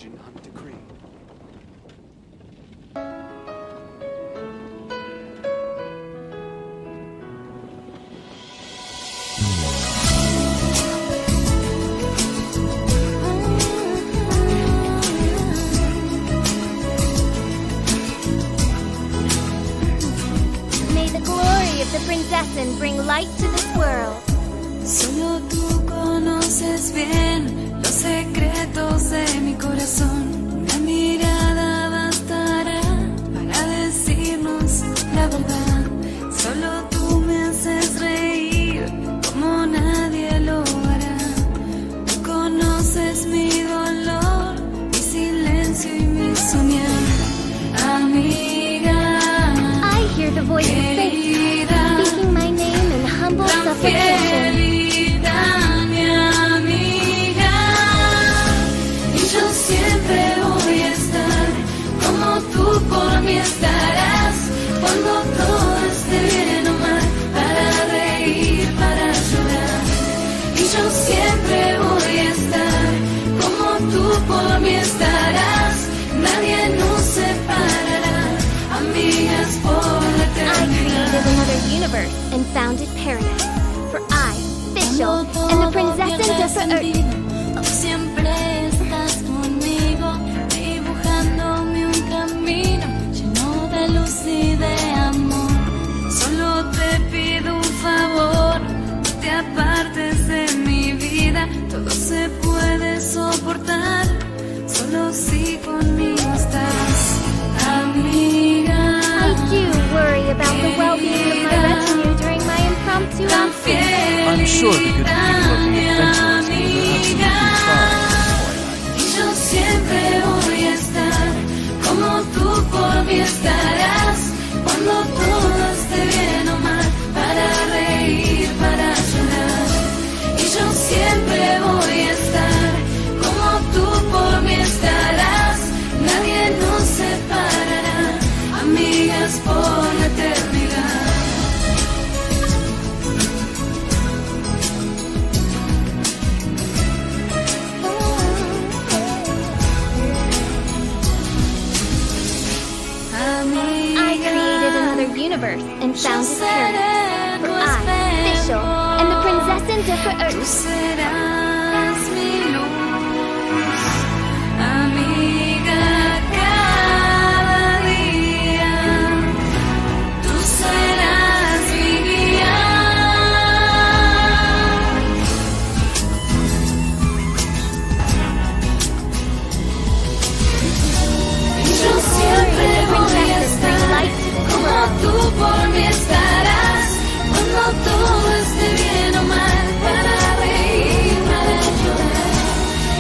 Genshin decree. May the glory of the princess bring light to this world. Solo tú conoces bien los secretos de mi corazón. Una mirada bastará para decirnos la verdad. Solo tú me haces reír como nadie lo hará. Tú conoces mi dolor, mi silencio y mi soñar. Amiga, I hear the voice of faith, speaking my name in humble supplication. Mi amiga, y yo siempre voy a estar como tú por mí estarás cuando todo esté bien o mal, para reír, para llorar. Y yo siempre voy a estar como tú por mí estarás, nadie nos separará, amigas por la eternidad. I created another universe and founded paradise. For I, Official, and the princess and Tú siempre estás conmigo, dibujándome un camino lleno de luz y de amor. Solo te pido un favor, no te apartes de mi vida. Todo se puede soportar, solo si conmigo estás, amiga. I do worry about the well-being of my retinue during my impromptu absence. I'm sure the good people of the adventurers will have some trials, Twilight. Y yo siempre voy a estar como tú por mí estarás cuando todo esté bien o mal, para reír, para llorar. Y yo siempre voy a estar como tú por mí estarás, nadie nos separará, amigas por la eternidad. I created another universe and founded paradise. For I, Official, and the princess and Tú serás mi luz, amiga, cada día. Tú serás mi guía. Y yo siempre voy a estar como tú por mí estarás cuando todo esté bien o mal, para reír, para llorar.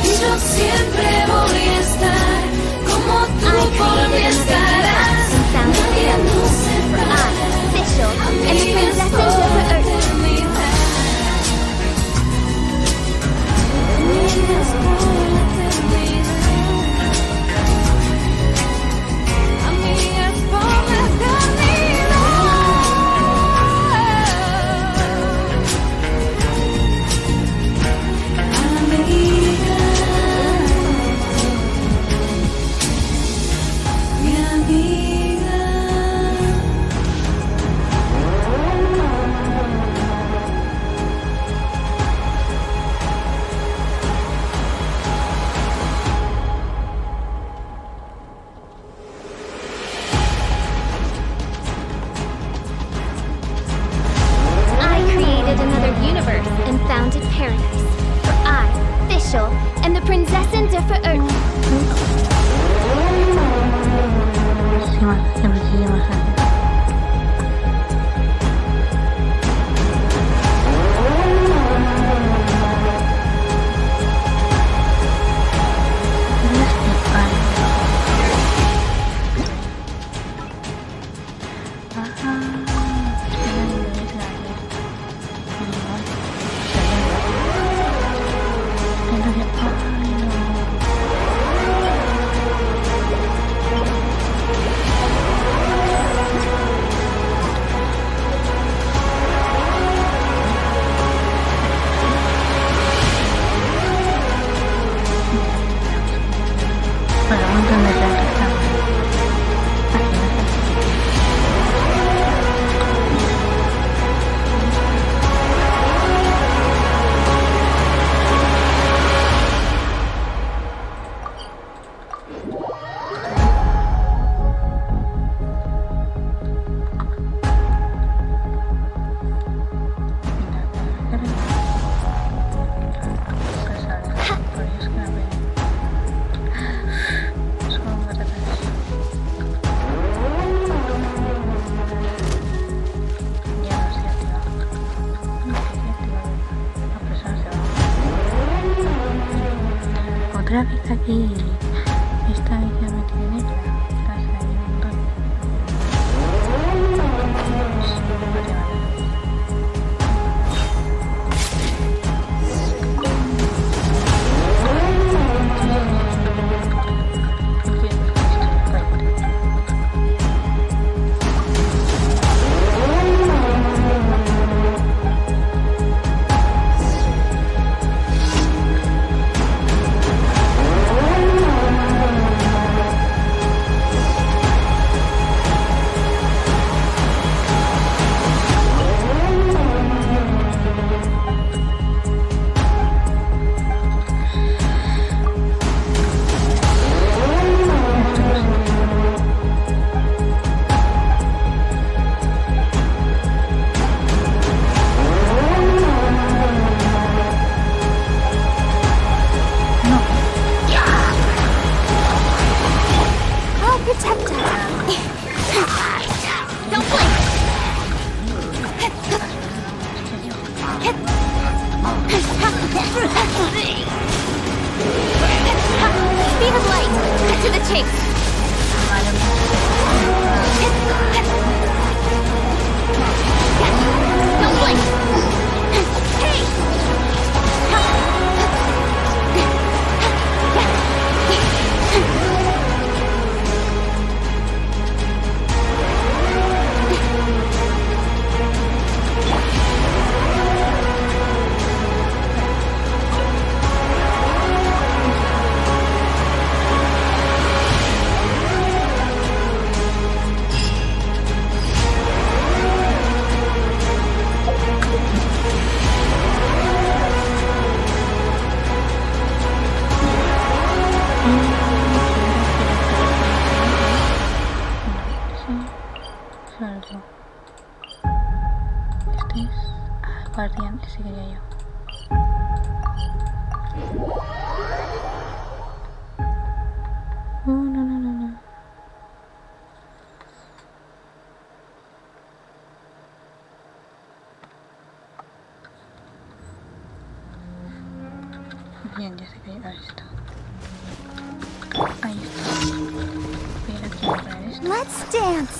Y yo siempre voy a estar como tú por mí estarás, nadie nos separará, Official, and the amigas princess por la and eternidad. Amigas por la eternidad. Amigas por la eternidad. Amiga, mi amiga. I created another universe and founded paradise. For I, Official, and the princess and Earth. 「Otra vez aquí. Esta vez ya me tiene negra. Estás ahí un montón. Guardián, ese quería yo. No. Bien, ya sé que ahí está. Ahí está. Voy a ir aquí a poner esto. Let's dance.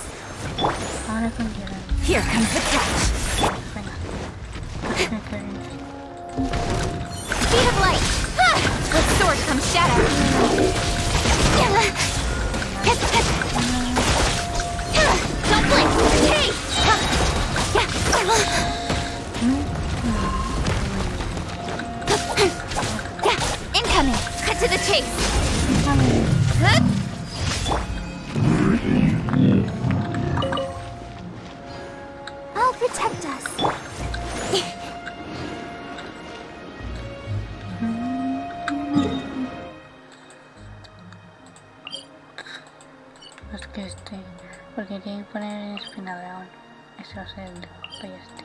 Ahora con llorar. Here comes the catch. Venga. Speed of light. With sword comes shadow. Don't blink. Hey. Incoming. Cut to the chase. I'll protect us. Pues que porque tiene que poner espina dragón. Ese va a ser el de este.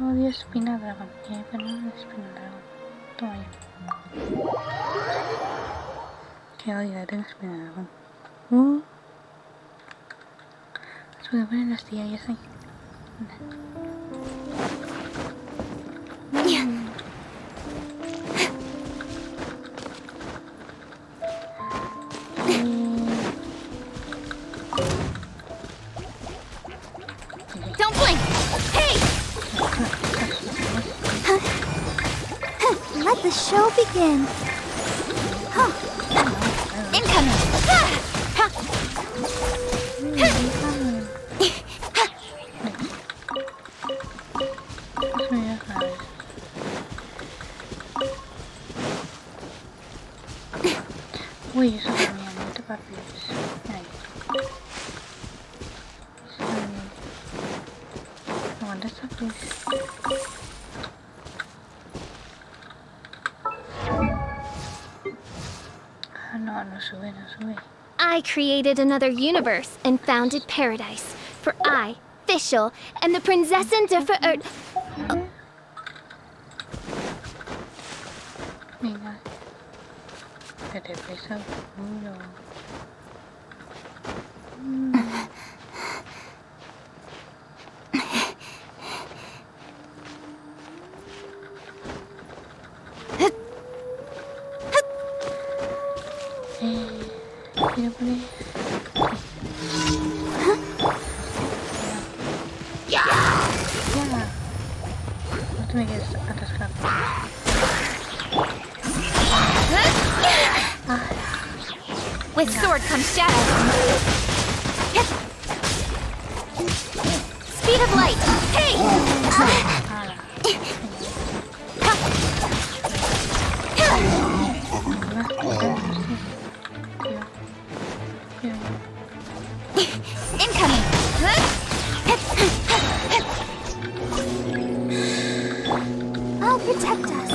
Odio espina dragón. Tiene que poner espina dragón. Toma ya. Que odio, tengo espina dragón. Se puede poner las tiallas ahí. Don't blink. Hey. Let the show begin. Incoming. Uy, eso también, no te pases. Ahí. Aguanta esta cruz. Ah, no sube. I created another universe and founded paradise. For I, Fischl, am the Prinzessin der Verirrten. Venga. Que te pesa el culo. Tú me quieres atascar. With sword comes shadow. Speed of light. Hey! Incoming. I'll protect us.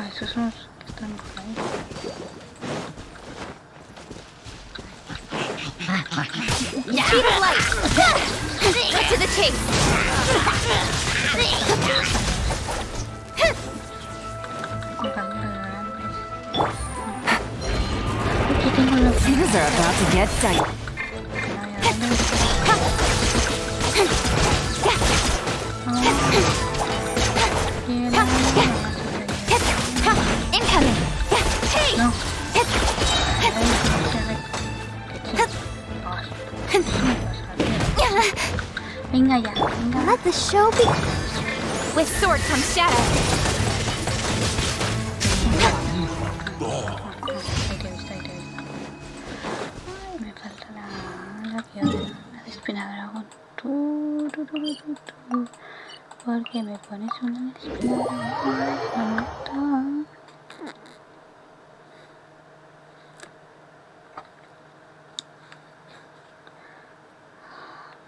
Esos son los que están por ahí. Speed of light. Cut to the chase. Things are about to get dicey. Incoming. Hey! No. Venga ya, venga. Let the show be. With sword comes shadow. Ahí te he visto. Ay, me falta la espina de dragón. Tú. Porque me pones una espina de dragón.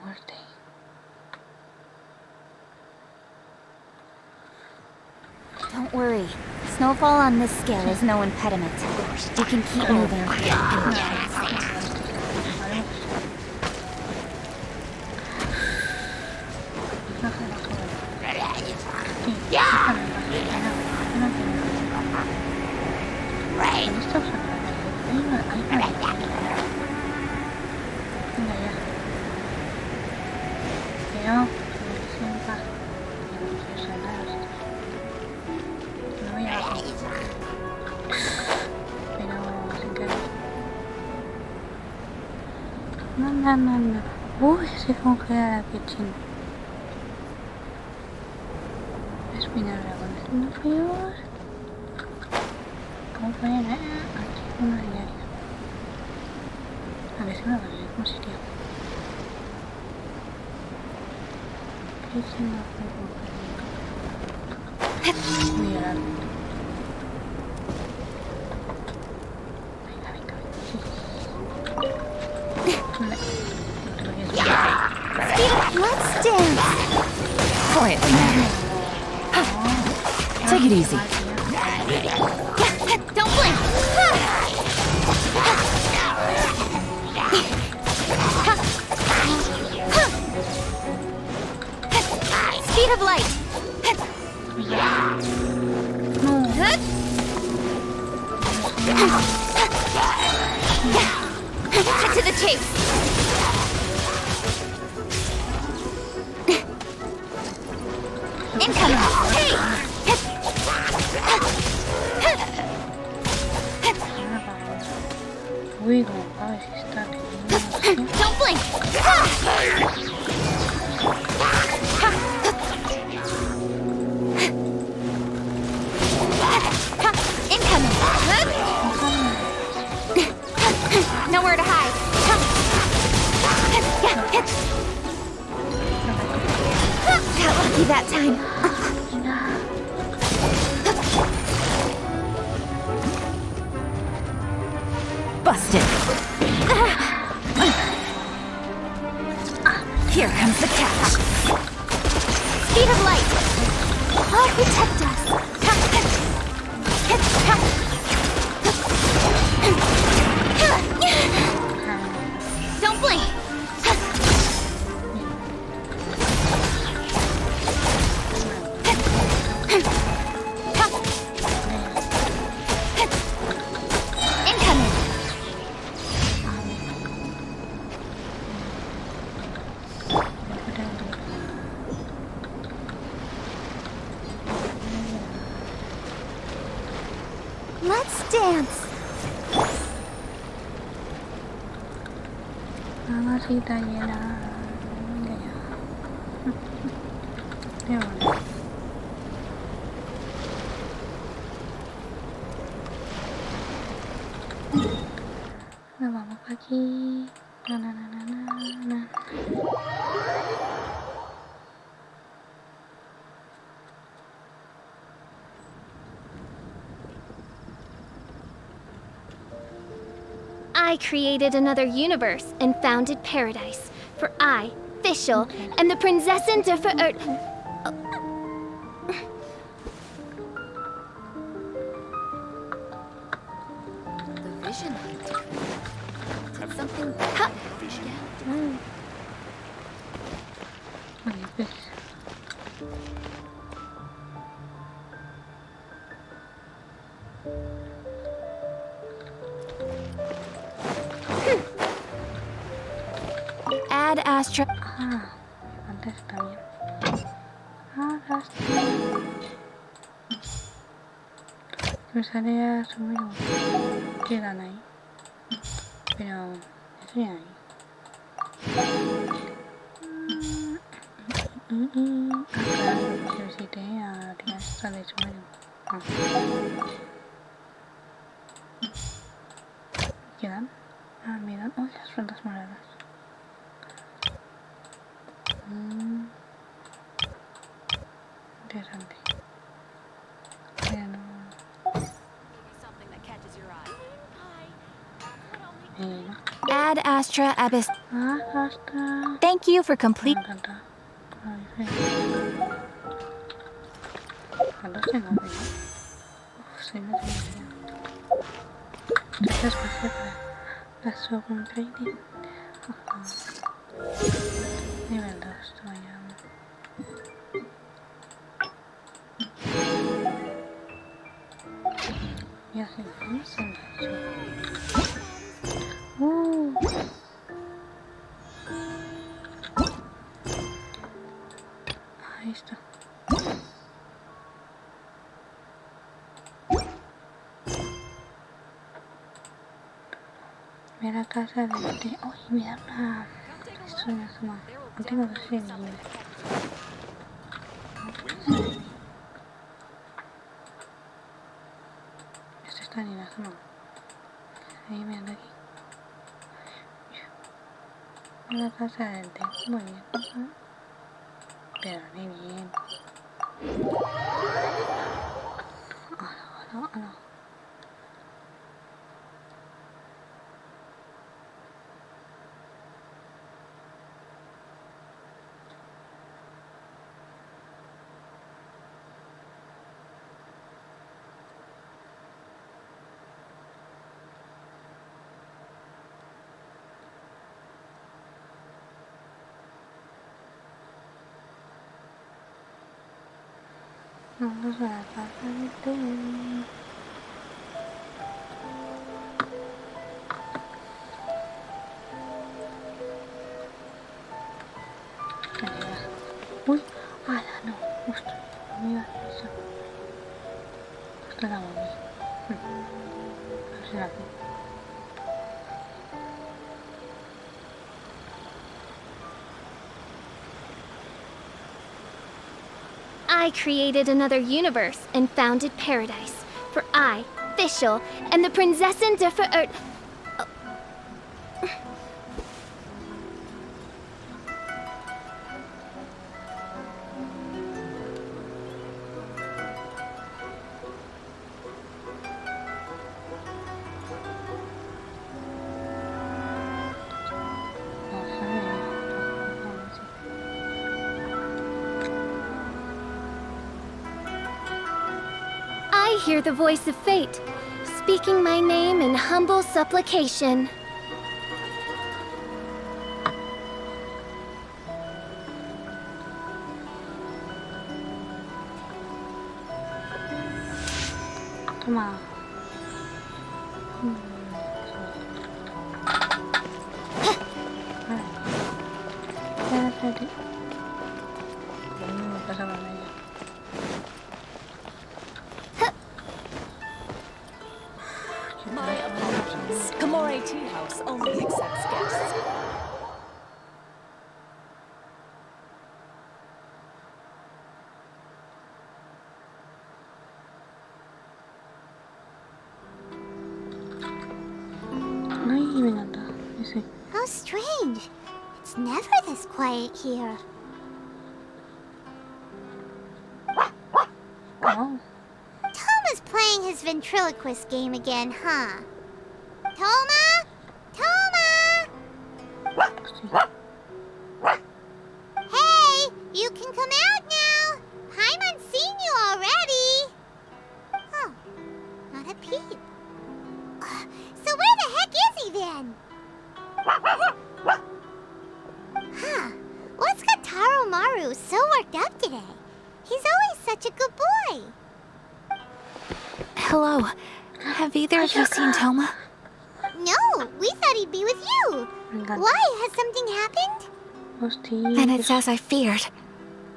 Muerte. Don't worry. Snowfall on this scale is no impediment. We can keep moving. No. Uy, se congela la kitchen. Espina de dragón. ¿No fríos? ¿Cómo poner? Aquí una diaria. A ver si me va a ver un sitio. Kitchen no puedo congelar. Voy a llorar. Venga. Let's dance. Quietly now. Take it easy. Don't blink. Speed of light. Cut to the chase. Incoming! Hey! Uy, como sabes si está teniendo... Don't blink! Incoming! Nowhere to hide! Got lucky that time. Busted. Here comes the catch. Speed of light. I'll protect us. Don't blink. Incoming. Let's dance. Mamacita llena. Venga ya. Qué bueno. aquí. Na, na, na, na, na, na. I created another universe and founded paradise. For I, Fischl, am the Prinzessin der Ver... The vision I took. Did something Ha! Oye, pues. Add Astra... Ah, me falta esta también. Ah, basta. Me sale a subir un... Quedan ahí. Pero... Eso ya hay. Acá yo visité a la esta de Suelo. Ah. ¿Quedan? Ah, miran. Oh, las frondas moradas. Interesante. Pero no... no. Add Astra Abyss... Ah, hasta... Thank you for Me complete... encanta. Ay, ¿cuántos tengo? Uf, sí, me tengo. Muchas gracias para la Shogun Raiden. Nivel 2 todavía. Y así vamos a ver. Ahí está. Mira la casa de este. ¡Uy, mira una! Esto es Inazuma. No tengo que ser nivel. Este está en Inazuma. Ahí, mirando aquí. Mira la casa de este. Muy bien. Pero ni bien. No. Vamos a la casa de té. Uy, ala, no, justo, me iba a hacer eso. Justo la moví. A ver si la vi. I created another universe and founded paradise. For I, Fischl, am the Prinzessin der Ver... I hear the voice of fate, speaking my name in humble supplication. Toma. Espérate. No pasa por ella. My apologies. Kamore Tea House only accepts guests. Ay, me encanta. sí. How strange. It's never this quiet here. Oh. Toma's playing his ventriloquist game again, huh? Toma? Toma! Hey, you can come out now. Paimon's seen you already. Oh, not a peep. So where the heck is he then? Huh, what's got Taro Maru so worked up today? He's always such a good boy. Hello. Have either of you seen Toma? No, we thought he'd be with you. Why? Has something happened? Then it's as I feared.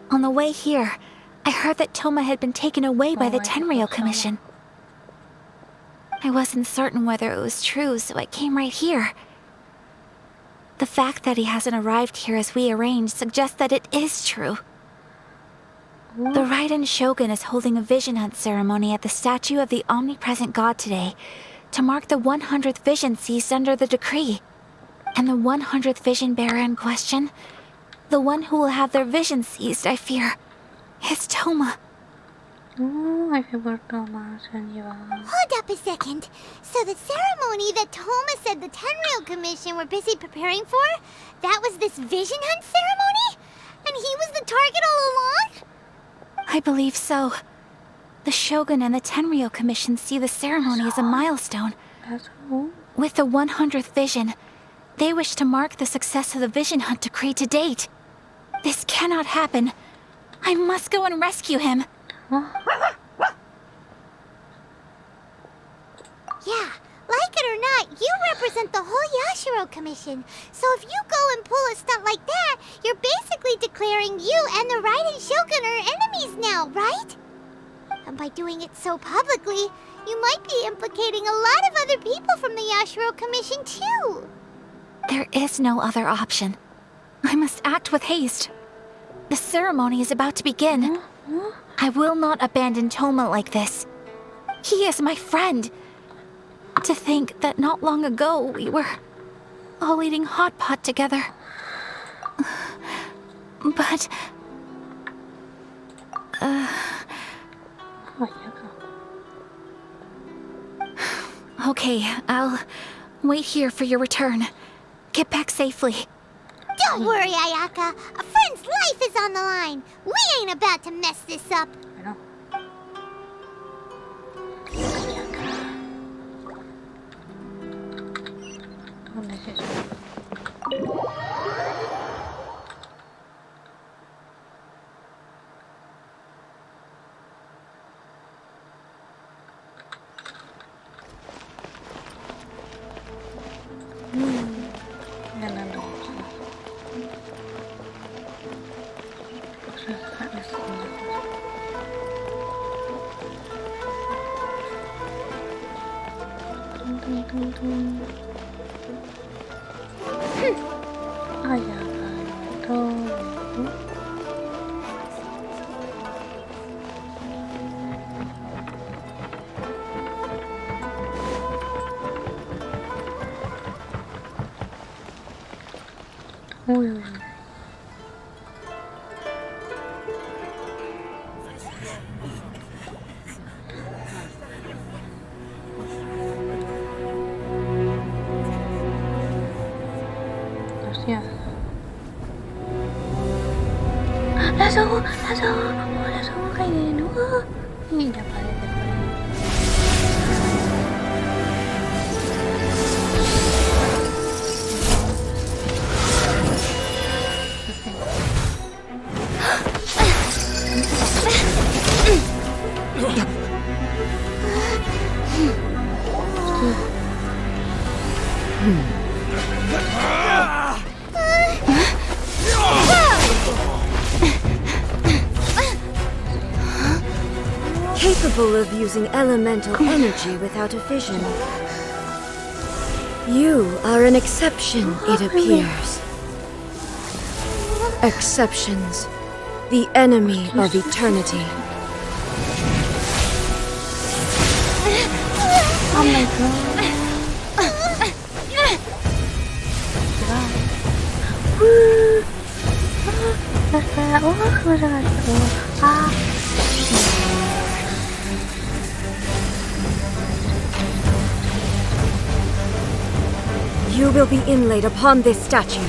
On the way here, I heard that Toma had been taken away by the Tenryou Commission. I wasn't certain whether it was true, so I came right here. The fact that he hasn't arrived here as we arranged suggests that it is true. The Raiden Shogun is holding a vision hunt ceremony at the statue of the omnipresent god today to mark the 100th vision seized under the decree. And the 100th vision bearer in question, the one who will have their vision seized, I fear, is Toma. I feel Toma se lleva. Hold up a second. So the ceremony that Toma said the Tenryou Commission were busy preparing for, that was this vision hunt ceremony? And he was the target all along? I believe so. The Shogun and the Tenryou Commission see the ceremony as a milestone. That's all. With the 100th vision, they wish to mark the success of the vision hunt decree to date. This cannot happen. I must go and rescue him. Yeah, like it or not, you represent the whole Yashiro Commission. So if you go and pull a stunt like that, you're basically declaring you and the Raiden Shogun are enemies now, right? And by doing it so publicly, you might be implicating a lot of other people from the Yashiro Commission too. There is no other option. I must act with haste. The ceremony is about to begin. I will not abandon Toma like this. He is my friend. To think that not long ago we were all eating hot pot together. But... Okay, I'll wait here for your return. Get back safely. Don't worry, Ayaka. A friend's life is on the line. We ain't about to mess this up. I know. ¿Dónde es eso? Ganando. Ay, ya ganó todo. Uy, uy, uy. Hostia. ¡La sogo! ¡La sogo! ¡Oh, la sogo Raiden! Y ya aparece por ahí. Capable of using elemental energy without a vision. You are an exception, it appears. Exceptions, the enemy of eternity. Oh my god. You will be inlaid upon this statue.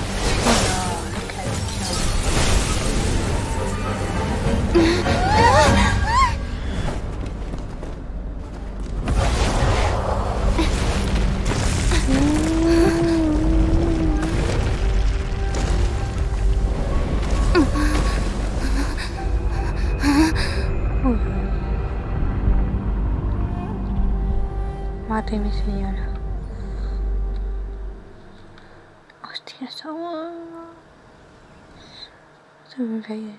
Máteme, señora. Hostia, estamos... Se me Raiden.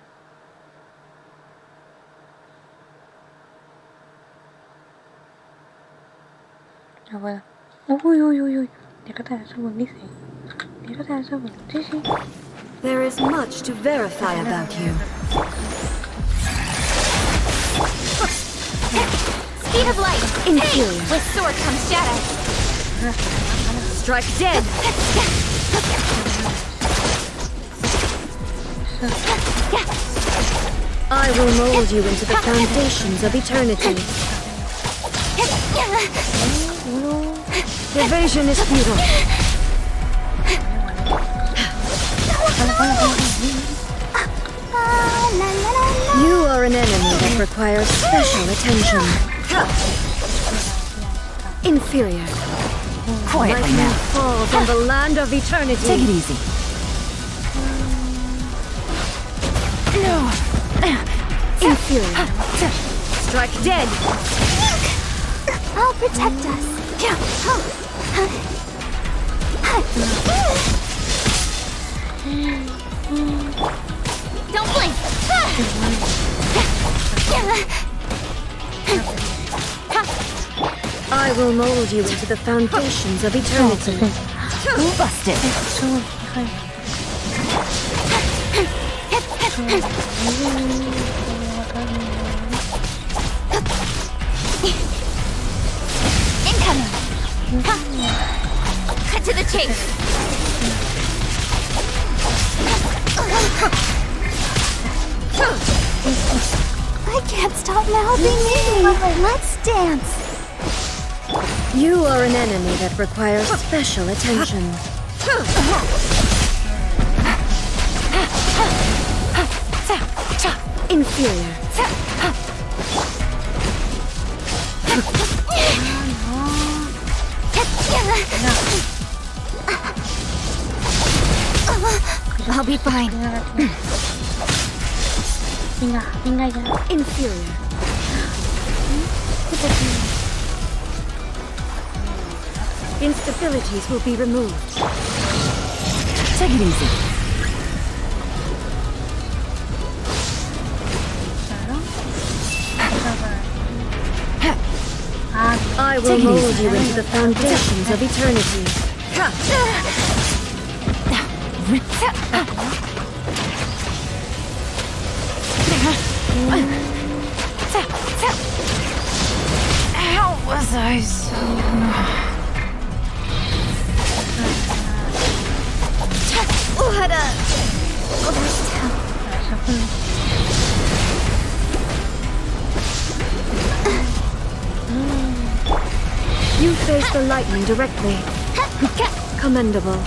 No puedo. Uy. Déjate de Shogun, dice. Déjate de Shogun. Sí. There is much to verify about you. Speed of light! Inferior. With sword comes shadow! Strike dead! I will mold you into the foundations of eternity. Evasion is futile. You are an enemy that requires special attention. Inferior. Quietly Lightning now. falls on the land of eternity. Take it easy. Inferior. Strike dead. I'll protect us. Don't blink! I will mold you into the foundations of eternity. Busted. Incoming! Cut to the chase! I can't stop mouthing. Let's dance. You are an enemy that requires special attention. Inferior. I'll be fine. Venga ya. Inferior. Instabilities will be removed. Take it easy. I will mold you into the foundations of eternity. How was I so... What a... You face the lightning directly. Commendable.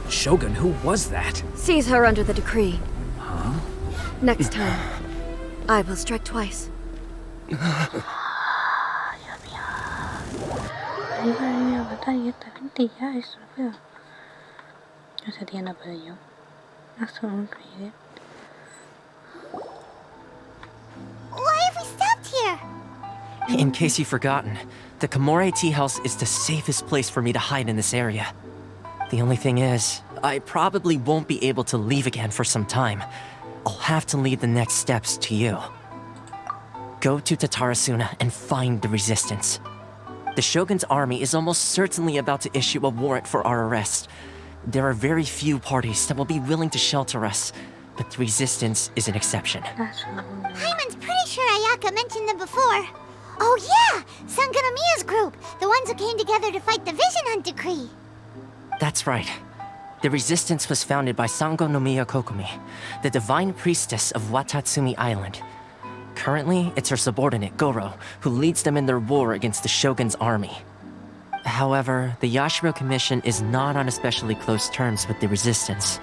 Shogun, who was that? Seize her under the decree. Next time, I will strike twice. Dios mío. Ay, madre mía, matar y esta gente ya, eso lo veo. No se tiene para ello. No son Raiden. Why have we stopped here? In case you've forgotten, the Komore tea house is the safest place for me to hide in this area. The only thing is, I probably won't be able to leave again for some time. I'll have to leave the next steps to you. Go to Tatarasuna and find the resistance. The Shogun's army is almost certainly about to issue a warrant for our arrest. There are very few parties that will be willing to shelter us, but the resistance is an exception. Hyman's pretty sure Ayaka mentioned them before. Oh yeah! Sanganamiya's group! The ones who came together to fight the Vision Hunt Decree! That's right. The resistance was founded by Sango no Miya Kokumi, the divine priestess of Watatsumi Island. Currently, it's her subordinate, Goro, who leads them in their war against the Shogun's army. However, the Yashiro Commission is not on especially close terms with the resistance,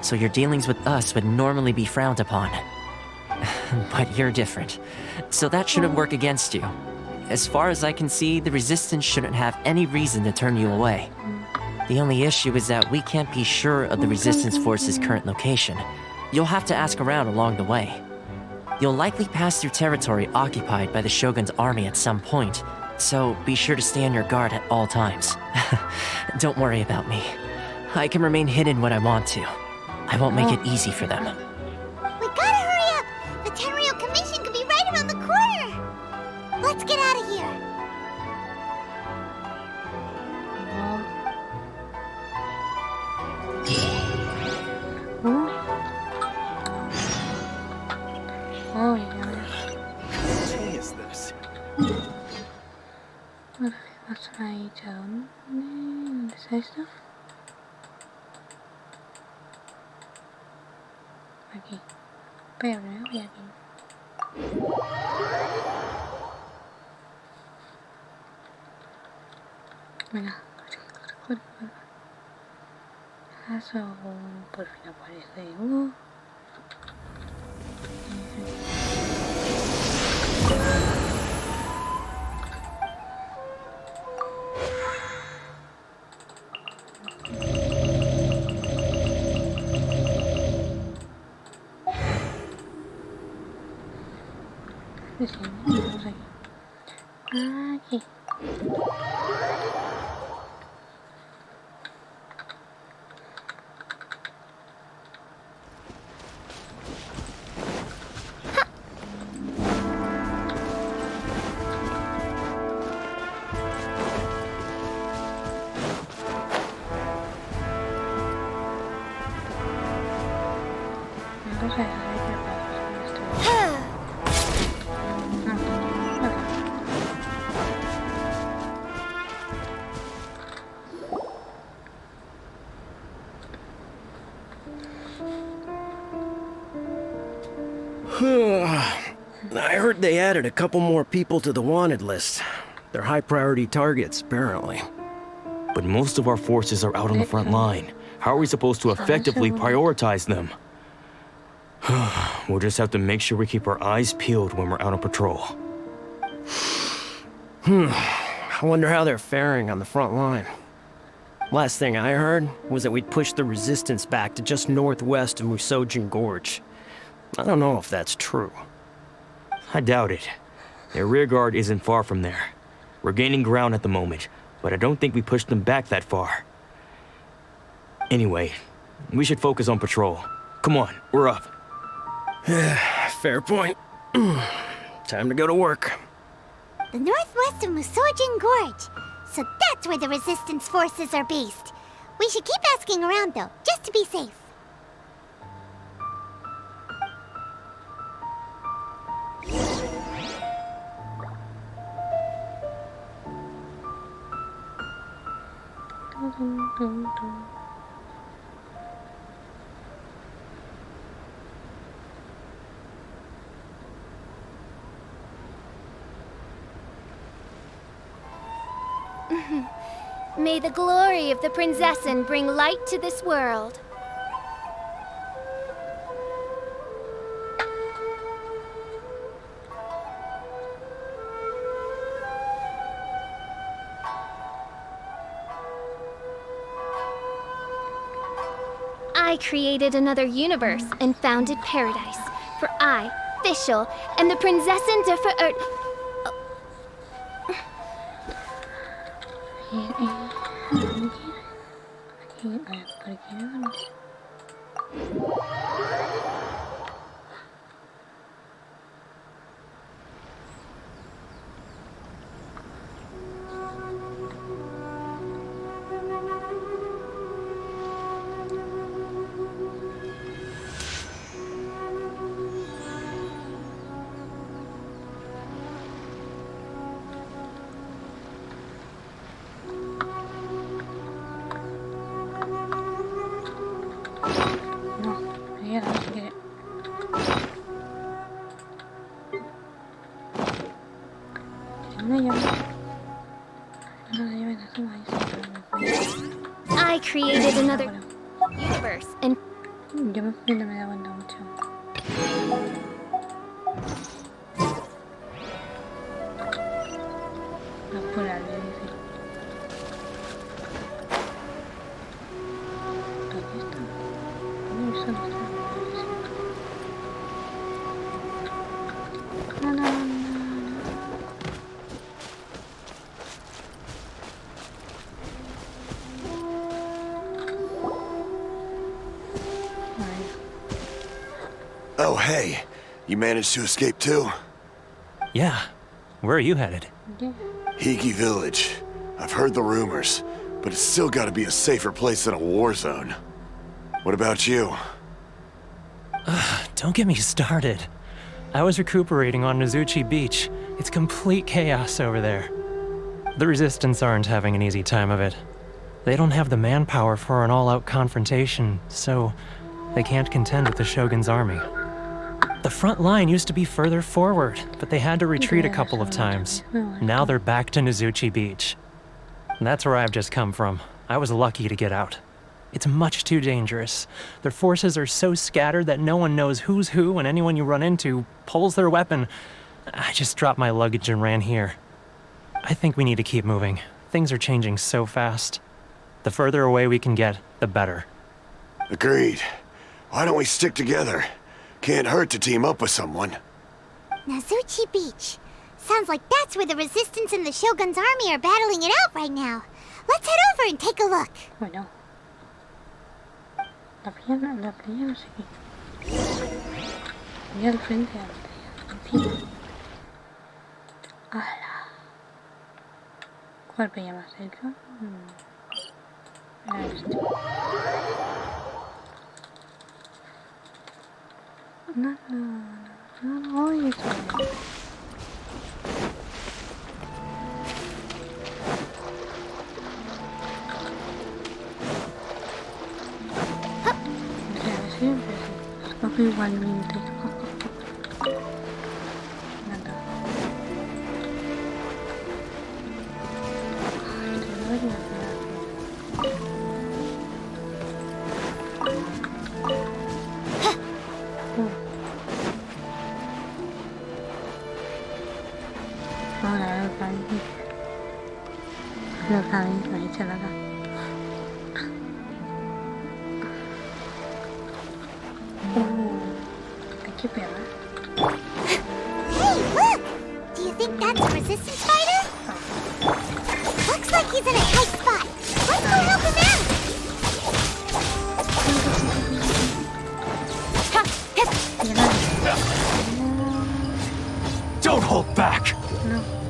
so your dealings with us would normally be frowned upon. But you're different, so that shouldn't work against you. As far as I can see, the resistance shouldn't have any reason to turn you away. The only issue is that we can't be sure of the resistance force's current location. You'll have to ask around along the way. You'll likely pass through territory occupied by the Shogun's army at some point, so be sure to stay on your guard at all times. Don't worry about me. I can remain hidden when I want to. I won't make it easy for them. We gotta hurry up! The Tenryou Commission could be right around the corner! Let's get out of here! Oh, yeah. What is this? What's my job? ¿Dónde está esto? Aquí. Pero no voy aquí. Venga, corre. Eso por fin aparece. Sí, vamos aquí. Aquí. Entonces, hay que preparar esto. I heard they added a couple more people to the wanted list. They're high priority targets, apparently. But most of our forces are out on the front line. How are we supposed to effectively prioritize them? We'll just have to make sure we keep our eyes peeled when we're out on patrol. I wonder how they're faring on the front line. Last thing I heard was that we'd pushed the resistance back to just northwest of Musojin Gorge. I don't know if that's true. I doubt it. Their rearguard isn't far from there. We're gaining ground at the moment, but I don't think we pushed them back that far. Anyway, we should focus on patrol. Come on, we're up. Fair point. Time to go to work. The northwest of Musojin Gorge. So that's where the resistance forces are based. We should keep asking around though, just to be safe. May the glory of the Prinzessin bring light to this world. I created another universe and founded paradise. For I, Fischl, am the Prinzessin de Verert... I created another universe and... Yo me fui y no me da cuenta mucho. No por algo dice. ¿Dónde está? No, eso no está. No, no, no, no. Oh, hey. You managed to escape too? Yeah. Where are you headed? Hiki Village. I've heard the rumors, but it's still gotta be a safer place than a war zone. What about you? Don't get me started. I was recuperating on Nozuchi Beach. It's complete chaos over there. The Resistance aren't having an easy time of it. They don't have the manpower for an all-out confrontation, so they can't contend with the Shogun's army. The front line used to be further forward, but they had to retreat a couple of times. Now they're back to Nozuchi Beach. That's where I've just come from. I was lucky to get out. It's much too dangerous. Their forces are so scattered that no one knows who's who, and anyone you run into pulls their weapon. I just dropped my luggage and ran here. I think we need to keep moving. Things are changing so fast. The further away we can get, the better. Agreed. Why don't we stick together? Can't hurt to team up with someone. Nozuchi Beach. Sounds like that's where the Resistance and the Shogun's army are battling it out right now. Let's head over and take a look. Bueno. La playa no sé qué. Voy al frente a la playa. Encima. ¡Hala! ¿Cuál playa más cerca? Era este. No, oye, esto. Siempre se escoge igualmente. Nada. Lo saben, lo he hecho nada. Hay que pegar. Hey, look! Do you think that's a Resistance fighter? Looks like he's in a tight spot. Let's go help him out! Don't hold back!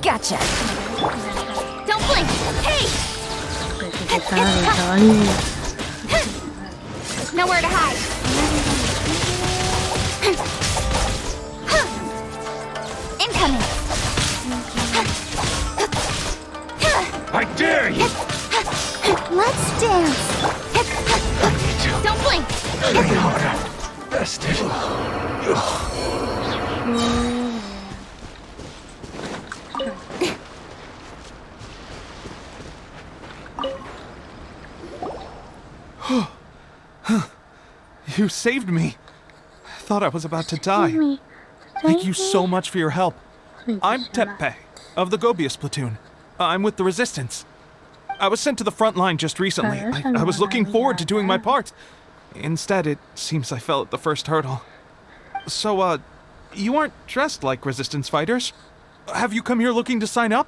Gotcha. Don't blink! Hey! Nowhere to hide. Incoming. I dare you! Let's dance. Don't blink. Train harder. Best it. You saved me. I thought I was about to die. Thank you so much for your help. I'm Teppei, of the Gobius platoon. I'm with the Resistance. I was sent to the front line just recently. I was looking forward to doing my part. Instead, it seems I fell at the first hurdle. So, you aren't dressed like Resistance fighters? Have you come here looking to sign up?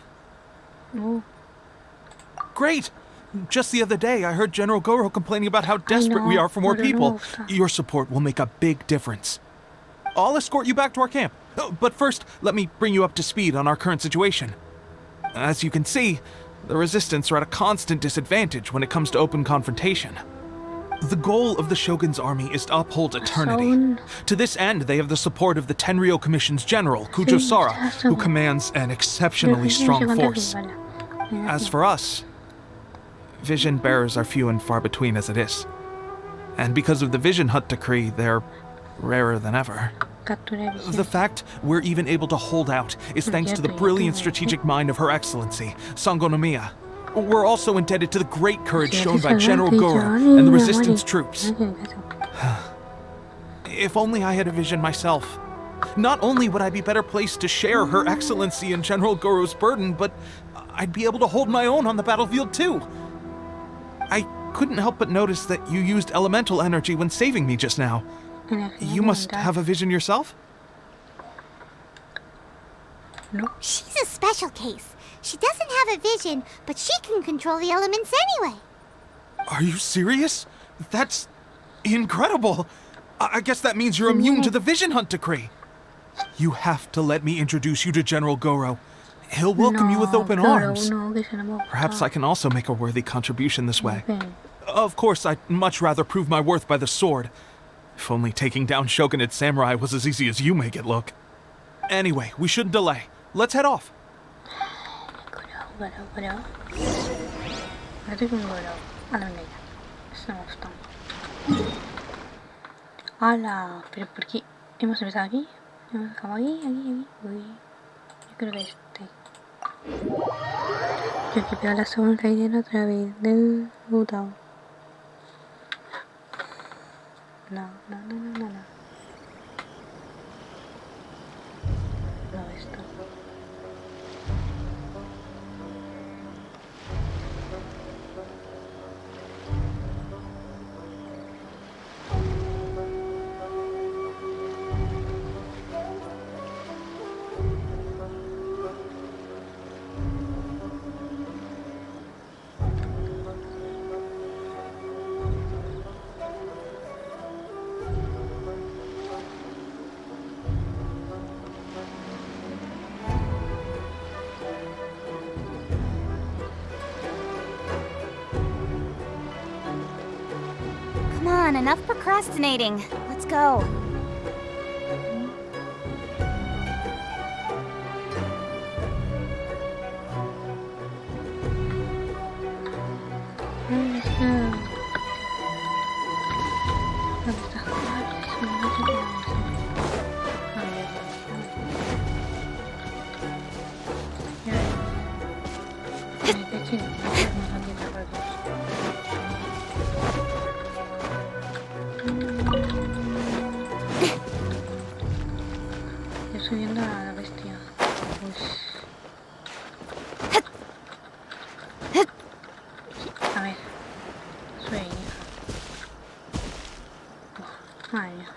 No. Great! Just the other day, I heard General Goro complaining about how desperate we are for more people. Your support will make a big difference. I'll escort you back to our camp. But first, let me bring you up to speed on our current situation. As you can see, the Resistance are at a constant disadvantage when it comes to open confrontation. The goal of the Shogun's army is to uphold eternity. To this end, they have the support of the Tenryou Commission's general, Kujosara, who commands an exceptionally strong force. As for us, vision bearers are few and far between as it is. And because of the Vision Hut decree, they're rarer than ever. The fact we're even able to hold out is thanks to the brilliant strategic mind of Her Excellency, Sango no Miya. We're also indebted to the great courage shown by General Goro and the Resistance troops. If only I had a vision myself. Not only would I be better placed to share Her Excellency and General Goro's burden, but I'd be able to hold my own on the battlefield too. I couldn't help but notice that you used elemental energy when saving me just now. You must have a vision yourself? No. She's a special case. She doesn't have a vision, but she can control the elements anyway. Are you serious? That's incredible. I guess that means you're immune to the Vision Hunt decree. You have to let me introduce you to General Goro. He'll welcome you with open arms. Perhaps I can also make a worthy contribution this way. Of course, I'd much rather prove my worth by the sword. If only taking down shogunate samurai was as easy as you make it look. Anyway, we shouldn't delay. Let's head off. Hola, pero ¿por qué? ¿Hemos empezado aquí? ¿Hemos acabado aquí? Uy, yo creo que este. Yo aquí veo la segunda Raiden otra vez del botado. No. No, esto. Come on, enough procrastinating. Let's go. Estoy viendo a la bestia. A ver. Sueño. Madre mía.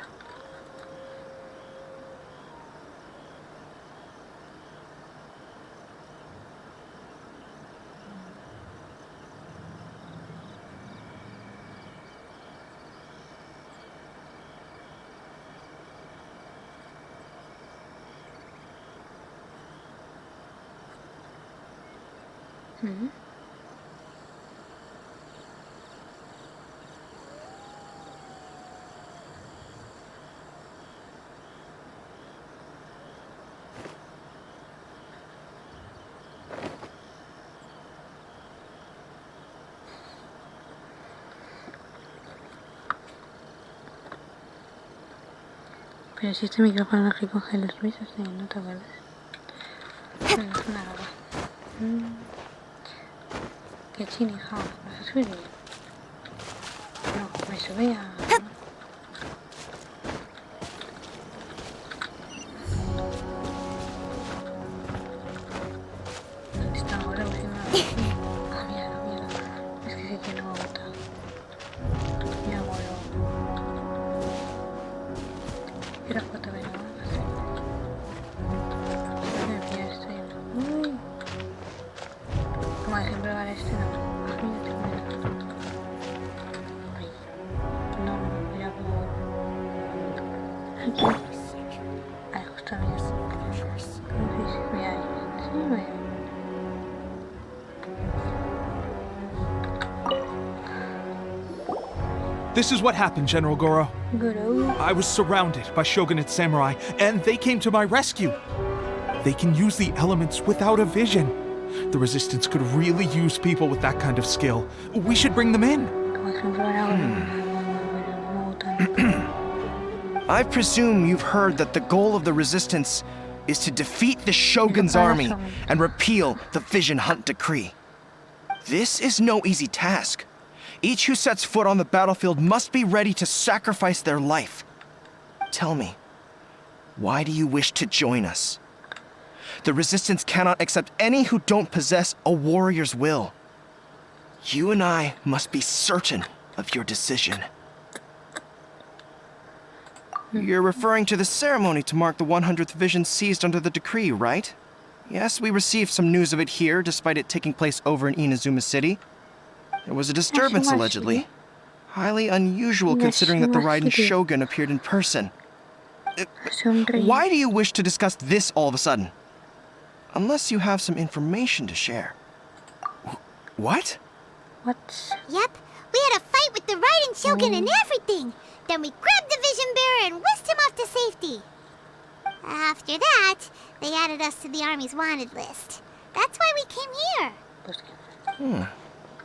Pero si este micrófono recoge los ruidos, ¿no te acuerdas? No es una gaba. ¿Qué chinija? ¿Vas a subir? No, me sube a... mierda. Es que sí que no gusta. Ya hago yo. Era 4 veces, ¿no? Me pilla este. Uy. Como siempre va este, no. Ay, no, mira como... Aquí. Ay, justo mira. This is what happened, General Goro. I was surrounded by shogunate samurai, and they came to my rescue. They can use the elements without a vision. The Resistance could really use people with that kind of skill. We should bring them in. I presume you've heard that the goal of the Resistance is to defeat the Shogun's army and repeal the Vision Hunt Decree. This is no easy task. Each who sets foot on the battlefield must be ready to sacrifice their life. Tell me, why do you wish to join us? The Resistance cannot accept any who don't possess a warrior's will. You and I must be certain of your decision. You're referring to the ceremony to mark the 100th vision seized under the decree, right? Yes, we received some news of it here, despite it taking place over in Inazuma City. There was a disturbance, allegedly. Highly unusual considering that the Raiden Shogun appeared in person. Why do you wish to discuss this all of a sudden? Unless you have some information to share. What? What? Yep, we had a fight with the Raiden Shogun and everything. Then we grabbed the Vision Bearer and whisked him off to safety. After that, they added us to the Army's wanted list. That's why we came here.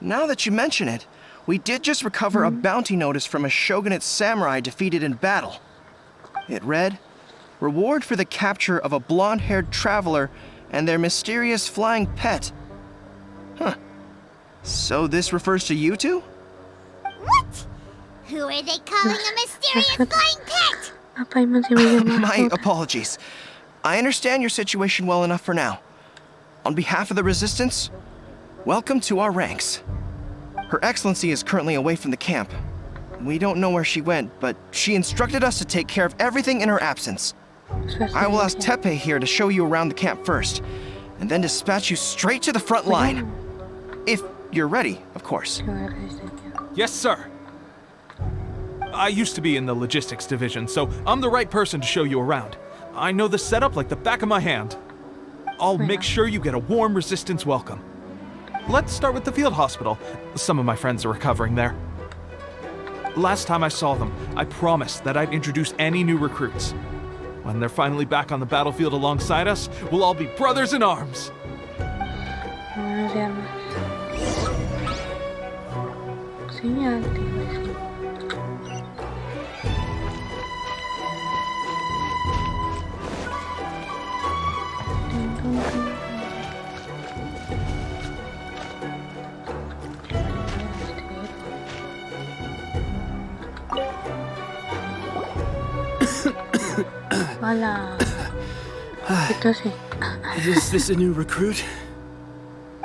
Now that you mention it, we did just recover a bounty notice from a shogunate samurai defeated in battle. It read, "Reward for the capture of a blonde-haired traveler and their mysterious flying pet." Huh. So this refers to you two? What? Who are they calling a mysterious flying pet? My apologies. I understand your situation well enough for now. On behalf of the Resistance, welcome to our ranks. Her Excellency is currently away from the camp. We don't know where she went, but she instructed us to take care of everything in her absence. I will ask Teppei here to show you around the camp first, and then dispatch you straight to the front line. If you're ready, of course. Yes, sir. I used to be in the logistics division, so I'm the right person to show you around. I know the setup like the back of my hand. I'll make sure you get a warm Resistance welcome. Let's start with the field hospital. Some of my friends are recovering there. Last time I saw them, I promised that I'd introduce any new recruits. When they're finally back on the battlefield alongside us, we'll all be brothers in arms. Hola. Is this a new recruit?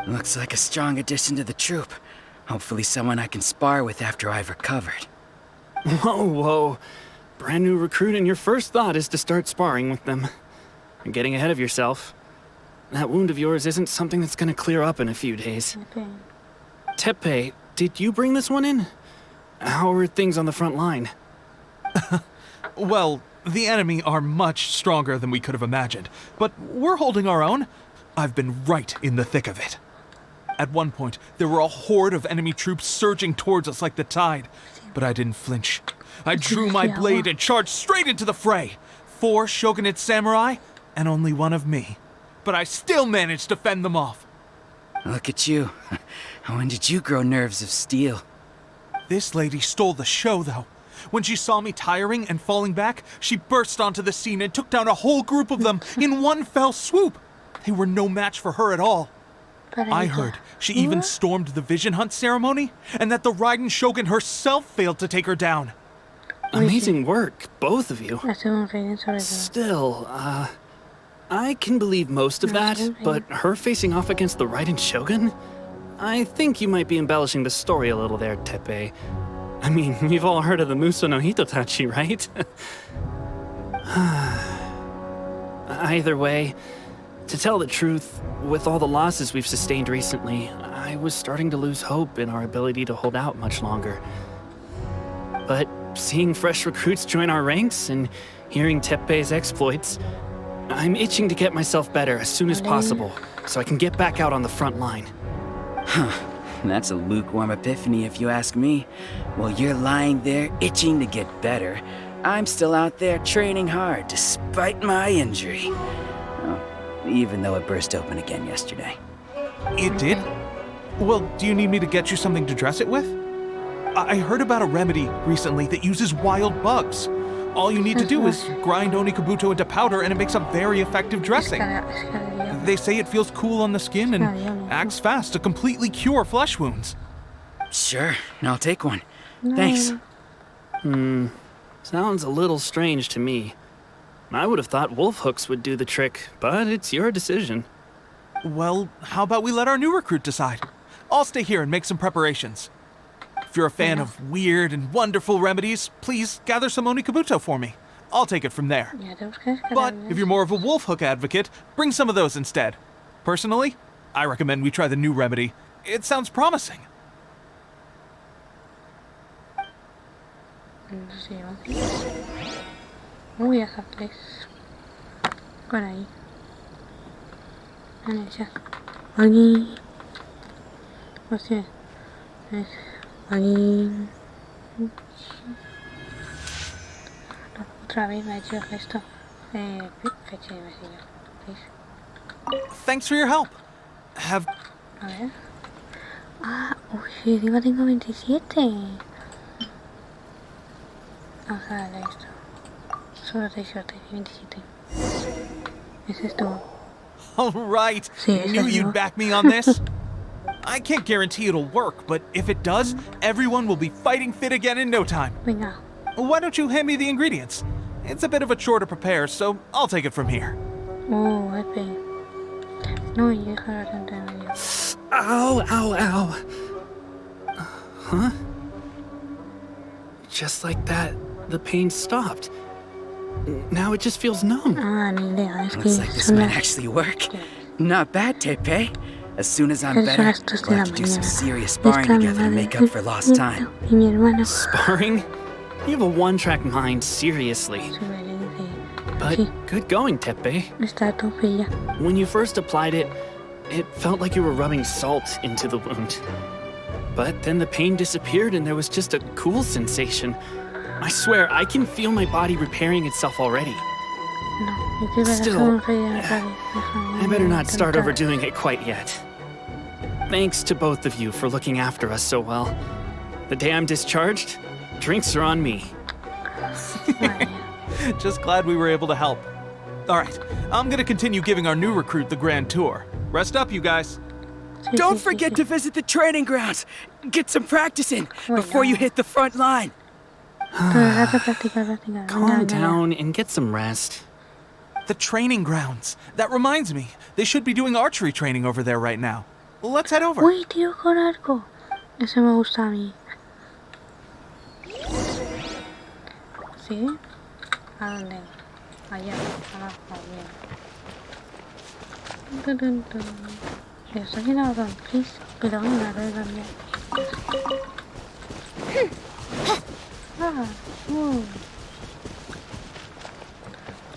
Looks like a strong addition to the troop. Hopefully someone I can spar with after I've recovered. Whoa. Brand new recruit and your first thought is to start sparring with them. You're getting ahead of yourself. That wound of yours isn't something that's gonna clear up in a few days. Okay. Teppei, did you bring this one in? How are things on the front line? Well, the enemy are much stronger than we could have imagined, but we're holding our own. I've been right in the thick of it. At one point, there were a horde of enemy troops surging towards us like the tide, but I didn't flinch. I drew my blade and charged straight into the fray. 4 shogunate samurai, and only 1 of me. But I still managed to fend them off. Look at you. When did you grow nerves of steel? This lady stole the show, though. When she saw me tiring and falling back, she burst onto the scene and took down a whole group of them in one fell swoop. They were no match for her at all. I heard she even stormed the Vision Hunt ceremony, and that the Raiden Shogun herself failed to take her down. Amazing work, both of you. Still, I can believe most of that, but her facing off against the Raiden Shogun? I think you might be embellishing the story a little there, Teppei. I mean, we've all heard of the Muso no Hitotachi, right? Either way, to tell the truth, with all the losses we've sustained recently, I was starting to lose hope in our ability to hold out much longer. But seeing fresh recruits join our ranks and hearing Teppei's exploits, I'm itching to get myself better as soon as possible, so I can get back out on the front line. Huh. That's a lukewarm epiphany if you ask me. While you're lying there itching to get better, I'm still out there training hard despite my injury. Oh, even though it burst open again yesterday. It did? Well, do you need me to get you something to dress it with? I heard about a remedy recently that uses wild bugs. All you need to do is grind Onikabuto into powder and it makes a very effective dressing. They say it feels cool on the skin and acts fast to completely cure flesh wounds. Sure, I'll take one. Thanks. Sounds a little strange to me. I would have thought wolf hooks would do the trick, but it's your decision. Well, how about we let our new recruit decide? I'll stay here and make some preparations. If you're a fan of weird and wonderful remedies, please gather some Onikabuto for me. I'll take it from there. But if you're more of a wolf hook advocate, bring some of those instead. Personally, I recommend we try the new remedy. It sounds promising. Uy, acá 3. Por ahí. Ya. Aquí. O sea, aquí. Otra vez me ha hecho esto. Fecha de vacío. Thanks for your help. A ver. Ah, uy, encima tengo 27. Vamos a darle esto. Solo 18 y 27. Ese es todo. All right. Knew you'd back me on this. I can't guarantee it'll work, but if it does, everyone will be fighting fit again in no time. Venga. Why don't you hand me the ingredients? It's a bit of a chore to prepare, so I'll take it from here. Oh, espera. No, yo dejaré tanto en medio. Ow, ow, ow. Huh? Just like that, the pain stopped. Now it just feels numb. Ah, ni idea. Es que Looks like this might actually work. Not bad, Teppei. As soon as I'm better, we'll have to do some serious sparring together to make up for lost time. Sparring? You have a one-track mind, seriously. But good going, Teppei. When you first applied it, it felt like you were rubbing salt into the wound. But then the pain disappeared and there was just a cool sensation. I swear, I can feel my body repairing itself already. Still, I better not start overdoing it quite yet. Thanks to both of you for looking after us so well. The day I'm discharged, drinks are on me. Just glad we were able to help. All right, I'm gonna continue giving our new recruit the grand tour. Rest up, you guys. Don't forget to visit the training grounds. Get some practice in before you hit the front line. Calm down and get some rest. The training grounds. That reminds me, they should be doing archery training over there right now. Let's head over. Uy, tiro con arco. Eso me gusta a mí. ¿Sí? ¿A dónde? Allá, abajo, bien. Estoy aquí en la botón, please. Pero no la voy a cambiar.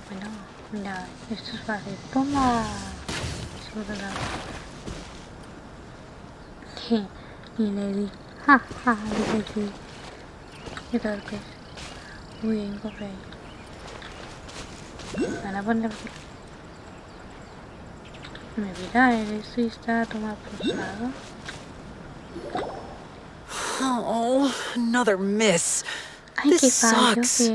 Bueno, mira, esto es fácil. ¡Toma! Y le di. ¡Ja, ja! Dice aquí. ¿Qué tal que es? Muy bien, coge ahí. Van a poner... Me mira, esto está tomado posado. Oh, another miss. Ay, This sucks.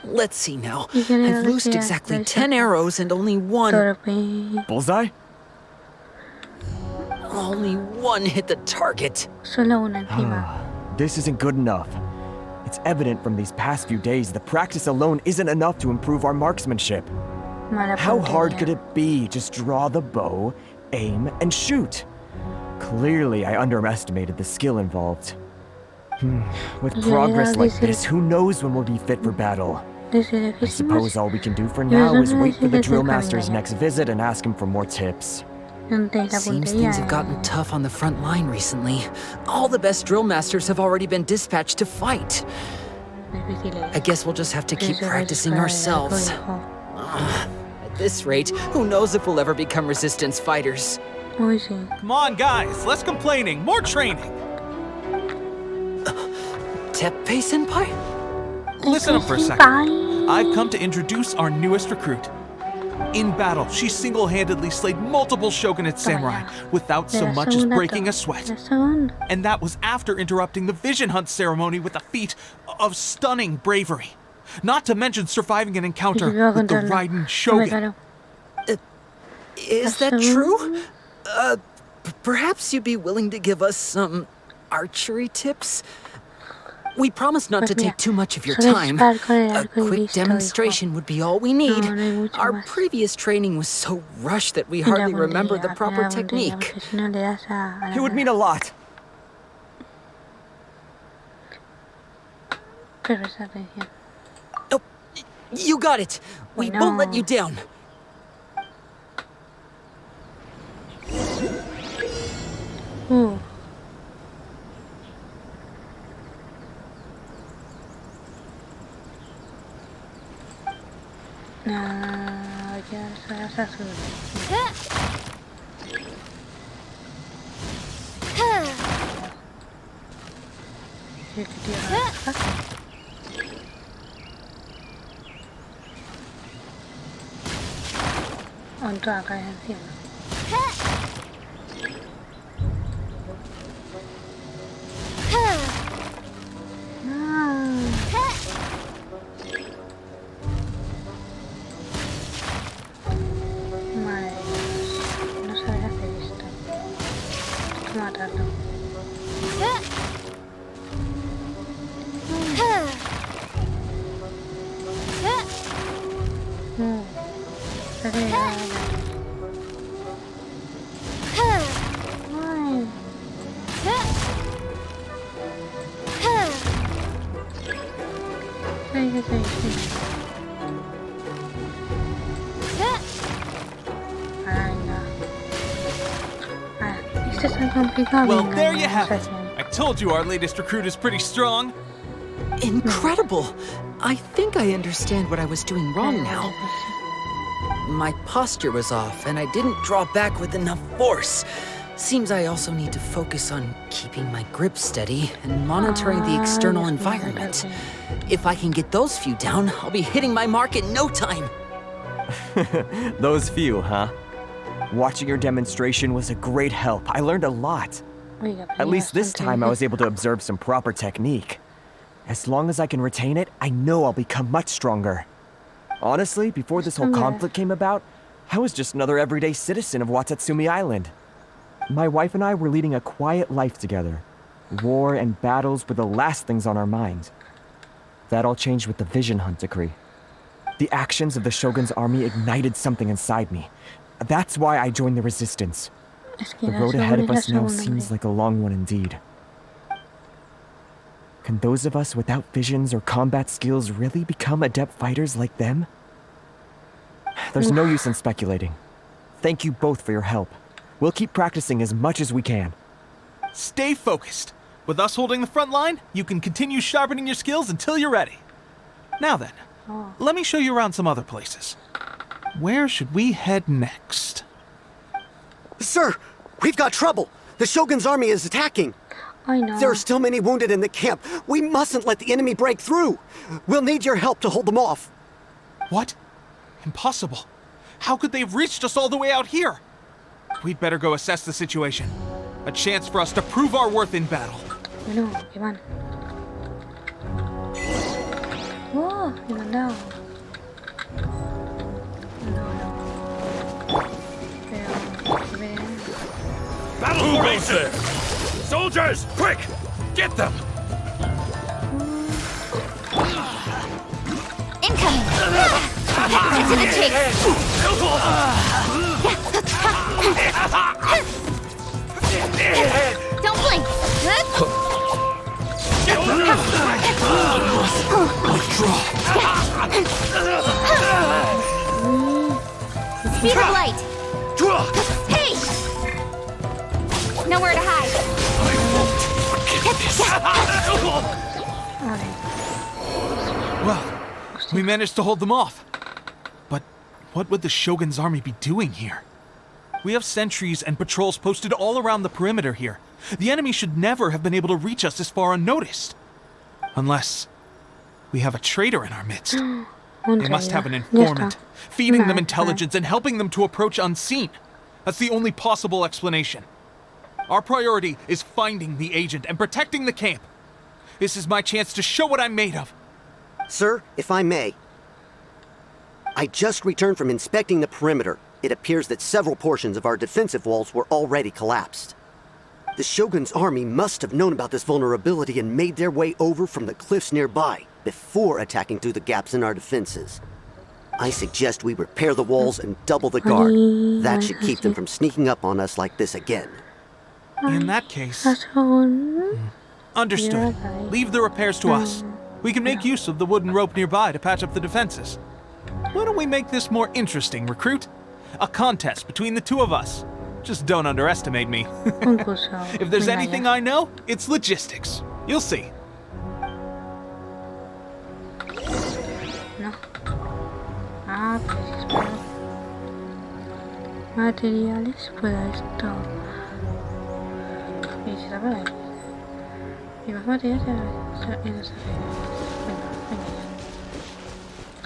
Let's see now. I've loosed exactly 10 arrows and only one. Bullseye? Only one hit the target. Solo una encima. This isn't good enough. It's evident from these past few days the practice alone isn't enough to improve our marksmanship. How hard could it be? Just draw the bow, aim, and shoot. Clearly, I underestimated the skill involved. With progress like this, who knows when we'll be fit for battle? I suppose all we can do for now is wait for the drill master's next visit and ask him for more tips. Seems things have gotten tough on the front line recently. All the best drill masters have already been dispatched to fight. I guess we'll just have to keep practicing ourselves. At this rate, who knows if we'll ever become resistance fighters. Come on, guys, less complaining, more training. Teppei-senpai? Listen up for a second. I've come to introduce our newest recruit. In battle, she single-handedly slayed multiple shogunate samurai without so much as breaking a sweat. And that was after interrupting the vision hunt ceremony with a feat of stunning bravery. Not to mention surviving an encounter with the Raiden Shogun. Is that true? Perhaps you'd be willing to give us some archery tips? We promise not to take too much of your time. A quick demonstration would be all we need. Our previous training was so rushed that we hardly remember the proper technique. It would mean a lot. Oh, you got it. We won't let you down. Nah, ya rasa untuk akan hasil. Well, there you have it. I told you our latest recruit is pretty strong. Incredible! I think I understand what I was doing wrong now. My posture was off, and I didn't draw back with enough force. Seems I also need to focus on keeping my grip steady and monitoring the external environment. If I can get those few down, I'll be hitting my mark in no time. Those few, huh? Watching your demonstration was a great help. I learned a lot. At least this time I was able to observe some proper technique. As long as I can retain it, I know I'll become much stronger. Honestly, before this whole conflict came about, I was just another everyday citizen of Watatsumi Island. My wife and I were leading a quiet life together. War and battles were the last things on our mind. That all changed with the vision hunt decree. The actions of the Shogun's army ignited something inside me. That's why I joined the resistance. The road ahead of us now seems like a long one indeed. Can those of us without visions or combat skills really become adept fighters like them? There's no use in speculating. Thank you both for your help. We'll keep practicing as much as we can. Stay focused. With us holding the front line, you can continue sharpening your skills until you're ready. Now then, let me show you around some other places. Where should we head next? Sir, we've got trouble. The Shogun's army is attacking. I know. There are still many wounded in the camp. We mustn't let the enemy break through. We'll need your help to hold them off. What? Impossible. How could they have reached us all the way out here? We'd better go assess the situation. A chance for us to prove our worth in battle. Bueno, gimana? Wah, gimana? Battle formation! Soldiers, quick! Get them! Incoming! Cut to the chase! Don't blink! Speed of light! Hey! Nowhere to hide! Well, we managed to hold them off. But what would the Shogun's army be doing here? We have sentries and patrols posted all around the perimeter here. The enemy should never have been able to reach us this far unnoticed. Unless we have a traitor in our midst. They must have an informant, feeding them intelligence and helping them to approach unseen. That's the only possible explanation. Our priority is finding the agent and protecting the camp. This is my chance to show what I'm made of. Sir, if I may. I just returned from inspecting the perimeter. It appears that several portions of our defensive walls were already collapsed. The Shogun's army must have known about this vulnerability and made their way over from the cliffs nearby before attacking through the gaps in our defenses. I suggest we repair the walls and double the guard. That should keep them from sneaking up on us like this again. In that case... Understood. Leave the repairs to us. We can make use of the wooden rope nearby to patch up the defenses. Why don't we make this more interesting, recruit? A contest between the two of us. Just don't underestimate me. If there's anything I know, it's logistics. You'll see. No. Materiales para esto. Y se la para ahí. Y más materiales y los venga ya.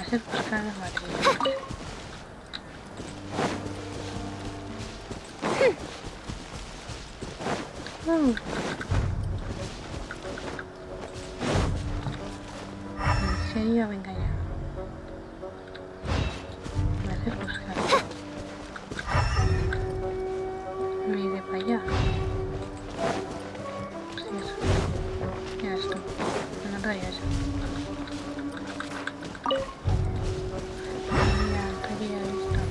Hacer buscar los materiales. En serio, venga ya. Me haces buscar. Me iré para allá. Sí, eso. Ya esto. No te vayas. Ya, estaría listo.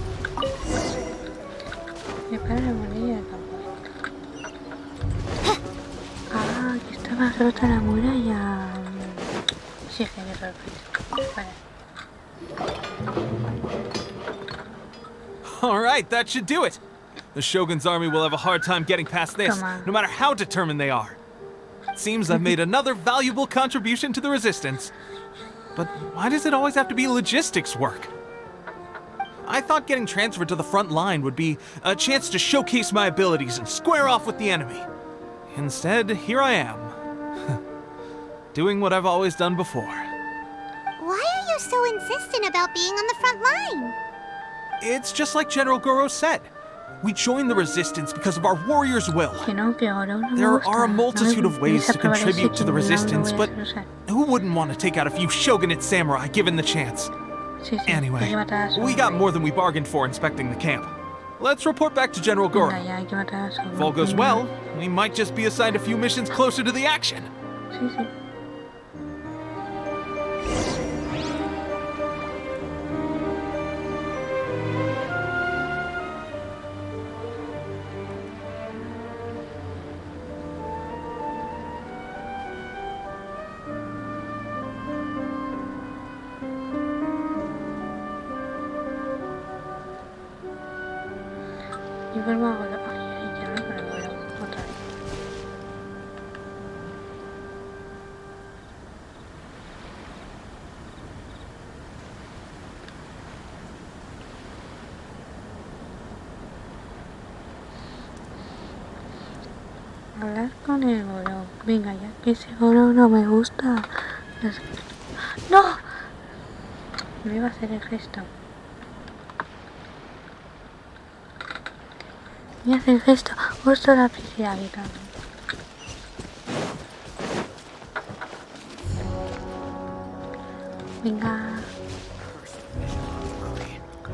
Repara la moneda de campo. Ah, aquí estaba rota la muralla. Sí, es que hay otra vez. Vale. All right, that should do it. The Shogun's army will have a hard time getting past this, no matter how determined they are. It seems I've made another valuable contribution to the resistance. But why does it always have to be logistics work? I thought getting transferred to the front line would be a chance to showcase my abilities and square off with the enemy. Instead, here I am. Doing what I've always done before. Why are you so insistent about being on the front line? It's just like General Goro said. We joined the resistance because of our warrior's will. There are a multitude of ways to contribute to the resistance, but who wouldn't want to take out a few shogunate samurai given the chance? Anyway, we got more than we bargained for inspecting the camp. Let's report back to General Goro. If all goes well, we might just be assigned a few missions closer to the action. Y vuelvo a volar. Ay, ya me vuelvo otra vez. Hablar con el goró. Venga ya, que ese goró no me gusta. ¡No! Me iba a hacer el gesto. Me hace el gesto justo la piscina gritando. Venga.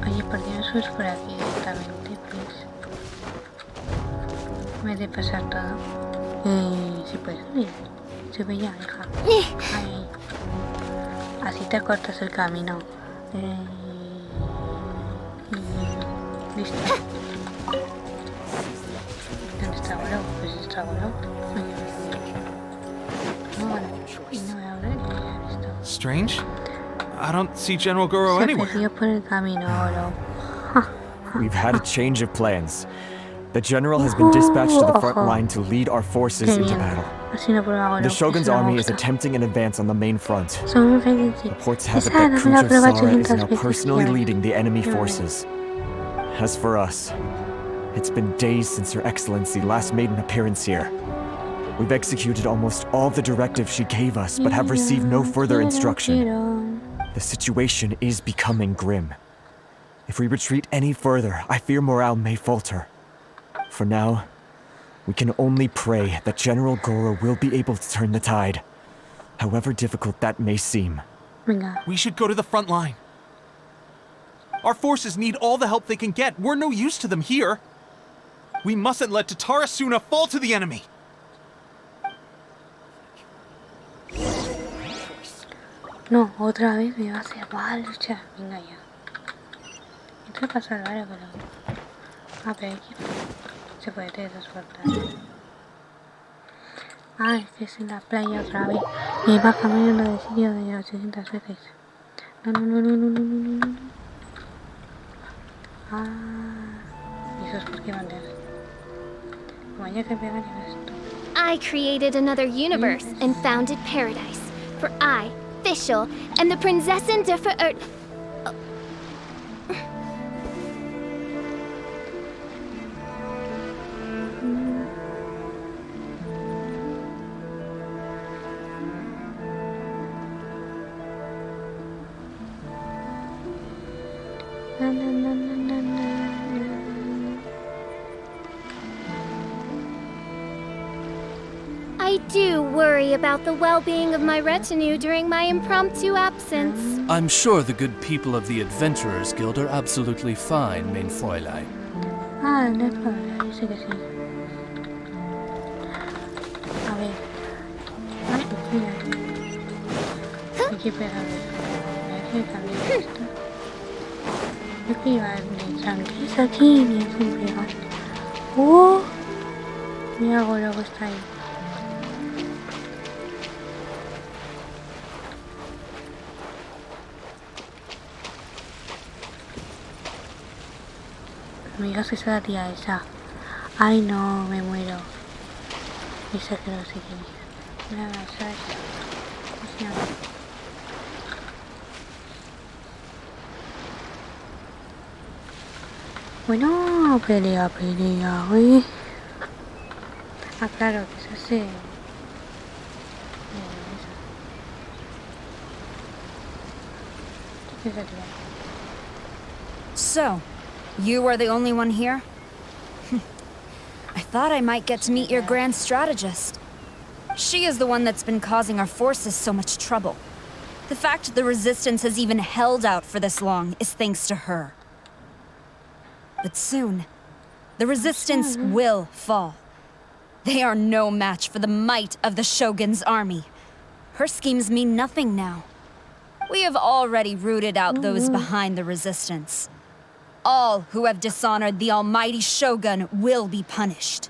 Oye, por Dios, es por aquí directamente, please. Me de pasar todo. Si puedes subir. Sube ya, hija. Ahí. Así te cortas el camino. Listo. ¿Dónde está volado, pues está volado. No, bueno, y no me abre ni he visto. Strange? I don't see General Goro Se anywhere. perdió por el camino, volado. We've had a change of plans. The general has been dispatched to the front line to lead our forces into battle. The Shogun's army is attempting an advance on the main front. Reports have it that Kujo Sara is now personally leading the enemy forces. As for us, it's been days since Her Excellency last made an appearance here. We've executed almost all the directives she gave us, but have received no further instruction. The situation is becoming grim. If we retreat any further, I fear morale may falter. For now, we can only pray that General Goro will be able to turn the tide, however difficult that may seem. We should go to the front line. Our forces need all the help they can get. We're no use to them here. We mustn't let Tatarasuna fall to the enemy. No, otra vez me va a hacer mal luchar. Venga ya. Esto es para salvar, pero... Ah, pero aquí se puede teletransportar. Ah, es que es en la playa otra vez. Y va cambiando de sitio de 800 veces. No. Ah, ¿y eso es por qué bandera? Como haya que pegar en esto. I created another universe and founded paradise. For I, Fischl, and the Prinzessin der Verirrten. I do worry about the well-being of my retinue during my impromptu absence. I'm sure the good people of the Adventurers Guild are absolutely fine, mein Fräulein. Ah, no es probable, dice que sí. A ver. Ay, mira. Hay que pegarle. Hay que cambiar esto. Hay que llevarme tranquila aquí, ni sin pegar. Mira Goro que está ahí. Amigas, esa la tía esa. Ay no, me muero. Esa que no sé quién es. Mira, esa es. ¿Cómo se llama? Bueno, pelea, güey. Ah, claro, que se hace. Esa tía. So, you are the only one here? I thought I might get to meet your grand strategist. She is the one that's been causing our forces so much trouble. The fact the Resistance has even held out for this long is thanks to her. But soon, the Resistance will fall. They are no match for the might of the Shogun's army. Her schemes mean nothing now. We have already rooted out those behind the Resistance. All who have dishonored the almighty Shogun will be punished.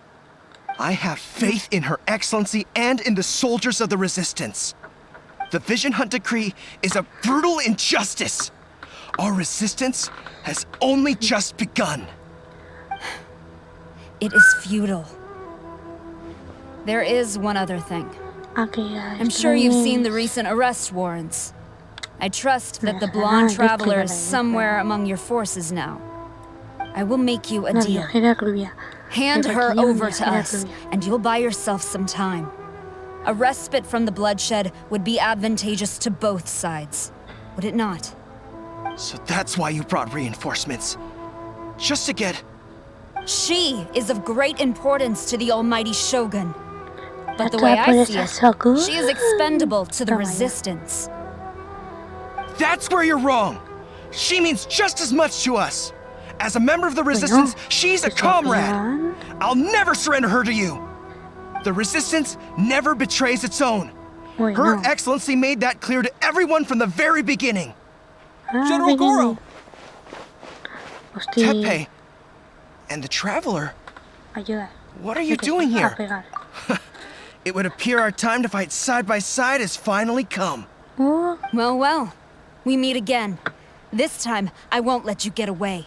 I have faith in Her Excellency and in the soldiers of the Resistance. The Vision Hunt Decree is a brutal injustice. Our resistance has only just begun. It is futile. There is one other thing. I'm sure you've seen the recent arrest warrants. I trust that the blonde traveler is somewhere among your forces now. I will make you a deal. Hand her over to us, and you'll buy yourself some time. A respite from the bloodshed would be advantageous to both sides, would it not? So that's why you brought reinforcements. Just to get... She is of great importance to the almighty Shogun. But the way I see it, she is expendable to the Resistance. That's where you're wrong! She means just as much to us! As a member of the Resistance, she's a comrade! I'll never surrender her to you! The Resistance never betrays its own. Her Excellency made that clear to everyone from the very beginning. General Goro! Tepe and the Traveler. What are you doing here? It would appear our time to fight side by side has finally come. Well, well. We meet again. This time, I won't let you get away.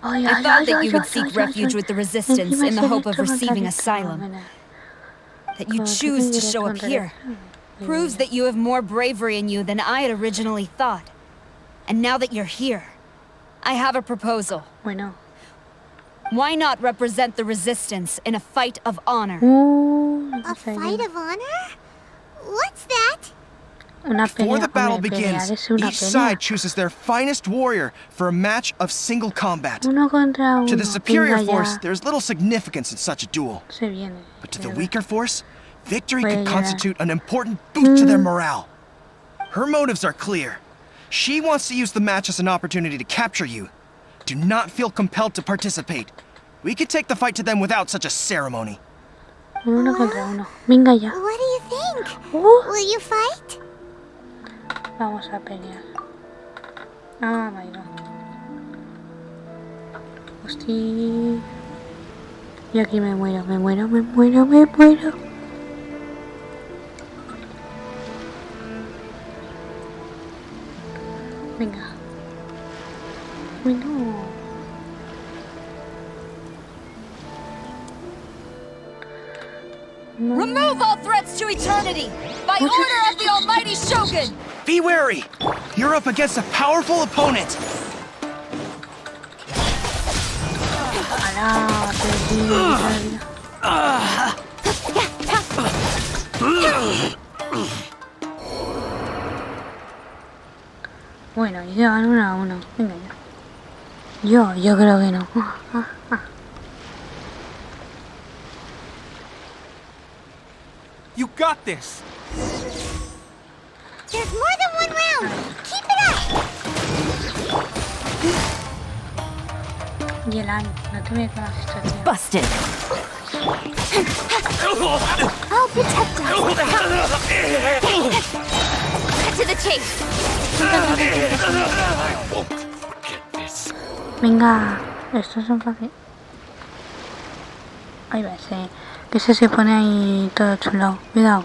I thought that you would seek refuge with the Resistance in the hope of receiving asylum. That you choose to show up here proves that you have more bravery in you than I had originally thought. And now that you're here, I have a proposal. Why not represent the Resistance in a fight of honor? A fight of honor? What's that? Before the battle begins, each side chooses their finest warrior for a match of single combat. To the superior force, there's little significance in such a duel. But to the weaker force, victory could constitute an important boost to their morale. Her motives are clear. She wants to use the match as an opportunity to capture you. Do not feel compelled to participate. We could take the fight to them without such a ceremony. What do you think? Will you fight? Vamos a pelear. Ah, my god. Hostia. Y aquí me muero. Venga. Bueno. Remove all threats to eternity! By order of the Almighty Shogun! Be wary! You're up against a powerful opponent! Bueno, ya van 1-1. Venga ya. Yo creo que no. You got this! There's more than one round! Keep it up! Yelan, no te metas con la situación. Busted! I'll protect us! Cut to the chase! I won't forget this. Venga, esto es un fácil. Ahí va ese. Que se pone ahí todo chulo. Cuidado.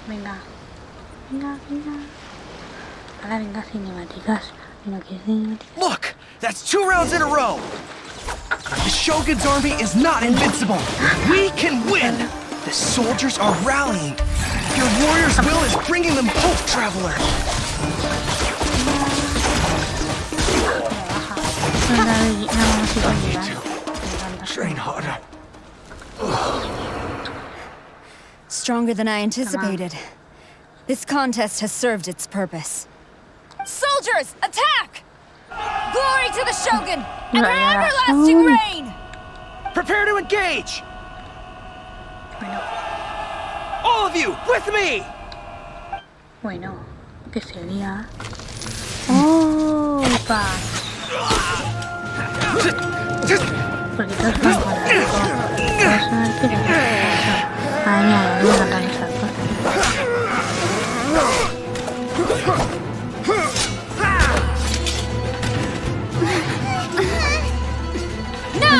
Venga. Ahora venga cinemáticas. No quiero cinemáticas. Look! That's 2 rounds in a row! The Shogun's army is not invincible! We can win! The soldiers are rallying! Your warrior's will is bringing them hope, traveler! Train harder. Stronger than I anticipated. This contest has served its purpose. Soldiers, attack! Glory to the Shogun and her everlasting reign! Prepare to engage! All of you, with me! Bueno, que sería. Oh, pa. Porque todos van con Ay, mira, no me matan esas cosas. No!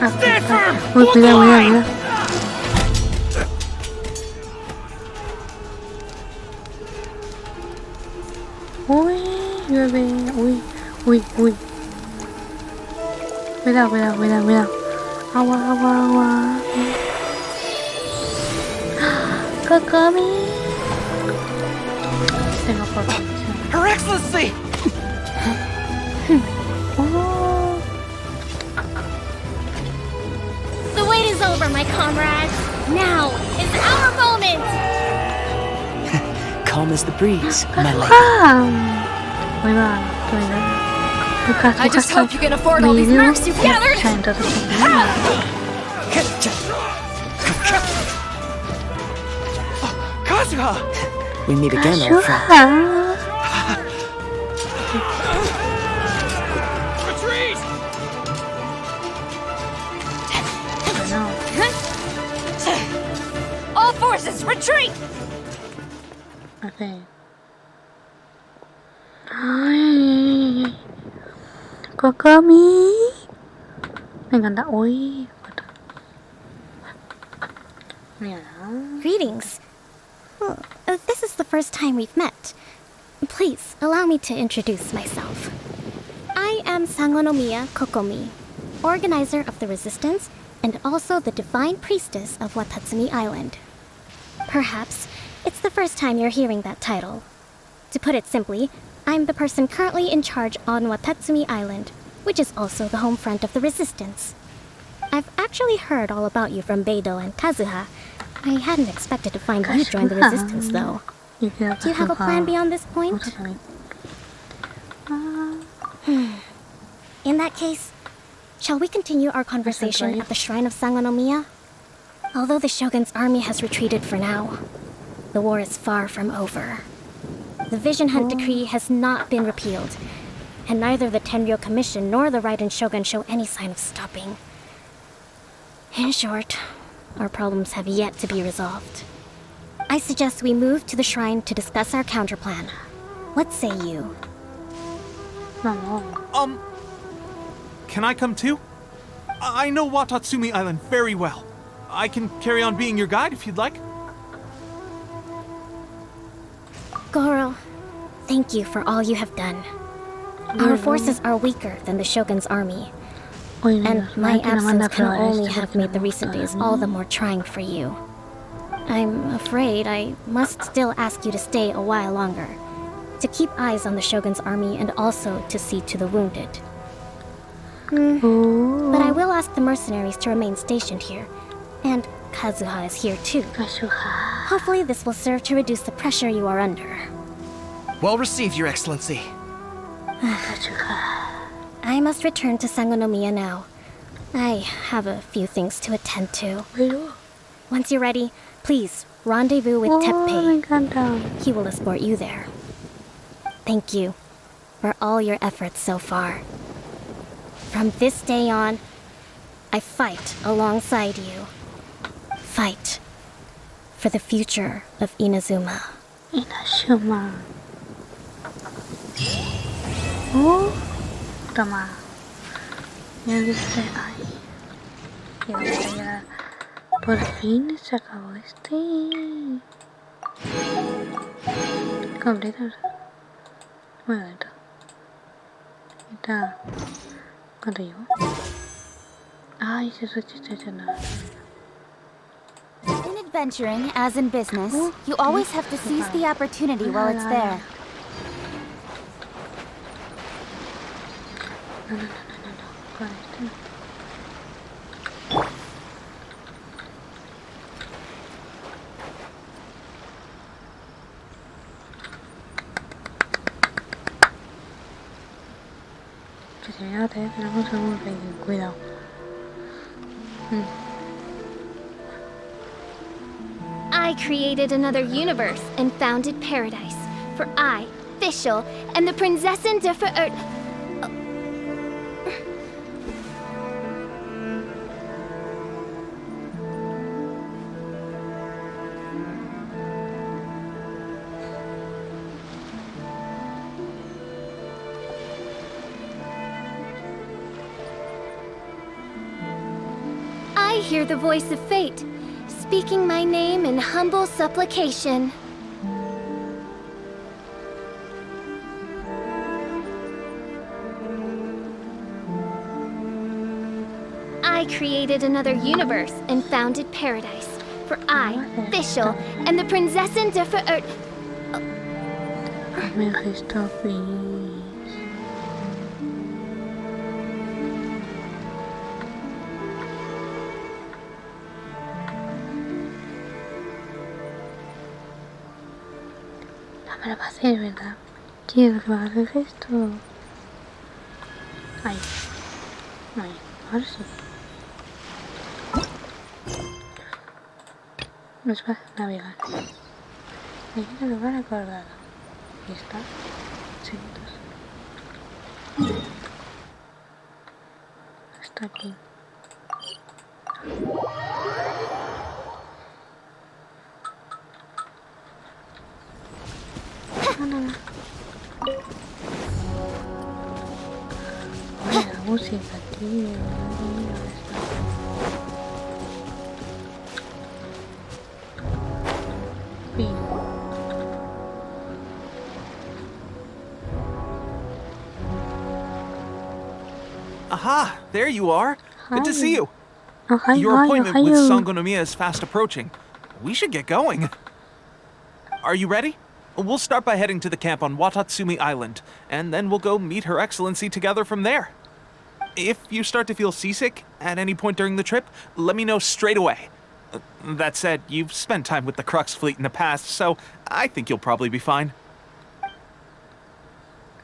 Stand firm! Uy, cuidado. Uy, llueve. Uy. Cuidado. Agua. Kakami. Tengo por Her Excellency! Oh. The wait is over, my comrades. Now is our moment. Calm as the breeze, my lady. I just hope you can afford all these mercs you've gathered. Kazuha! We meet again, old friend. fe. Ay, Kokami. Me encanta. Uy, mira. Greetings. Well, this is the first time we've met. Please, allow me to introduce myself. I am Sangonomiya Kokomi, organizer of the Resistance and also the Divine Priestess of Watatsumi Island. Perhaps it's the first time you're hearing that title. To put it simply, I'm the person currently in charge on Watatsumi Island, which is also the home front of the Resistance. I've actually heard all about you from Beidou and Kazuha. I hadn't expected to find you join the Resistance, though. Do you have a plan beyond this point? In that case, shall we continue our conversation at the shrine of Sangonomiya? Although the Shogun's army has retreated for now, the war is far from over. The Vision Hunt Decree has not been repealed, and neither the Tenryou Commission nor the Raiden Shogun show any sign of stopping. In short, our problems have yet to be resolved. I suggest we move to the shrine to discuss our counterplan. What say you? Can I come too? I know Watatsumi Island very well. I can carry on being your guide if you'd like. Goro, thank you for all you have done. Our forces are weaker than the Shogun's army, and my absence can only have made the recent days all the more trying for you. I'm afraid I must still ask you to stay a while longer, to keep eyes on the Shogun's army and also to see to the wounded. But I will ask the mercenaries to remain stationed here, and Kazuha is here too. Hopefully this will serve to reduce the pressure you are under. Well received, Your Excellency. I must return to Sangonomiya now. I have a few things to attend to. Once you're ready, please rendezvous with Teppei. He will escort you there. Thank you for all your efforts so far. From this day on, I fight alongside you. Fight for the future of Inazuma. Inazuma. Oh, toma. Ya viste, ay. Ya. Por fin se acabó este. Completo. Bueno, está. ¿Cuánto llevo? Ay, se sustituye nada. In adventuring, as in business, you always have to seize the opportunity while it's there. No. Con este no. Que se vea que tenemos un Raiden, cuidado. I created another universe and founded paradise, for I, Fischl, am the Prinzessin der Verirrten. I hear the voice of fate, speaking my name in humble supplication. I created another universe and founded paradise, for I, Fischl, am the Prinzessin der Verirrten. Mejor, please. No me lo va a hacer, ¿verdad? Quiero que me haga el gesto. Ahí. Ahora sí. Nos va a navegar. Elegir el lugar acordado. Ahí está. Seguidos. Hasta aquí. música, tío. Aha! There you are. Good to see you. Hi, Your appointment with hi. Sangonomiya is fast approaching. We should get going. Are you ready? We'll start by heading to the camp on Watatsumi Island, and then we'll go meet Her Excellency together from there. If you start to feel seasick at any point during the trip, let me know straight away. That said, you've spent time with the Crux fleet in the past, so I think you'll probably be fine.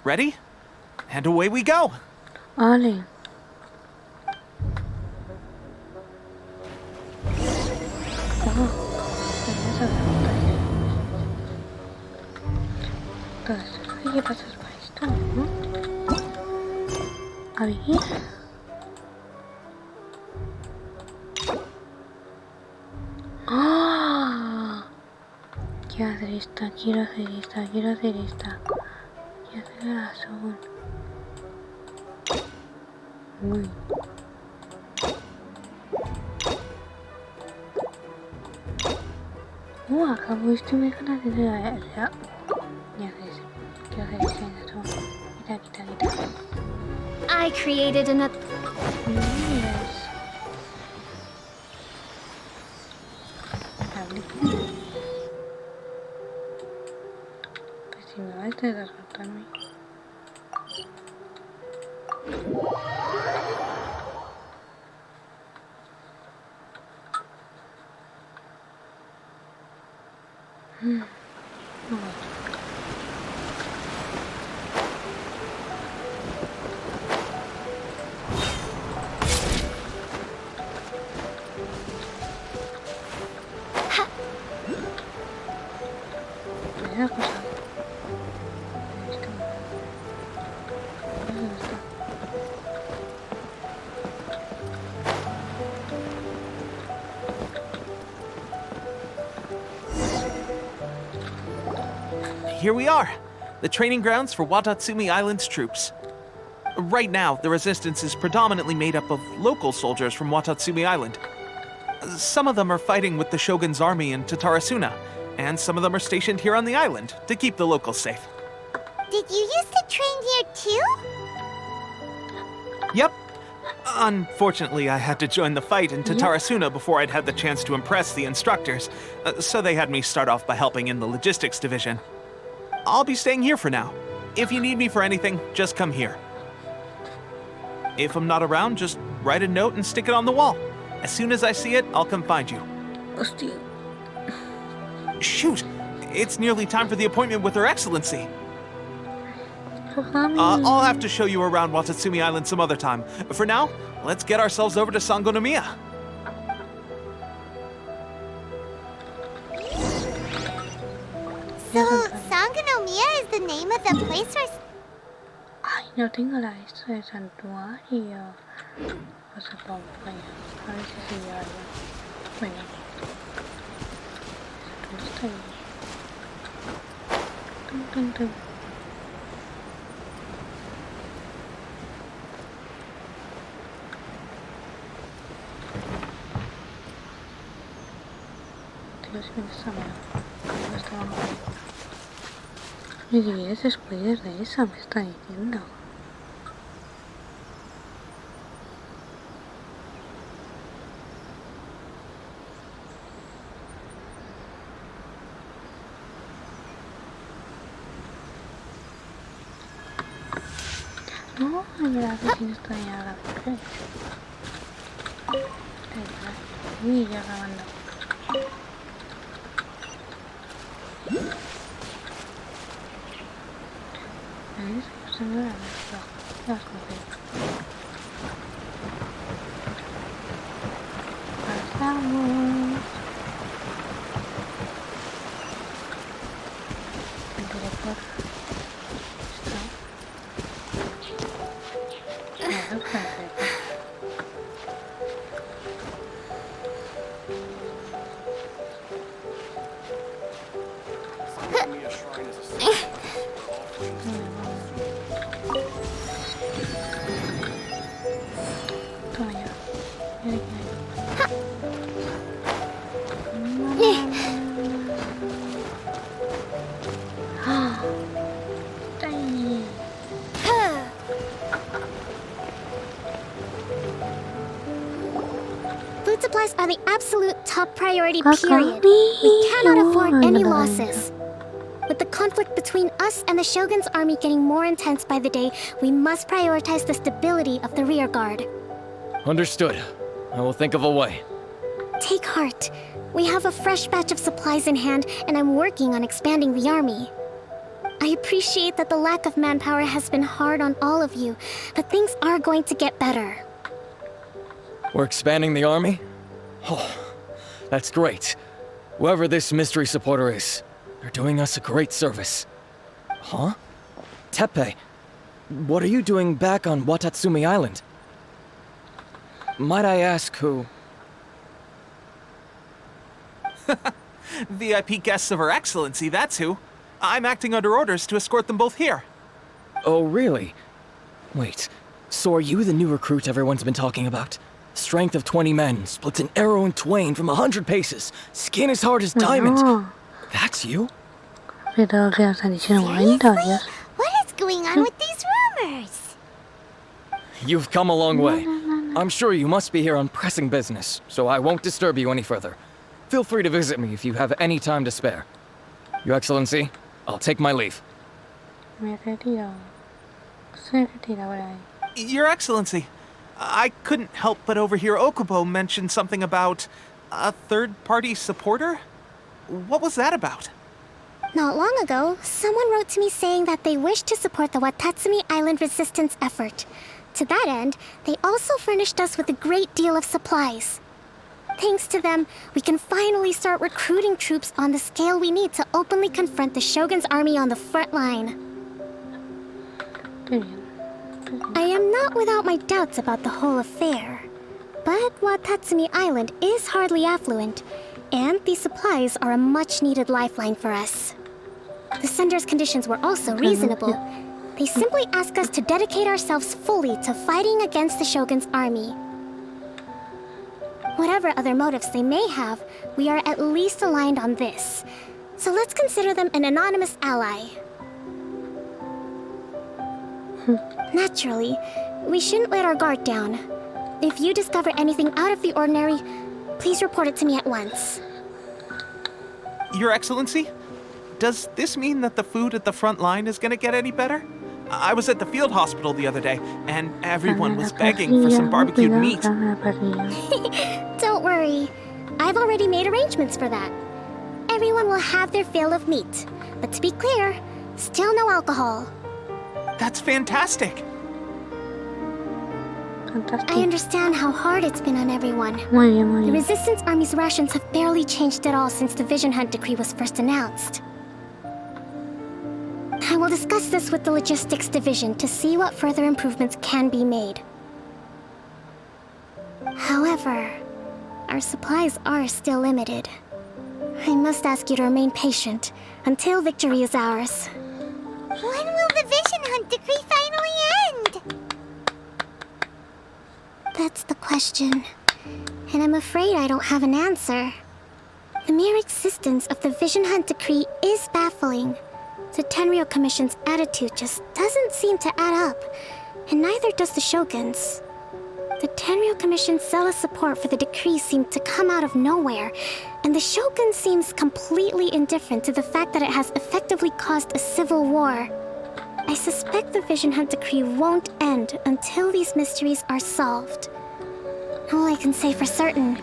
Ready? And away we go! Vale. Hay que pasar por esto, ¿no? A ver. ¡Ah! Quiero hacer esta, quiero hacer esta, quiero hacer esta. Quiero hacer la Shogun. Uy. Acabo esto y me dejan hacer la... Quiero hacer esta en eso. Quita. I created an... Yes. Pues si me va a desgastarme. Here we are, the training grounds for Watatsumi Island's troops. Right now, the resistance is predominantly made up of local soldiers from Watatsumi Island. Some of them are fighting with the Shogun's army in Tatarasuna, and some of them are stationed here on the island to keep the locals safe. Did you used to train here too? Yep. Unfortunately, I had to join the fight in Tatarasuna before I'd had the chance to impress the instructors, so they had me start off by helping in the logistics division. I'll be staying here for now. If you need me for anything, just come here. If I'm not around, just write a note and stick it on the wall. As soon as I see it, I'll come find you. Hostia. Shoot! It's nearly time for the appointment with Her Excellency. I'll have to show you around Watatsumi Island some other time. For now, let's get ourselves over to Sangonomiya. So, Sangonomiya is the name of the place where... Ay, no tengo la esto de santuario. Pues supongo, vaya. A ver si se lleva ya. Bueno. Esto está bien. Tum. Tío, si me desamero. No estaba mal. Ni siquiera es spoiler de esa, me está diciendo. No, la vecina está ya a la vez. Uy, ya grabando. ¿Ves? Pues se me da esto. Las cosas. Pasamos. El director. Esto. Perfecto. supplies are the absolute top priority, period. We cannot afford any losses. With the conflict between us and the Shogun's army getting more intense by the day, we must prioritize the stability of the rear guard. Understood. I will think of a way. Take heart. We have a fresh batch of supplies in hand, and I'm working on expanding the army. I appreciate that the lack of manpower has been hard on all of you, but things are going to get better. We're expanding the army? Oh, that's great. Whoever this mystery supporter is, they're doing us a great service. Huh? Teppei, what are you doing back on Watatsumi Island? Might I ask who? VIP guests of Her Excellency, that's who. I'm acting under orders to escort them both here. Oh, really? Wait, so are you the new recruit everyone's been talking about? Strength of 20 men, splits an arrow in twain from 100 paces, skin as hard as diamond. That's you? Seriously? What is going on with these rumors? You've come a long way. I'm sure you must be here on pressing business, so I won't disturb you any further. Feel free to visit me if you have any time to spare. Your Excellency, I'll take my leave. Your Excellency, I couldn't help but overhear Okubo mention something about a third-party supporter? What was that about? Not long ago, someone wrote to me saying that they wish to support the Watatsumi Island resistance effort. To that end, they also furnished us with a great deal of supplies. Thanks to them, we can finally start recruiting troops on the scale we need to openly confront the Shogun's army on the front line. I am not without my doubts about the whole affair, but Watatsumi Island is hardly affluent, and these supplies are a much-needed lifeline for us. The sender's conditions were also reasonable. They simply ask us to dedicate ourselves fully to fighting against the Shogun's army. Whatever other motives they may have, we are at least aligned on this. So let's consider them an anonymous ally. Naturally, we shouldn't let our guard down. If you discover anything out of the ordinary, please report it to me at once. Your Excellency, does this mean that the food at the front line is gonna get any better? I was at the field hospital the other day, and everyone was begging for some barbecued meat. Don't worry. I've already made arrangements for that. Everyone will have their fill of meat. But to be clear, still no alcohol. That's fantastic. I understand how hard it's been on everyone. The Resistance Army's rations have barely changed at all since the Vision Hunt Decree was first announced. I will discuss this with the Logistics Division to see what further improvements can be made. However, our supplies are still limited. I must ask you to remain patient until victory is ours. When will the Vision Hunt Decree finally end? That's the question. And I'm afraid I don't have an answer. The mere existence of the Vision Hunt Decree is baffling. The Tenryou Commission's attitude just doesn't seem to add up, and neither does the Shogun's. The Tenryou Commission's zealous support for the decree seemed to come out of nowhere, and the Shogun seems completely indifferent to the fact that it has effectively caused a civil war. I suspect the Vision Hunt Decree won't end until these mysteries are solved. All I can say for certain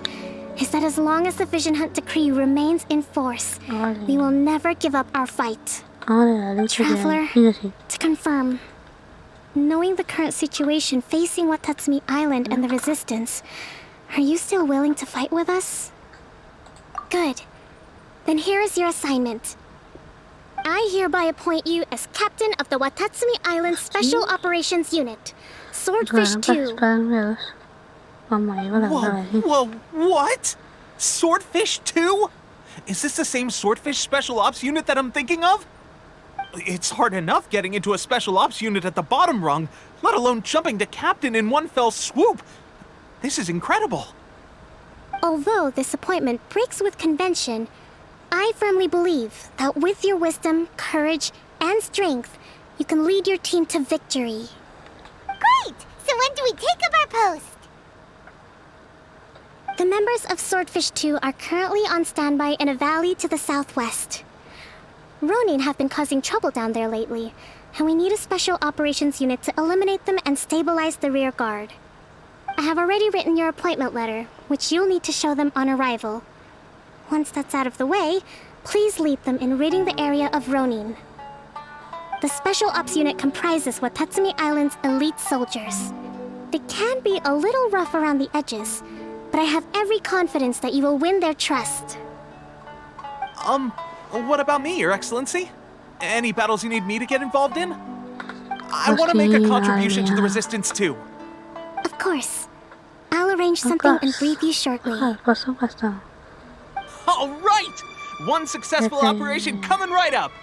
is that as long as the Vision Hunt Decree remains in force, we will never give up our fight. Traveler, to confirm, knowing the current situation facing Watatsumi Island and the Resistance, are you still willing to fight with us? Good. Then here is your assignment. I hereby appoint you as captain of the Watatsumi Island Special Operations Unit, Swordfish 2. Whoa, what? Swordfish 2? Is this the same Swordfish Special Ops unit that I'm thinking of? It's hard enough getting into a Special Ops unit at the bottom rung, let alone jumping to captain in one fell swoop. This is incredible. Although this appointment breaks with convention, I firmly believe that with your wisdom, courage, and strength, you can lead your team to victory. Great! So when do we take up our post? The members of Swordfish 2 are currently on standby in a valley to the southwest. Ronin have been causing trouble down there lately, and we need a special operations unit to eliminate them and stabilize the rear guard. I have already written your appointment letter, which you'll need to show them on arrival. Once that's out of the way, please lead them in ridding the area of Ronin. The Special Ops unit comprises Watatsumi Island's elite soldiers. They can be a little rough around the edges, but I have every confidence that you will win their trust. What about me, Your Excellency? Any battles you need me to get involved in? I want to make a contribution to the Resistance too. Of course. I'll arrange something and brief you shortly. All right! One successful operation coming right up!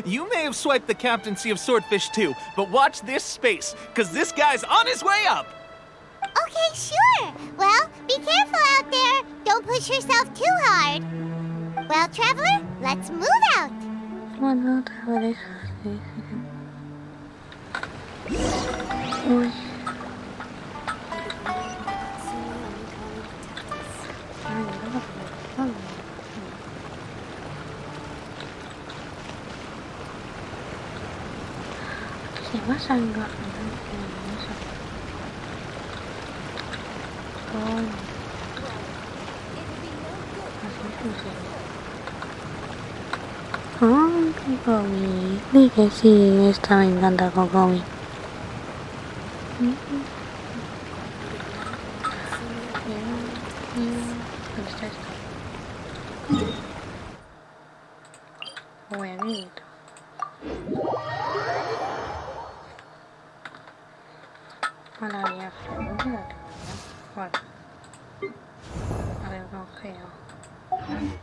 You may have swiped the captaincy of Swordfish 2, but watch this space, because this guy's on his way up! Okay, sure. Well, be careful out there. Don't push yourself too hard. Well, traveler, let's move out. Kokomi. Dije sí, esta me encanta Kokomi. ¿Dónde está esto? Buenito. Hola viaje, ¿dónde la tengo? Vale. A ver, congeo. No.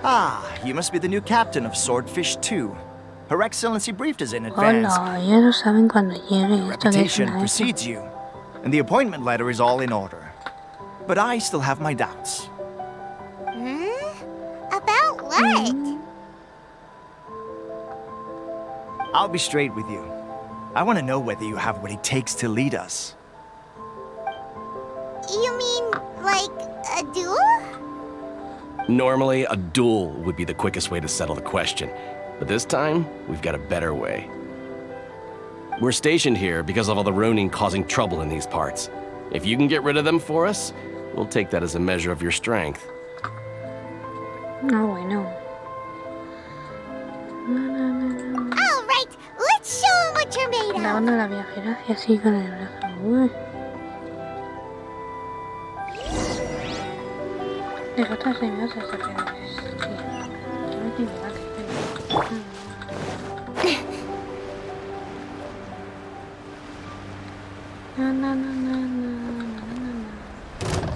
Ah, you must be the new captain of Swordfish 2. Her Excellency briefed us in advance. Hola, ya lo saben cuando llegue. Esto que es Reputation una precedes you, and the appointment letter is all in order. But I still have my doubts. About what? I'll be straight with you. I want to know whether you have what it takes to lead us. You mean, like, a duel? Normally, a duel would be the quickest way to settle the question. But this time, we've got a better way. We're stationed here because of all the Ronin causing trouble in these parts. If you can get rid of them for us, we'll take that as a measure of your strength. No, bueno. All right, let's show them what you're made La of. onda la viajera y así con el brazo. Uy. De otras señoras hasta que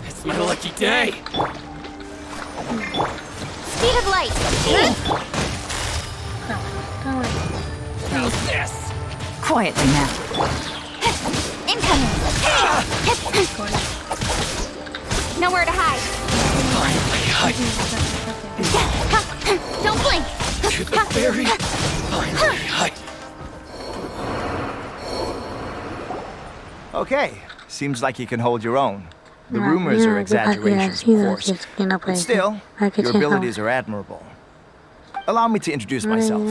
It's my lucky day! Speed of light! How's this? Quietly now. Incoming! Nowhere to hide. Don't blink! To the very finally hide. Okay, seems like you can hold your own. The rumors are exaggerations, of course, but still, your abilities are admirable. Allow me to introduce myself.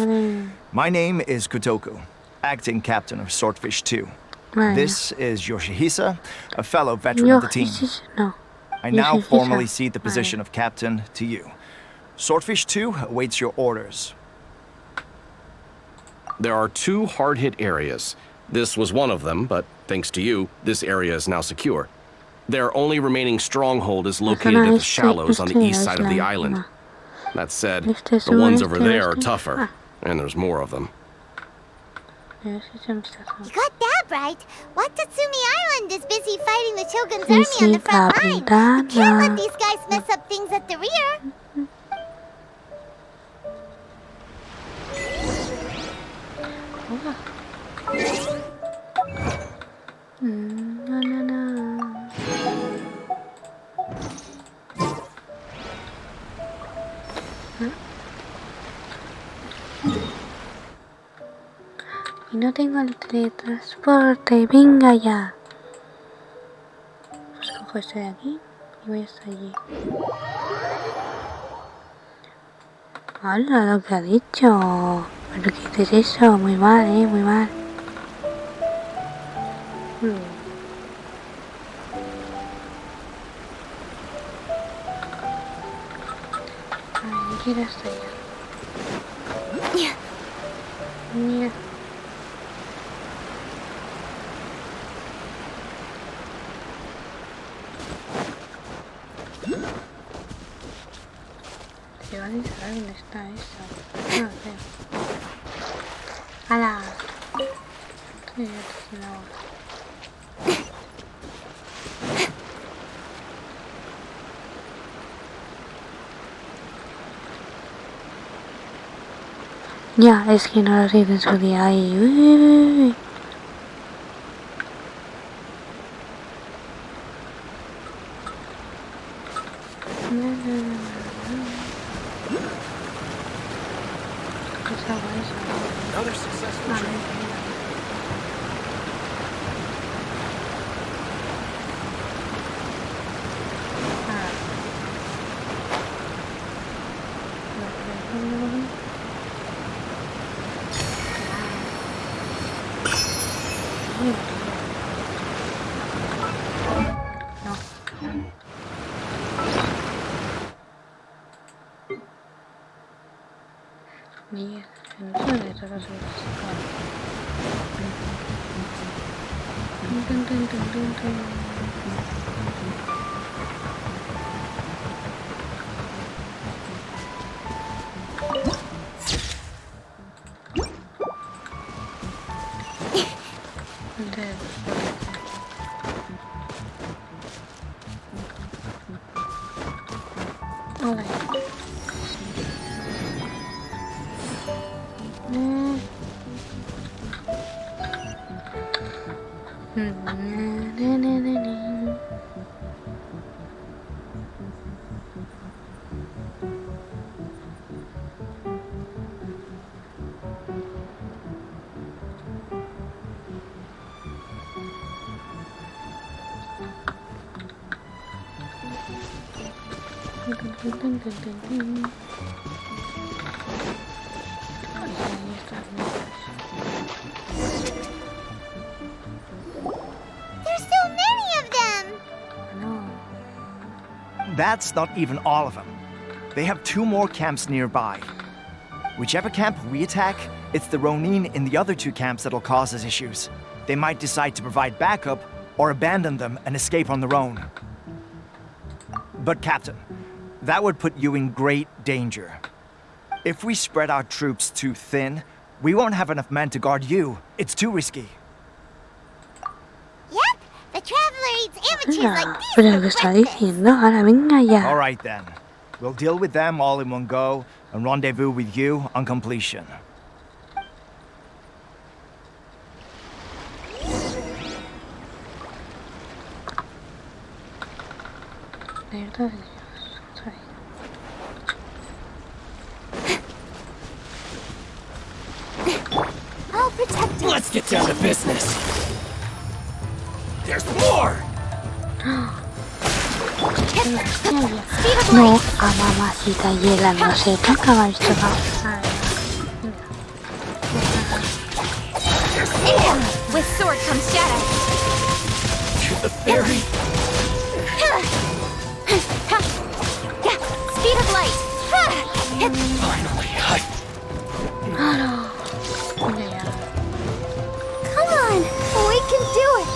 My name is Kotoku, acting captain of Swordfish 2. This is Yoshihisa, a fellow veteran of the team. I now formally cede the position of captain to you. Swordfish 2 awaits your orders. There are 2 hard-hit areas. This was one of them, but thanks to you, this area is now secure. Their only remaining stronghold is located at the shallows on the east side of the island. That said, the ones over there are tougher. And there's more of them. You got that right. Watatsumi Island is busy fighting the Shogun's army on the front line. You can't let these guys mess up things at the rear. Y no tengo el teletransporte, venga ya. Pues cojo este de aquí y voy hasta allí. Hola, lo que ha dicho. ¿Pero qué dices eso? Muy mal, muy mal. Ay, quiero hasta allá. Mira. Se va a saber dónde está esa. No sé. ¡Hala! Estoy en la boca. Ya, es que no lo hice en su día ahí. Uy. Another successful trip. That's not even all of them. They have 2 more camps nearby. Whichever camp we attack, it's the Ronin in the other 2 camps that'll cause us issues. They might decide to provide backup or abandon them and escape on their own. But Captain, that would put you in great danger. If we spread our troops too thin, we won't have enough men to guard you. It's too risky. Yep, the Traveler eats amateurs like these. Pero ¿qué está diciendo? Ahora venga ya. All right then. We'll deal with them all in one go and rendezvous with you on completion. I'll protect us. Let's get down to business. There's more. No, a mamacita hiela, no sé, toca esto. With sword comes shadow. To the fairy. Speed of light. Finally, Come on, we can do it.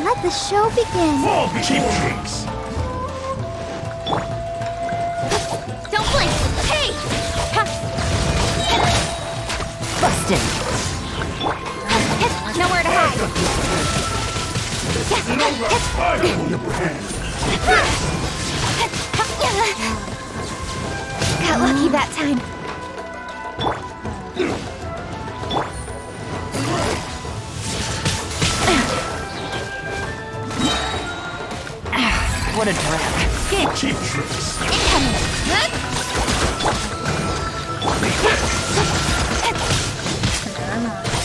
Let the show begin. Fall, cheap cheeks. Don't blink. Hey! blasted. Nowhere to hide. Got lucky that time. What a drag. Cheap tricks.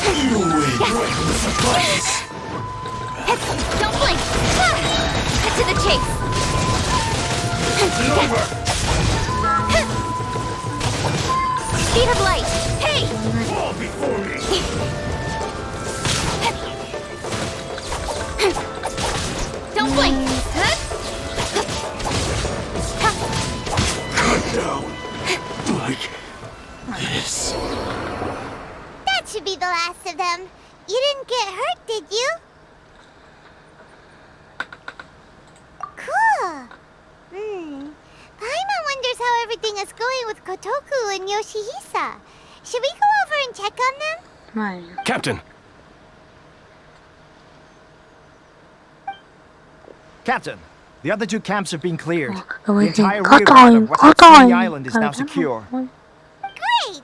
You win. Surprise. Don't blink. Cut to the chase. Speed of light. Hey! Fall before me. Don't blink. Cut down. Like this. That should be the last of them. You didn't get hurt, did you? Cool. Paimon wonders how everything is going with Kotoku and Yoshihisa. Should we go over and check on them? Captain! Captain, the other two camps have been cleared. The The entire rearguard of Watatsumi Island is now secure. Great!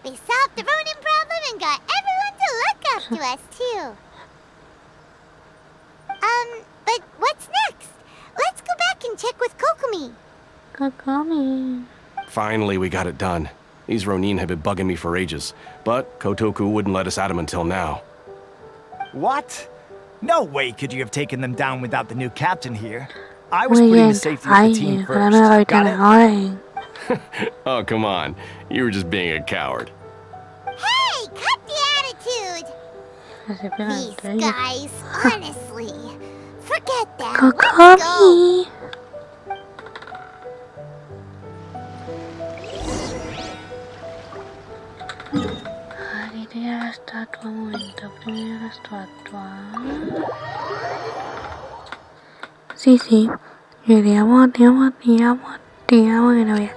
We solved the Ronin problem and got everyone to look after us, too. But what's next? Let's go back and check with Kokomi. Kokomi. Finally, we got it done. These Ronin have been bugging me for ages, but Kotoku wouldn't let us at them until now. What? No way could you have taken them down without the new captain here. I was putting the safety of the team first. Got it? Oh, come on. You were just being a coward. Hey, cut the attitude! These guys, honestly. Forget that. Let's go. Diré la estatua, un momento. Primero la estatua. Sí, sí. Iríamos que no había.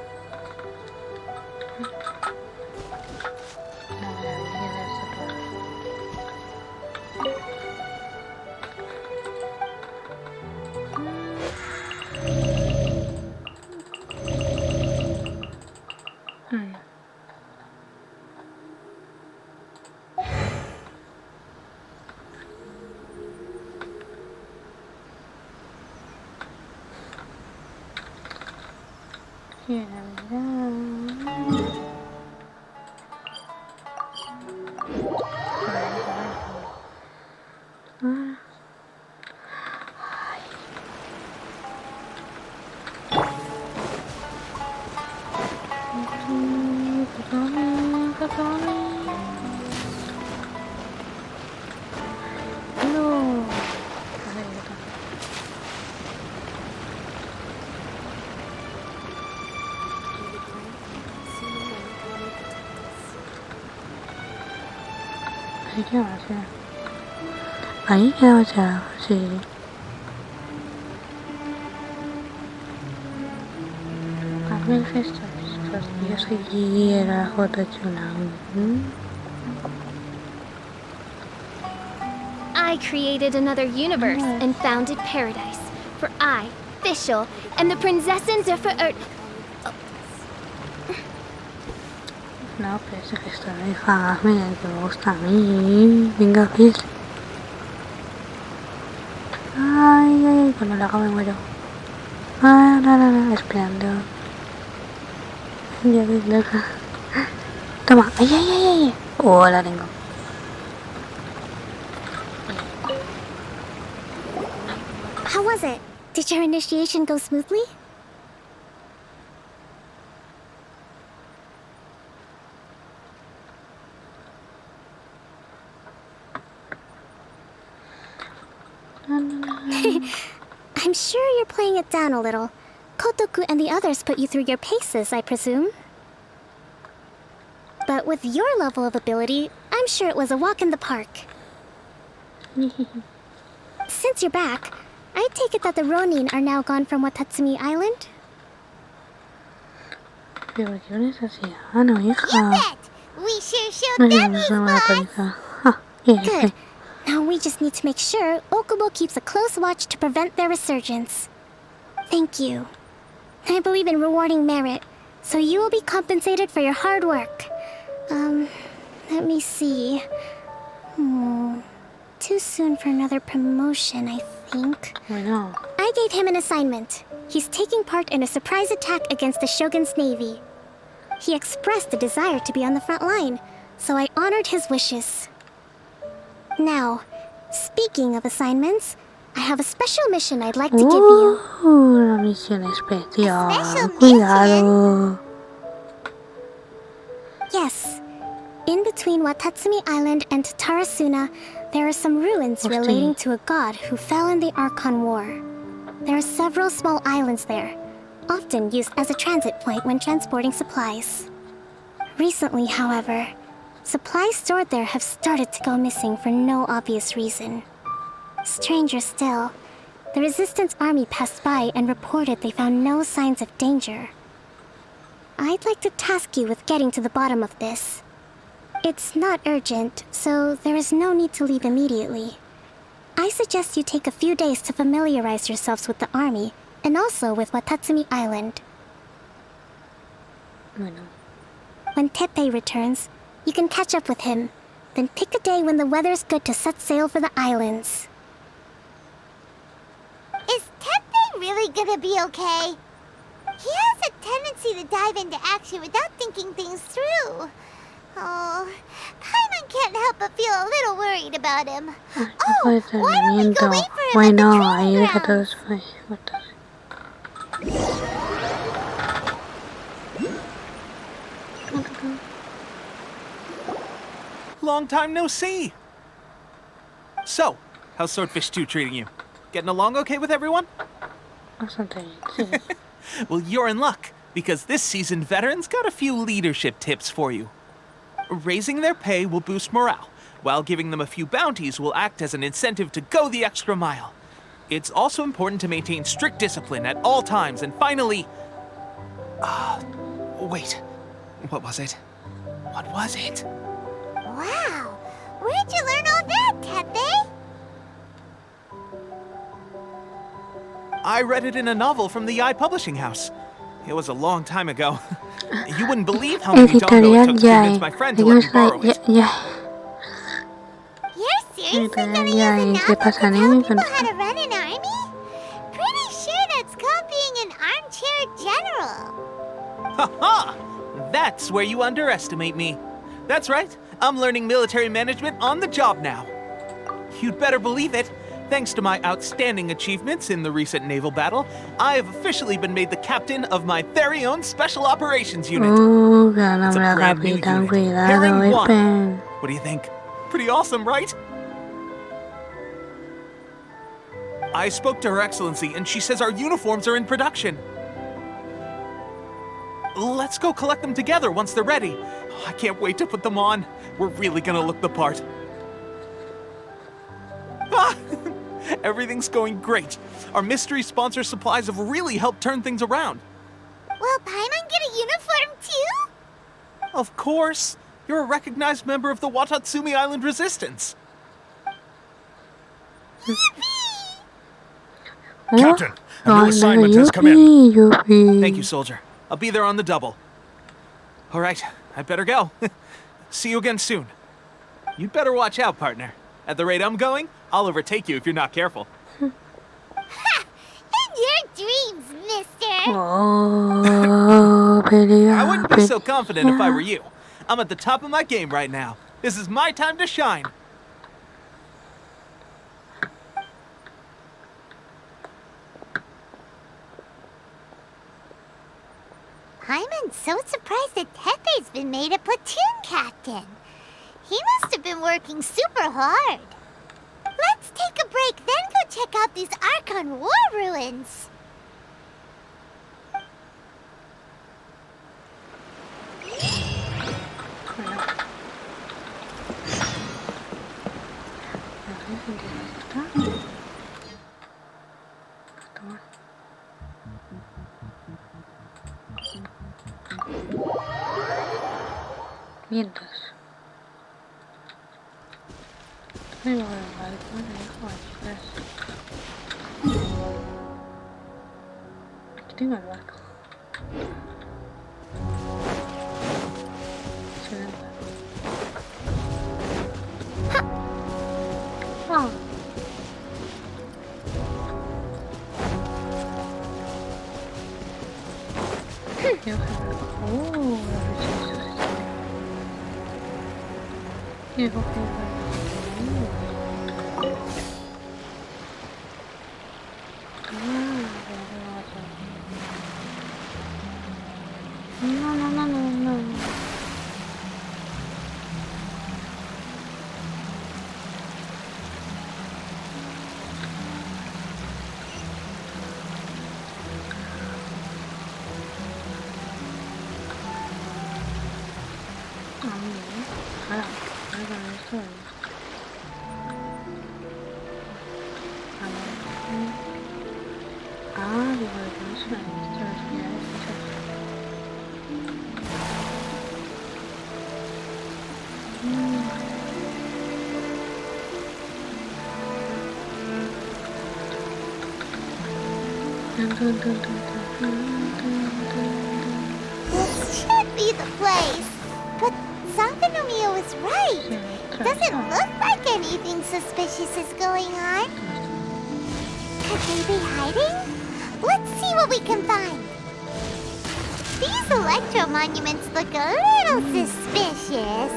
Ahí quedaba ya, sí. Yo siguiera I created another universe and founded paradise. For I, Fischl, am the Prinzessin der Verirrten. No, parece que está dejada. Mira, que me gusta a mí. Venga, Fisch. Ay, ay, cuando la haga me muero. Ah, no, esperando. Ya ves, loca. Toma, ay, ay, ay, ay. Oh, la tengo. How was it? Did your initiation go smoothly? I'm sure you're playing it down a little. Kotoku and the others put you through your paces, I presume. But with your level of ability, I'm sure it was a walk in the park. Since you're back, I take it that the Ronin are now gone from Watatsumi Island? Pero yo no es así. Ah, no, hija. You bet! We sure showed them his boss. Good. Now we just need to make sure Okubo keeps a close watch to prevent their resurgence. Thank you. I believe in rewarding merit, so you will be compensated for your hard work. Let me see. Too soon for another promotion, I think. I gave him an assignment. He's taking part in a surprise attack against the Shogun's navy. He expressed a desire to be on the front line, so I honored his wishes. Now, speaking of assignments, I have a special mission I'd like to give you. La misión especial. Cuidado. Yes. In between Watatsumi Island and Tarasuna, there are some ruins relating to a god who fell in the Archon War. There are several small islands there, often used as a transit point when transporting supplies. Recently, however, supplies stored there have started to go missing for no obvious reason. Stranger still, the Resistance army passed by and reported they found no signs of danger. I'd like to task you with getting to the bottom of this. It's not urgent, so there is no need to leave immediately. I suggest you take a few days to familiarize yourselves with the army, and also with Watatsumi Island. When Teppei returns, you can catch up with him, then pick a day when the weather's good to set sail for the islands. Is Teppei really gonna be okay? He has a tendency to dive into action without thinking things through. Oh, Paimon can't help but feel a little worried about him. Oh, why don't we go wait for him Why at the no? training Ahí grounds? Long time no see. So, how's Swordfish 2 treating you? Getting along okay with everyone? Well, you're in luck, because this seasoned veteran's got a few leadership tips for you. Raising their pay will boost morale, while giving them a few bounties will act as an incentive to go the extra mile. It's also important to maintain strict discipline at all times, and finally... wait. What was it? What was it? Wow, where'd you learn all that, Teppei? I read it in a novel from the I Publishing House. It was a long time ago. You wouldn't believe how many dango it took to convince my friend to let me borrow it. You're seriously gonna use a novel to tell people how to run an army? Pretty sure that's called being an armchair general. Ha-ha! That's where you underestimate me. That's right, I'm learning military management on the job now. You'd better believe it. Thanks to my outstanding achievements in the recent naval battle, I have officially been made the captain of my very own Special Operations Unit. It's a brand new unit, Pairing 1. What do you think? Pretty awesome, right? I spoke to Her Excellency, and she says our uniforms are in production. Let's go collect them together once they're ready. I can't wait to put them on. We're really gonna look the part. Ah! Everything's going great. Our mystery sponsor supplies have really helped turn things around. Will Paimon get a uniform too? Of course. You're a recognized member of the Watatsumi Island Resistance. Captain, a new assignment has come in. Thank you, soldier. I'll be there on the double. All right, I better go. See you again soon. You'd better watch out, partner. At the rate I'm going, I'll overtake you if you're not careful. Ha! In your dreams, mister! I wouldn't be so confident if I were you. I'm at the top of my game right now. This is my time to shine. Paimon's so surprised that Teppei's been made a platoon captain. He must have been working super hard. Let's take a break, then go check out these Archon War ruins. Mientras. Ay, voy a ver cómo le dejo aquí. Aquí tengo el barco. Excelente. ¡Ah! No. This should be the place. But Sangonomiya was right. It doesn't look like anything suspicious is going on. Could they be hiding? Let's see what we can find. These electro monuments look a little suspicious.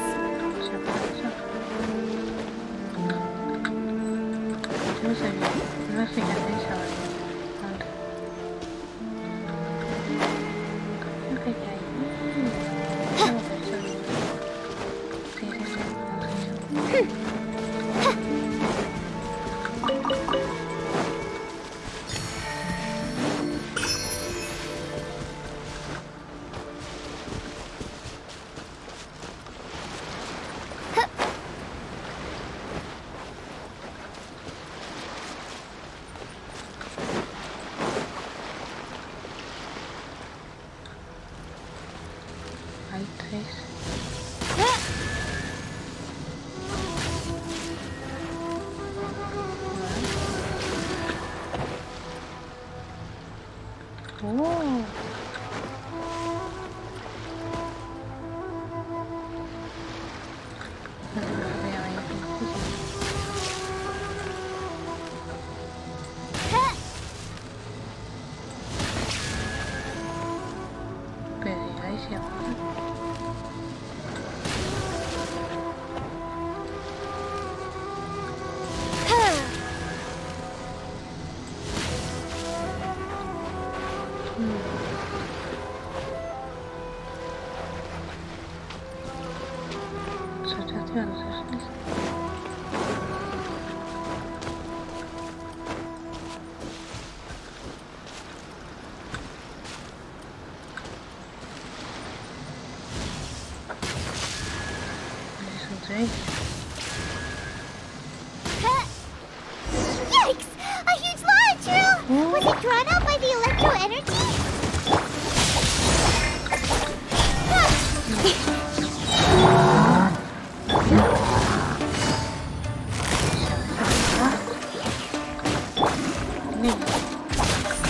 Yikes! A huge large drill! Was it drawn out by the electro energy?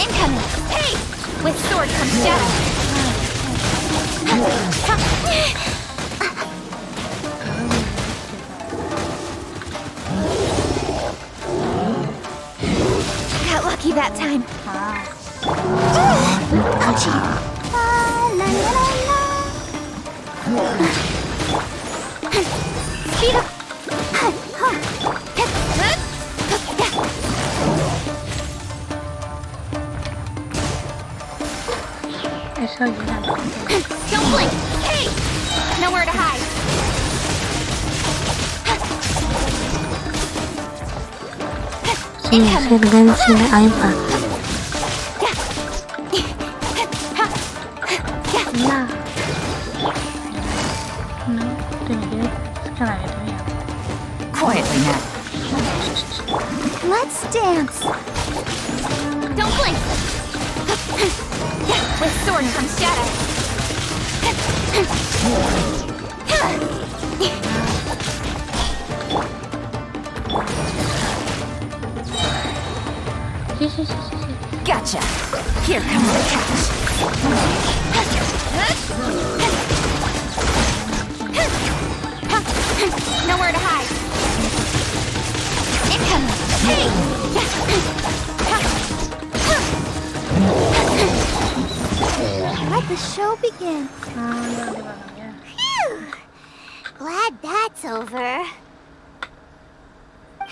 Incoming! Hey! With sword comes shadow. Got lucky that time. Ouchie! Speed up! Don't blink! Hey! Nowhere to hide. Sí, es el Genshin iPad. Quietly now. Let's dance. Don't blink. With sword comes shadow. Gotcha. Here comes the catch. Nowhere to hide. Let the show begin. Phew! Glad that's over.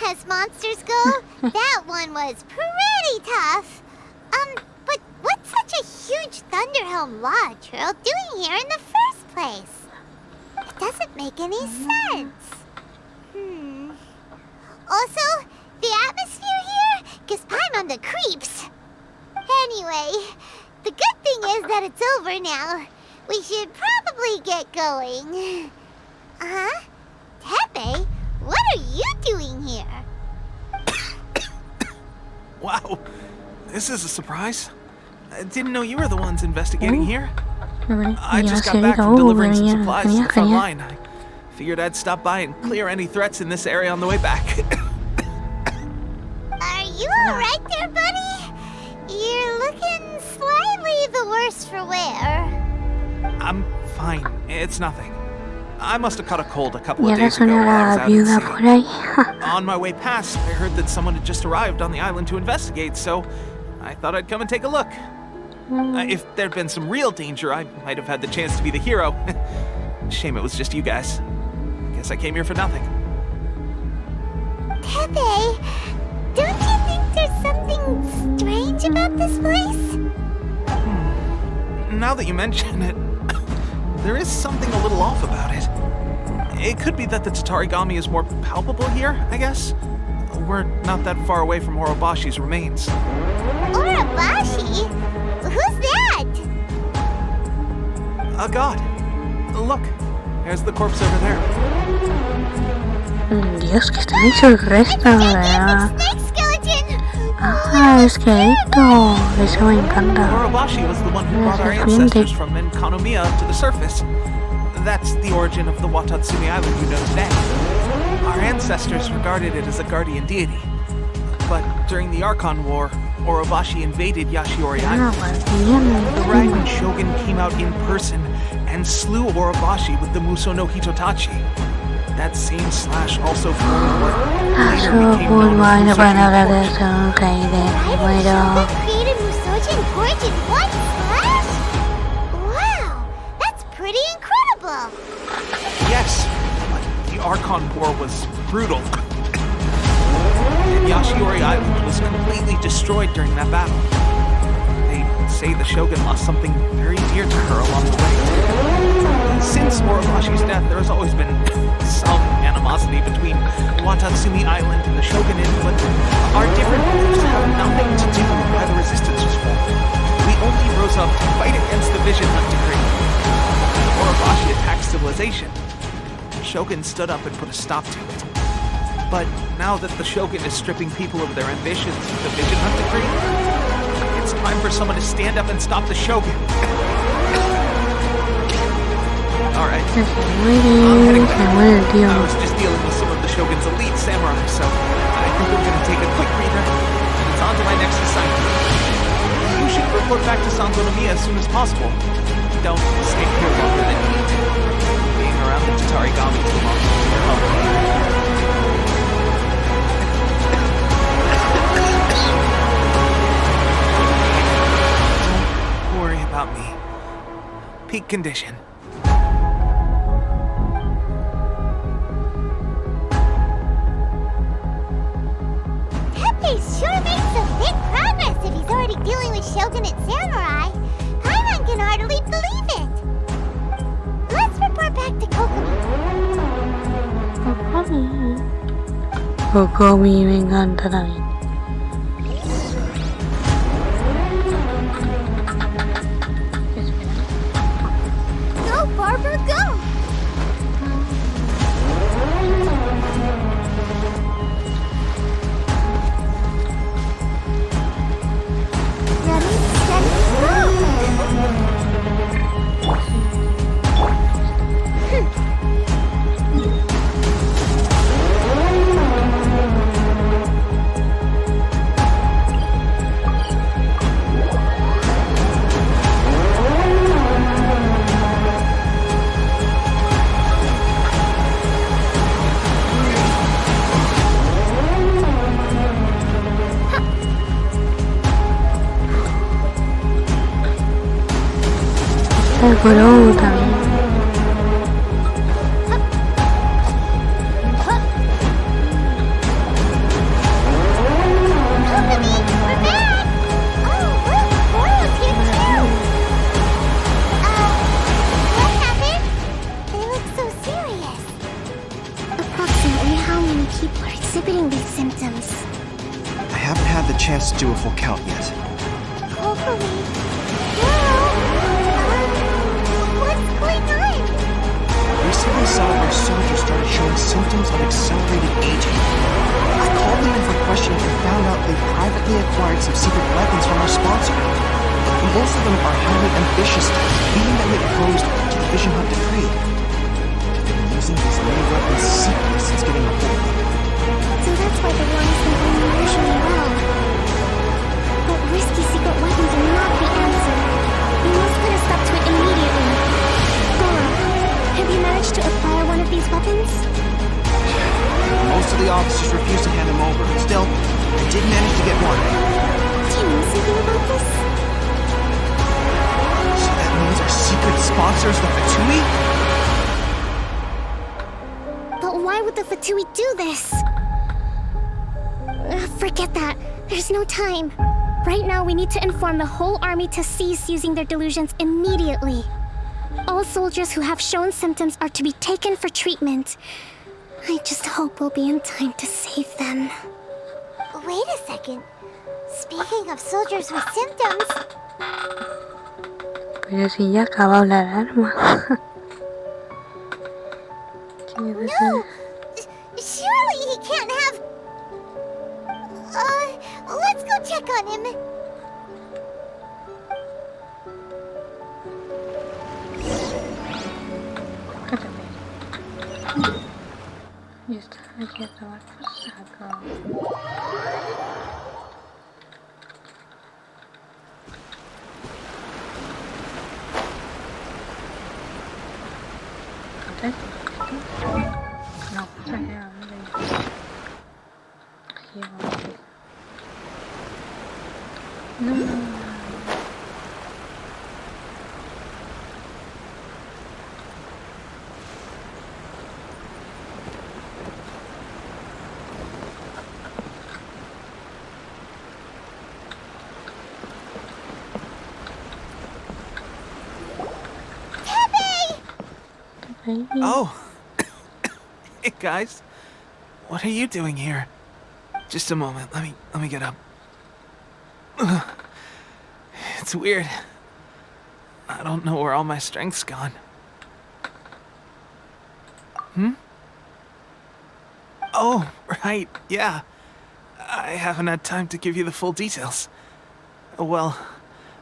As monsters go, that one was pretty tough. But what's such a huge Thunderhelm Law Trail doing here in the first place? It doesn't make any sense. Also, the atmosphere here gives Paimon on the creeps. Anyway, the good thing is that it's over now. We should probably get going. Tepe, what are you doing here? Wow, this is a surprise. I didn't know you were the ones investigating here. I just got back from delivering some supplies to the front line. I figured I'd stop by and clear any threats in this area on the way back. Are you alright there, buddy? You're looking slightly the worse for wear. I'm fine. It's nothing. I must have caught a cold a couple of days ago while I was out at sea. On my way past, I heard that someone had just arrived on the island to investigate, so I thought I'd come and take a look. If there'd been some real danger, I might have had the chance to be the hero. Shame it was just you guys. Guess I came here for nothing. Tepe, don't you think there's something strange about this place? Now that you mention it, there is something a little off about it. It could be that the Tatarigami is more palpable here, I guess. We're not that far away from Orobashi's remains. Orobashi? Who's that? A god. Look, there's the corpse over there. Dios, que está hecho el resto, ¿verdad? Es que esto, eso me encanta. Orobashi was the one who brought our ancestors from Enkanomiya to the surface. That's the origin of the Watatsumi Island you know today. Our ancestors regarded it as a guardian deity. But during the Archon War, Orobashi invaded Yashiori Island. The Raiden Shogun came out in person and slew Orobashi with the Muso no Hitotachi. That same slash also formed what later became known as Musojin Gorge. Created Musojin Gorge in one slash? Wow, that's pretty incredible. Yes, but the Archon War was brutal. Yashiori Island was completely destroyed during that battle. They say the Shogun lost something very dear to her along the way. Since Orobashi's death, there has always been some animosity between Watatsumi Island and the Shogunate, but our different beliefs have nothing to do with why the resistance was formed. We only rose up to fight against the Vision Hunt decree. Orobashi attacked civilization. The Shogun stood up and put a stop to it. But now that the Shogun is stripping people of their ambitions with the Vision Hunt decree, it's time for someone to stand up and stop the Shogun. Alright. I'm heading back. I was just dealing with some of the Shogun's elite samurai, so I think we're gonna take a quick breather, and it's on to my next assignment. You should report back to Sanzonomiya as soon as possible. Don't stay here longer than you need to. Being around the Tatarigami too long will help. Don't worry about me. Peak condition. Tepe sure makes some big progress if he's already dealing with Shogunate samurai. Paimon can hardly believe it. Let's report back to Kokomi. Kokomi me encanta también. Go, Barber, go! Ready, steady, go! Seguro también. Exhibiting these symptoms. I haven't had the chance to do a full count yet. Hopefully. What's going on? Recently, some of our soldiers started showing symptoms of accelerated aging. I called them in for questioning and found out they privately acquired some secret weapons from our sponsor. Most of them are highly ambitious, being that we opposed to the Vision Hunt decree. They've been using these new weapons secretly since getting a hold of them. So that's why the war has been going unusually well. But risky secret weapons are not the answer. We must put a stop to it immediately. Goro, have you managed to acquire one of these weapons? Most of the officers refused to hand them over. Still, I did manage to get one. Do you know something about this? So that means our secret sponsors, the Fatui? But why would the Fatui do this? Forget that. There's no time. Right now, we need to inform the whole army to cease using their delusions immediately. All soldiers who have shown symptoms are to be taken for treatment. I just hope we'll be in time to save them. Wait a second. Speaking of soldiers with symptoms... Pero si ya acabó la alarma. No! Surely he can't have... let's go check on him. Ya está, aquí a tomar por saco. No, pasa nada, no, no, no. Oh. Hey guys. What are you doing here? Just a moment. Let me get up. It's weird. I don't know where all my strength's gone. Oh, right. Yeah. I haven't had time to give you the full details. Well,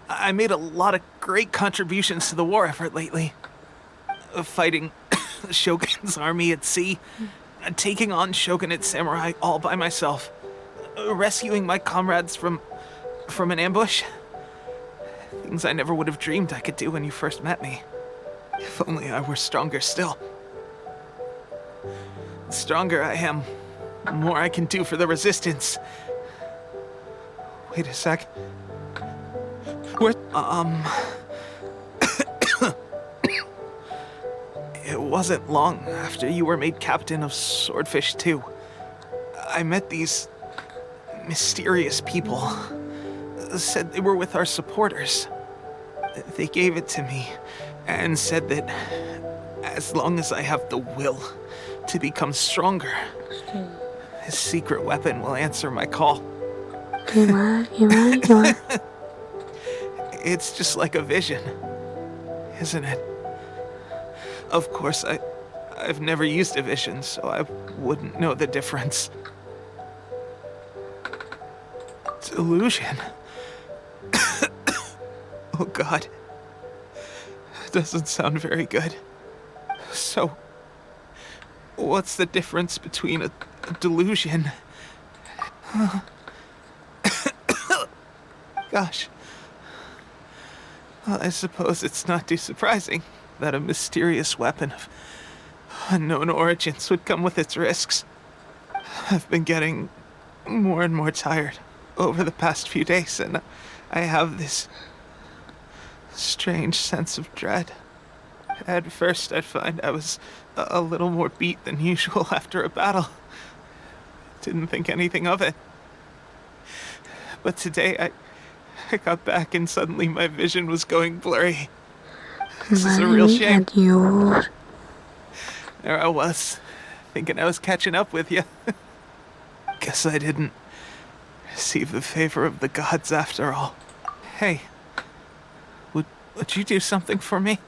I made a lot of great contributions to the war effort lately. Fighting the Shogun's army at sea, taking on Shogunate samurai all by myself, rescuing my comrades from an ambush. Things I never would have dreamed I could do when you first met me. If only I were stronger still. The stronger I am, the more I can do for the resistance. Wait a sec. Where, It wasn't long after you were made captain of Swordfish 2. I met these mysterious people. Said they were with our supporters. They gave it to me and said that as long as I have the will to become stronger, his secret weapon will answer my call. It's just like a vision, isn't it? Of course, I've never used a vision, so I wouldn't know the difference. Delusion. Oh God. Doesn't sound very good. So, what's the difference between a delusion? Gosh. Well, I suppose it's not too surprising that a mysterious weapon of unknown origins would come with its risks. I've been getting more and more tired over the past few days, and I have this strange sense of dread. At first, I'd find I was a little more beat than usual after a battle. Didn't think anything of it. But today, I got back and suddenly my vision was going blurry. This is a real shame. There I was, thinking I was catching up with you. Guess I didn't receive the favor of the gods after all. Hey, would you do something for me?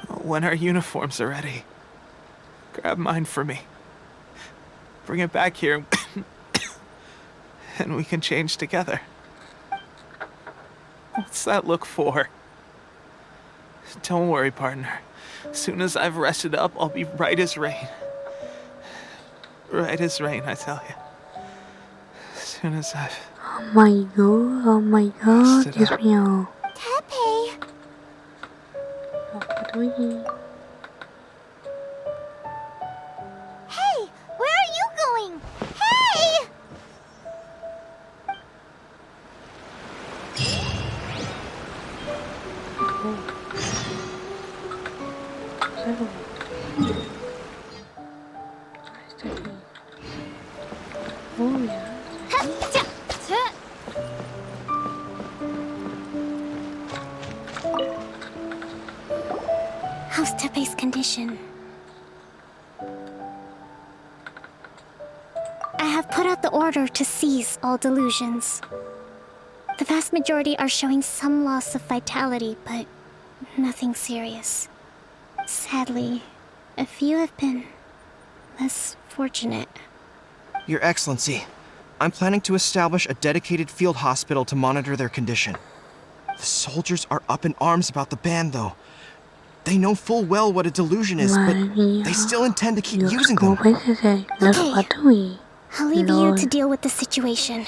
When our uniforms are ready, grab mine for me. Bring it back here, and we can change together. What's that look for? Don't worry, partner. As soon as I've rested up, I'll be right as rain. Right as rain, I tell you. As soon as I've... Oh my god, Dios mío. Tepe! Hey, where are you going? Hey! How's Tepe's condition? I have put out the order to seize all delusions. The vast majority are showing some loss of vitality, but nothing serious. Sadly, a few have been less fortunate. Your Excellency, I'm planning to establish a dedicated field hospital to monitor their condition. The soldiers are up in arms about the ban, though. They know full well what a delusion is, but they still intend to keep using them. Okay, I'll leave you to deal with the situation.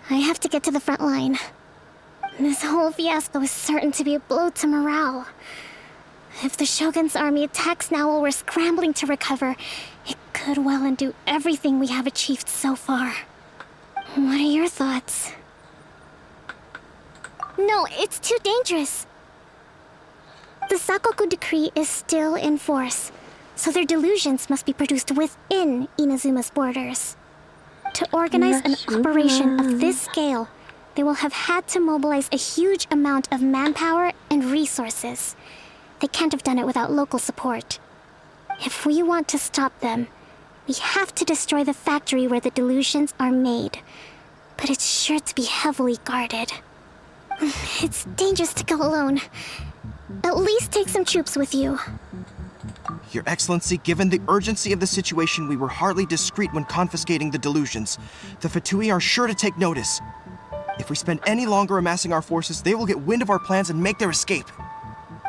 I have to get to the front line. This whole fiasco is certain to be a blow to morale. If the Shogun's army attacks now while we're scrambling to recover, it could well undo everything we have achieved so far. What are your thoughts? No, it's too dangerous. The Sakoku decree is still in force, so their delusions must be produced within Inazuma's borders. To organize an operation of this scale, they will have had to mobilize a huge amount of manpower and resources. They can't have done it without local support. If we want to stop them, we have to destroy the factory where the delusions are made. But it's sure to be heavily guarded. It's dangerous to go alone. At least take some troops with you. Your Excellency, given the urgency of the situation, we were hardly discreet when confiscating the delusions. The Fatui are sure to take notice. If we spend any longer amassing our forces, they will get wind of our plans and make their escape.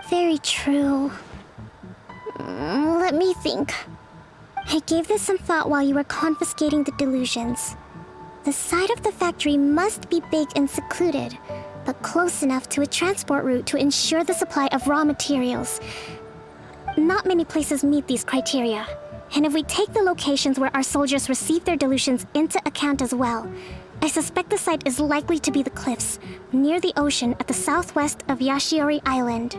Very true. Let me think. I gave this some thought while you were confiscating the delusions. The side of the factory must be big and secluded, but close enough to a transport route to ensure the supply of raw materials. Not many places meet these criteria, and if we take the locations where our soldiers receive their delusions into account as well, I suspect the site is likely to be the cliffs, near the ocean at the southwest of Yashiori Island.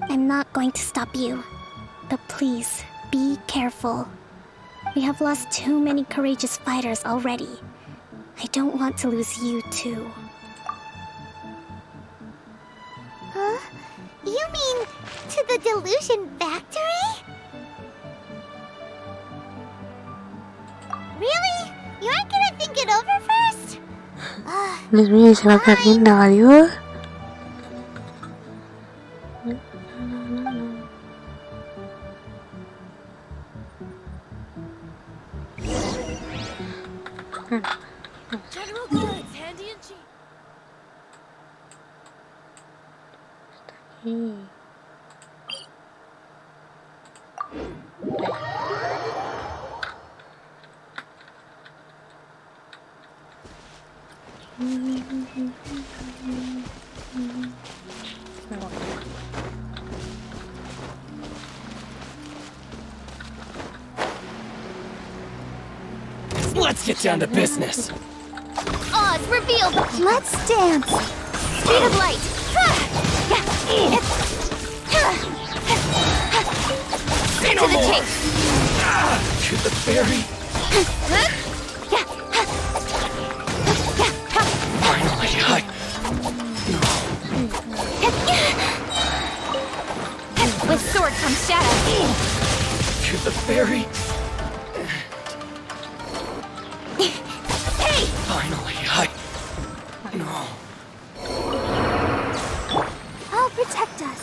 I'm not going to stop you, but please, be careful. We have lost too many courageous fighters already. I don't want to lose you too. Huh? You mean to the delusion factory? Really? You aren't gonna think it over first? Dios mío, se va corriendo, adiós. General goods, handy and cheap. Let's get down to business. Oz revealed. Let's dance. Speed of light. To the chase. To the ferry. Finally, With sword comes shadow. to the ferry. Hey! Finally, no. I'll protect us.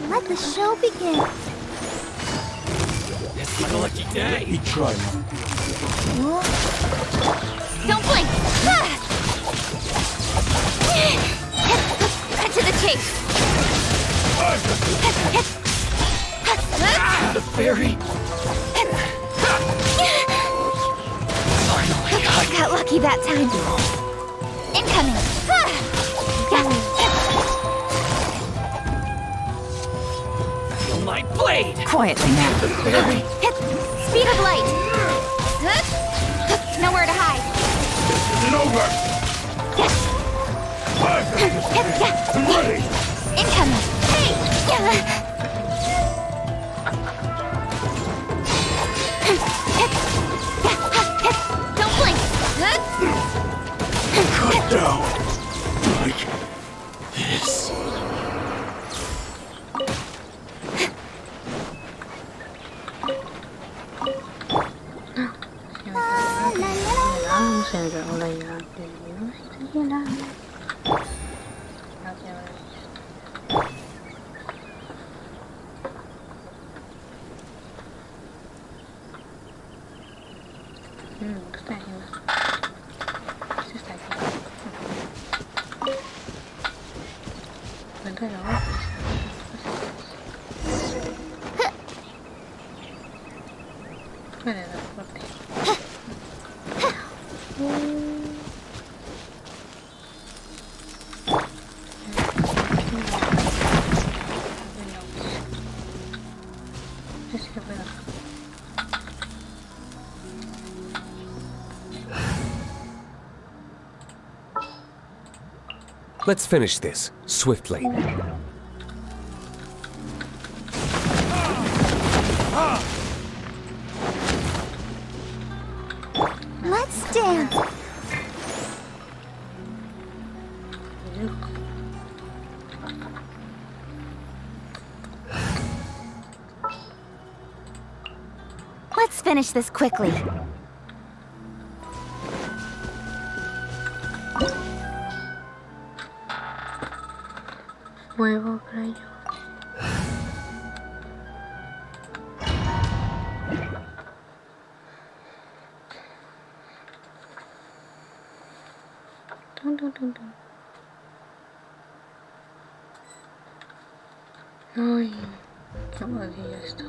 Let the show begin. It's my lucky day. He tried. Don't blink! Cut to the chase! The ferry. Finally, Got lucky that time. Incoming! Feel my blade. Quietly now. The ferry. Speed of light! Nowhere to hide. It's over. I'm ready. Incoming! Hey! Don't blink! Cut down. Like this. Let's finish this, swiftly. Let's dance. Let's finish this quickly. Juego, creo. Dun, dun, dun, dun. Ay, qué maravilla esto.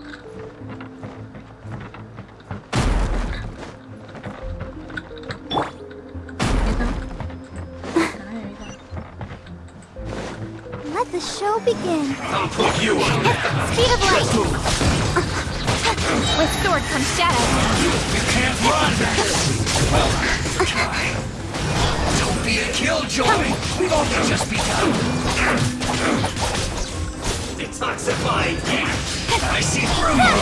Let the show begin. I'll put you on that. Speed of light. With sword comes shadow. You can't run. Well, try. Don't be a killjoy. We've only just begun. Detoxifying gas. I see through you.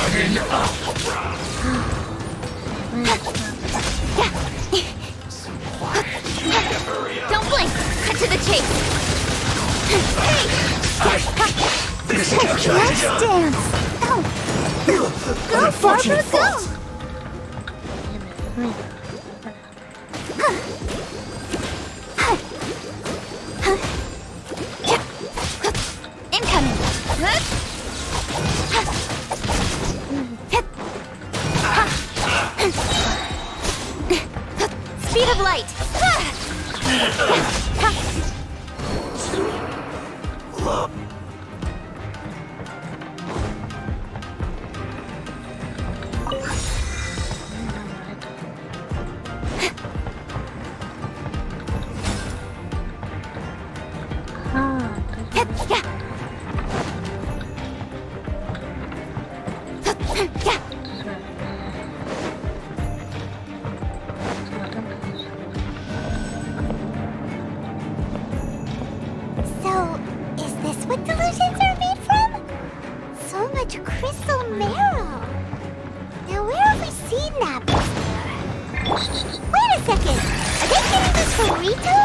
Don't blink. Cut to the chase. This Let's dance. Go, Barbara, go. Incoming. Speed of light. So, is this what delusions are made from? So much crystal marrow. Now, where have we seen that before? Wait a second. Are they getting this burrito?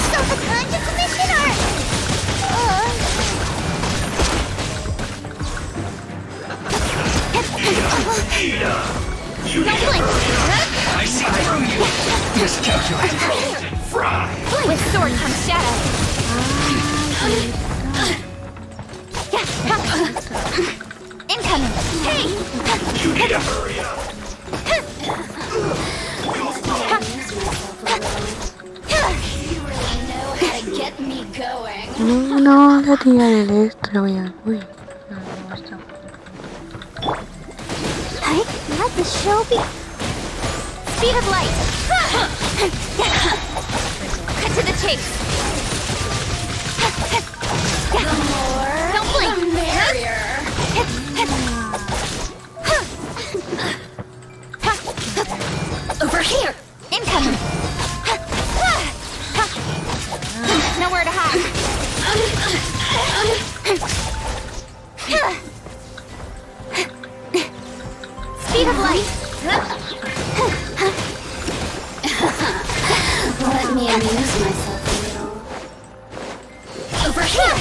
So the Conjure Commission You Don't blink. I see through you. Miscalculated. Fry. With sword comes shadow. Incoming. Hey! You need to hurry up. You really know how to get me going. No, la tía del este lo voy a... Uy, no, está. Let the show be. Speed of light. Cut to the chase. The more, don't blink. The merrier. Over here. Incoming. Nowhere to hide. Speed of light. Let me amuse myself a little. Over here.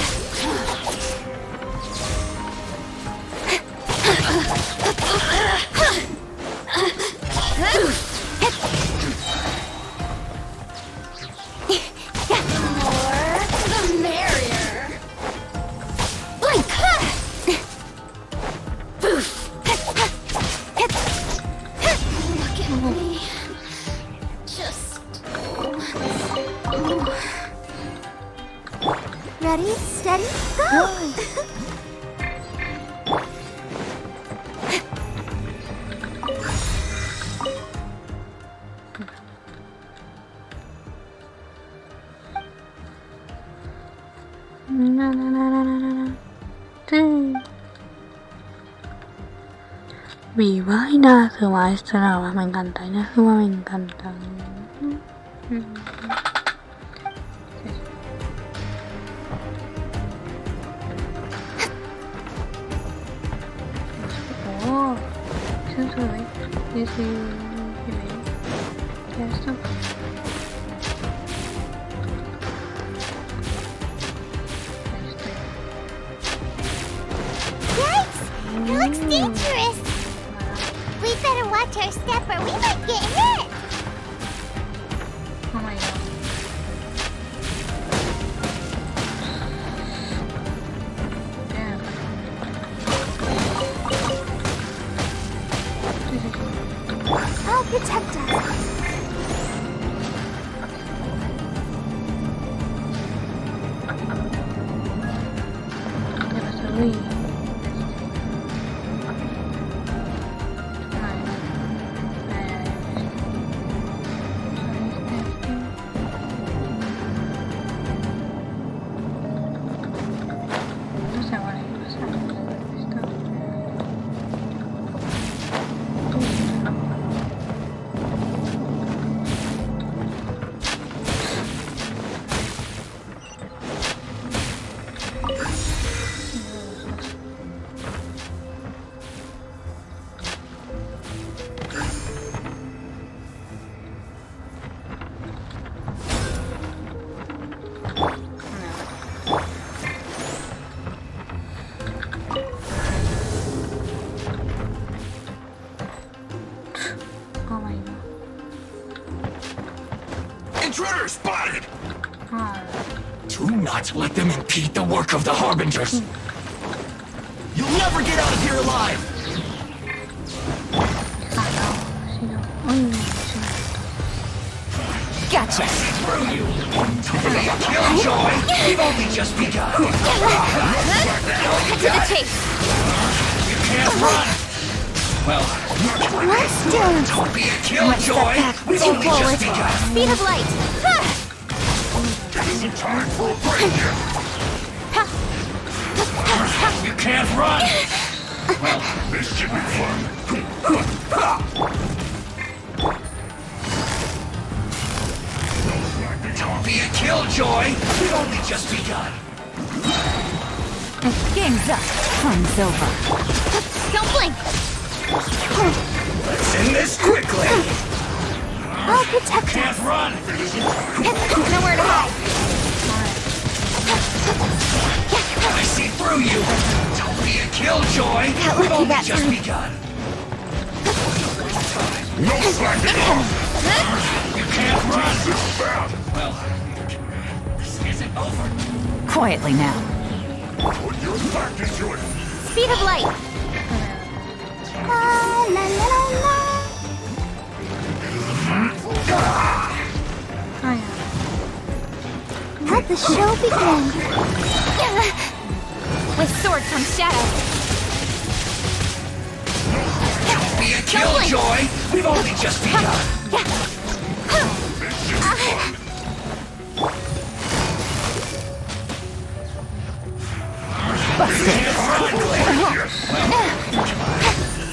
The more, the merrier. Blink. Boof. Look at me. Just... Ready, steady, go! Viva y nada, se va a estrenar. Me encanta, Inazuma me encanta. Oh, censuré. Ya está. It looks dangerous. We better watch our step or we might get hit. Oh my god. Damn. I'll protect us. Intruder spotted! Do not let them impede the work of the Harbingers. You'll never get out of here alive! Gotcha! Through you! Killjoy! We've only just begun! Cut to the chase! You can't run! Well, don't be a killjoy! We've only just begun! Speed of light! Just in time for a break here! You can't run! Well, this should be fun! Don't be a killjoy! We've only just begun! Game's up. Fun's over. Don't blink! Let's end this quickly! I'll protect us. Can't run! Nowhere to hide! I see through you! Don't be a killjoy! We've only just begun! No slacking off! You can't run! Well, this isn't over. Quietly now. Put your back into it! Speed of light! La la la la. Let the show begin. With sword comes shadow. Don't be a killjoy! We've only just begun!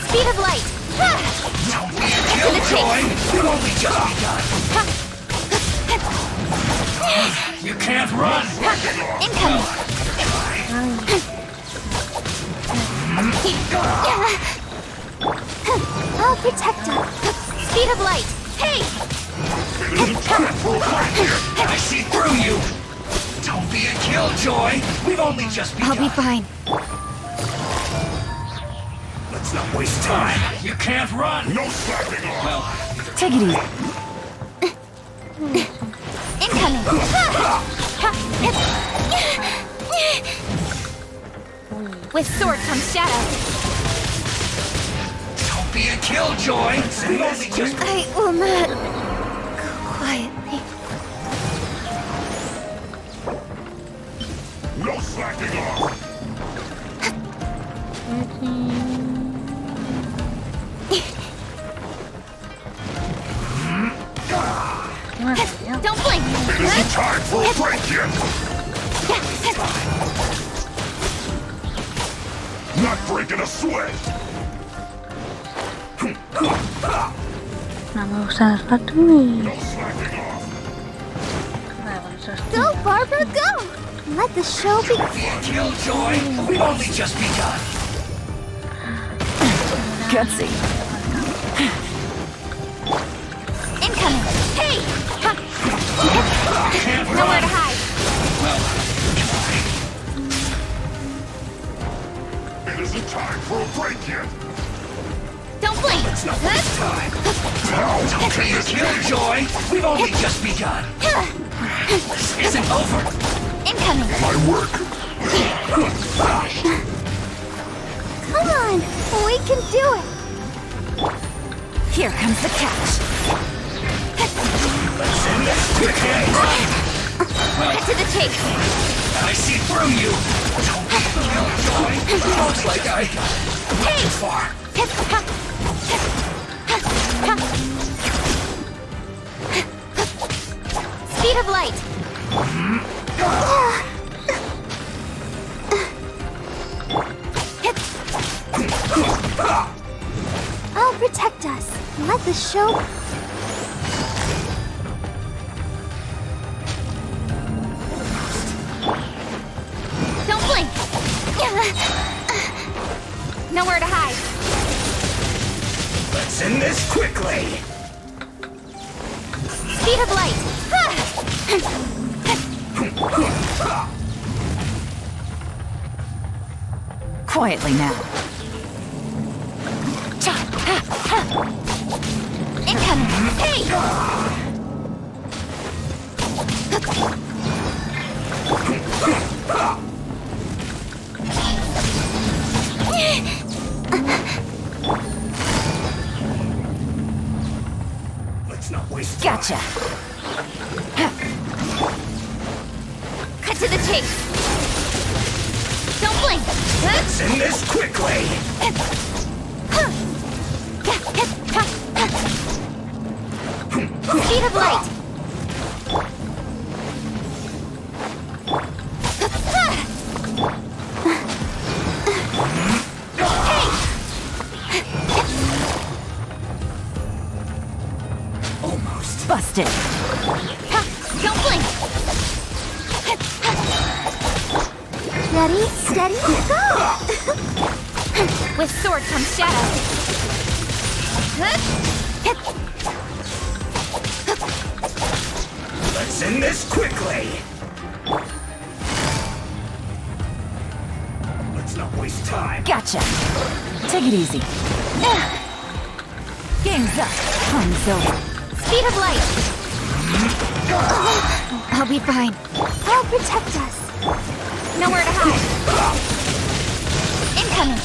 Speed of light! Don't be a killjoy! We've only just begun! You can't run! Incoming! I'll protect us. Speed of light! Hey! I see through you! Don't be a killjoy! We've only just begun! I'll be fine. Let's not waste time! You can't run! No slacking off! Well, take it easy. Incoming! With sword comes shadow. Don't be a killjoy! We've only just... I will not go quietly. No slacking off! Don't blink! It isn't time for a break yet! Not breaking a sweat! Vamos a usar Fatui. Go, Barbara, go! Let the show begin. Killjoy, we've only just begun. Gutsy. Incoming! Hey! Nowhere to hide. It isn't time for a break yet. Don't blink! It's not this time. Killjoy, we've only just begun. This isn't over. Incoming! My work. Come on! We can do it! Here comes the catch. Let's end this quickly. Cut to the chase. I see through you. Killjoy, looks like I got too far. Speed of light. I'll protect us. Let the show. Don't blink. Nowhere to hide. Let's end this quickly. Speed of light. Quietly now. Incoming. Hey! Let's not waste Gotcha. Cut to the chase. Don't blink. Let's end this quickly. Speed of light. Almost. Busted. Don't blink. Ready, steady, go! With sword comes shadow. Let's end this quickly. Let's not waste time. Gotcha. Take it easy. Game's up. Time's over. Speed of light. I'll be fine. I'll protect us. Nowhere to hide. Incoming.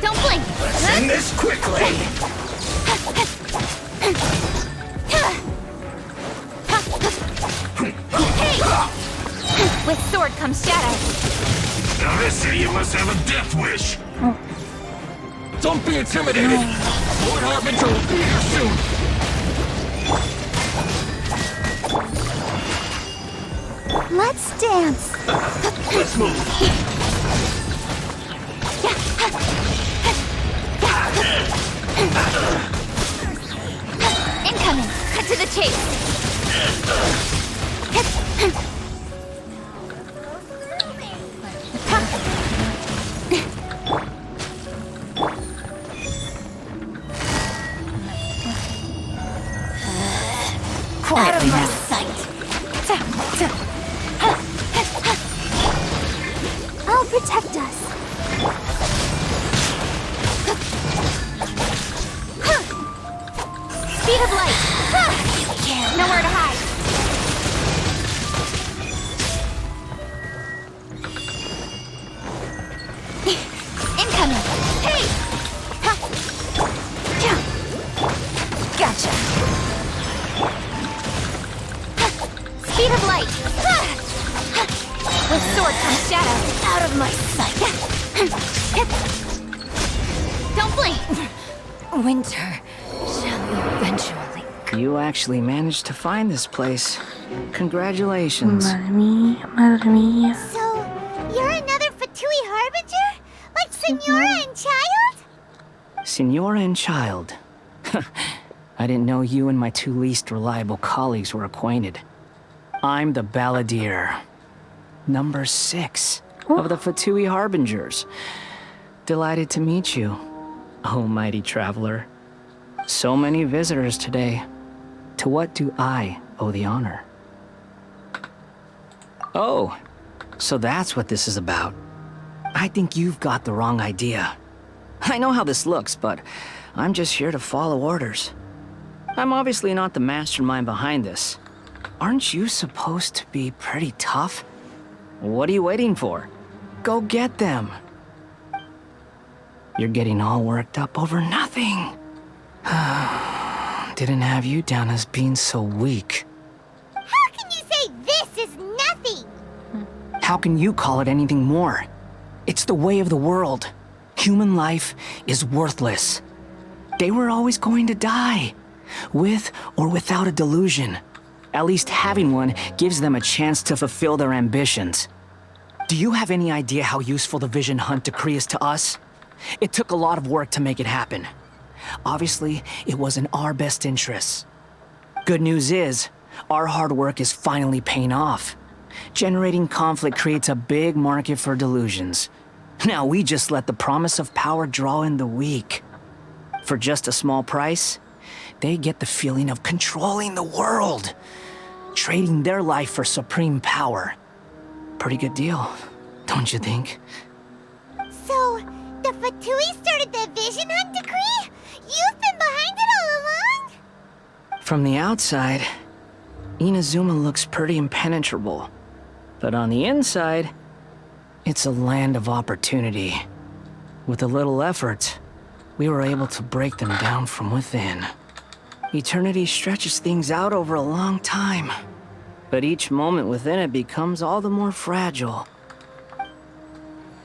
Don't blink. Let's end this quickly. Hey! With sword comes shadow. Now this idiot must have a death wish. Don't be intimidated. Lord Harbinger will be here soon. Let's dance. Let's move. Incoming. Cut to the chase. Quietly now. I'll protect us. Speed of light. Nowhere to hide. Incoming. Hey! Gotcha. Speed of light. With sword comes shadow. Out of my sight. Don't blink. Winter shall eventually. You actually managed to find this place. Congratulations. Madre mía, madre mía. So, Fatui Harbinger? Like Senora and Child? Senora and Child. I didn't know you and my two least reliable colleagues were acquainted. I'm the Balladeer. Number 6 of the Fatui Harbingers. Delighted to meet you, oh mighty traveler. So many visitors today. To what do I owe the honor? Oh, so that's what this is about. I think you've got the wrong idea. I know how this looks, but I'm just here to follow orders. I'm obviously not the mastermind behind this. Aren't you supposed to be pretty tough? What are you waiting for? Go get them. You're getting all worked up over nothing. Didn't have you down as being so weak. How can you say this is nothing? How can you call it anything more? It's the way of the world. Human life is worthless. They were always going to die, with or without a delusion. At least having one gives them a chance to fulfill their ambitions. Do you have any idea how useful the Vision Hunt decree is to us? It took a lot of work to make it happen. Obviously, it was in our best interests. Good news is, our hard work is finally paying off. Generating conflict creates a big market for delusions. Now we just let the promise of power draw in the weak. For just a small price, they get the feeling of controlling the world, trading their life for supreme power. Pretty good deal, don't you think? So, the Fatui started the Vision Hunt decree? You've been behind it all along? From the outside, Inazuma looks pretty impenetrable. But on the inside, it's a land of opportunity. With a little effort, we were able to break them down from within. Eternity stretches things out over a long time, but each moment within it becomes all the more fragile.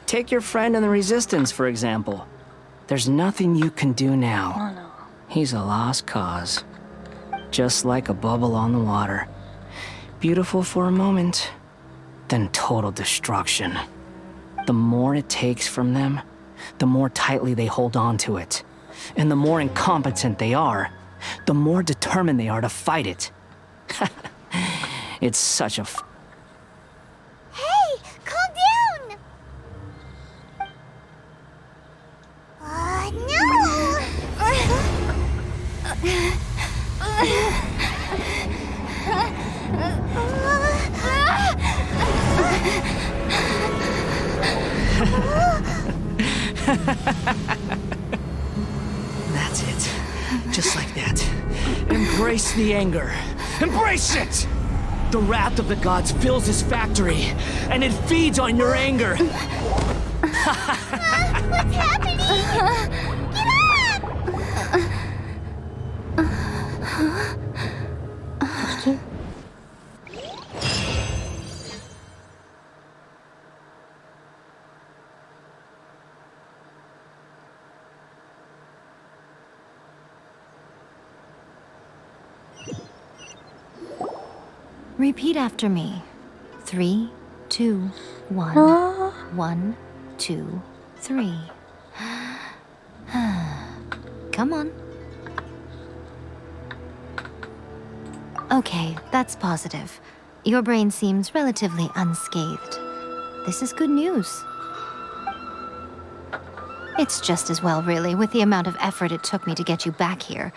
Take your friend in the Resistance, for example. There's nothing you can do now. He's a lost cause. Just like a bubble on the water. Beautiful for a moment, then total destruction. The more it takes from them, the more tightly they hold on to it. And the more incompetent they are, the more determined they are to fight it. It's such a Hey, calm down! That's it. Just like that. Embrace the anger. Embrace it! The wrath of the gods fills this factory, and it feeds on your anger. What's happening? Get up! Repeat after me. 3, 2, 1. 1, 2, 3. Come on. Okay, that's positive. Your brain seems relatively unscathed. This is good news. It's just as well, really, with the amount of effort it took me to get you back here.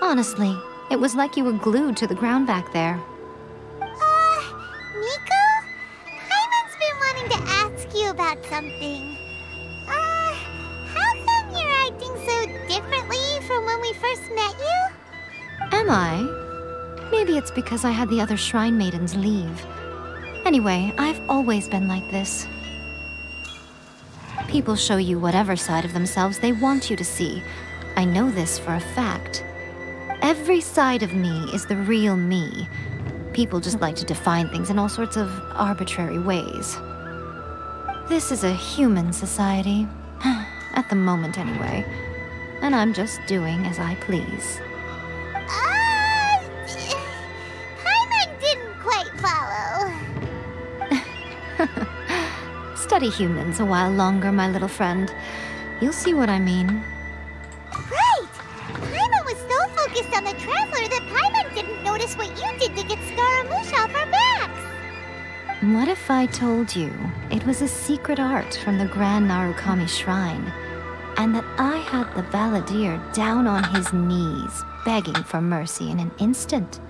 Honestly, it was like you were glued to the ground back there. Nico? Paimon's been wanting to ask you about something. How come you're acting so differently from when we first met you? Am I? Maybe it's because I had the other Shrine Maidens leave. Anyway, I've always been like this. People show you whatever side of themselves they want you to see. I know this for a fact. Every side of me is the real me. People just like to define things in all sorts of arbitrary ways. This is a human society. At the moment, anyway. And I'm just doing as I please. Paimon didn't quite follow. Study humans a while longer, my little friend. You'll see what I mean. Right! Paimon was so focused on the Traveler that Paimon didn't notice what you did to get Scaramouche off our backs! What if I told you it was a secret art from the Grand Narukami Shrine, and that I had the Balladeer down on his knees, begging for mercy in an instant?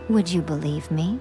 Would you believe me?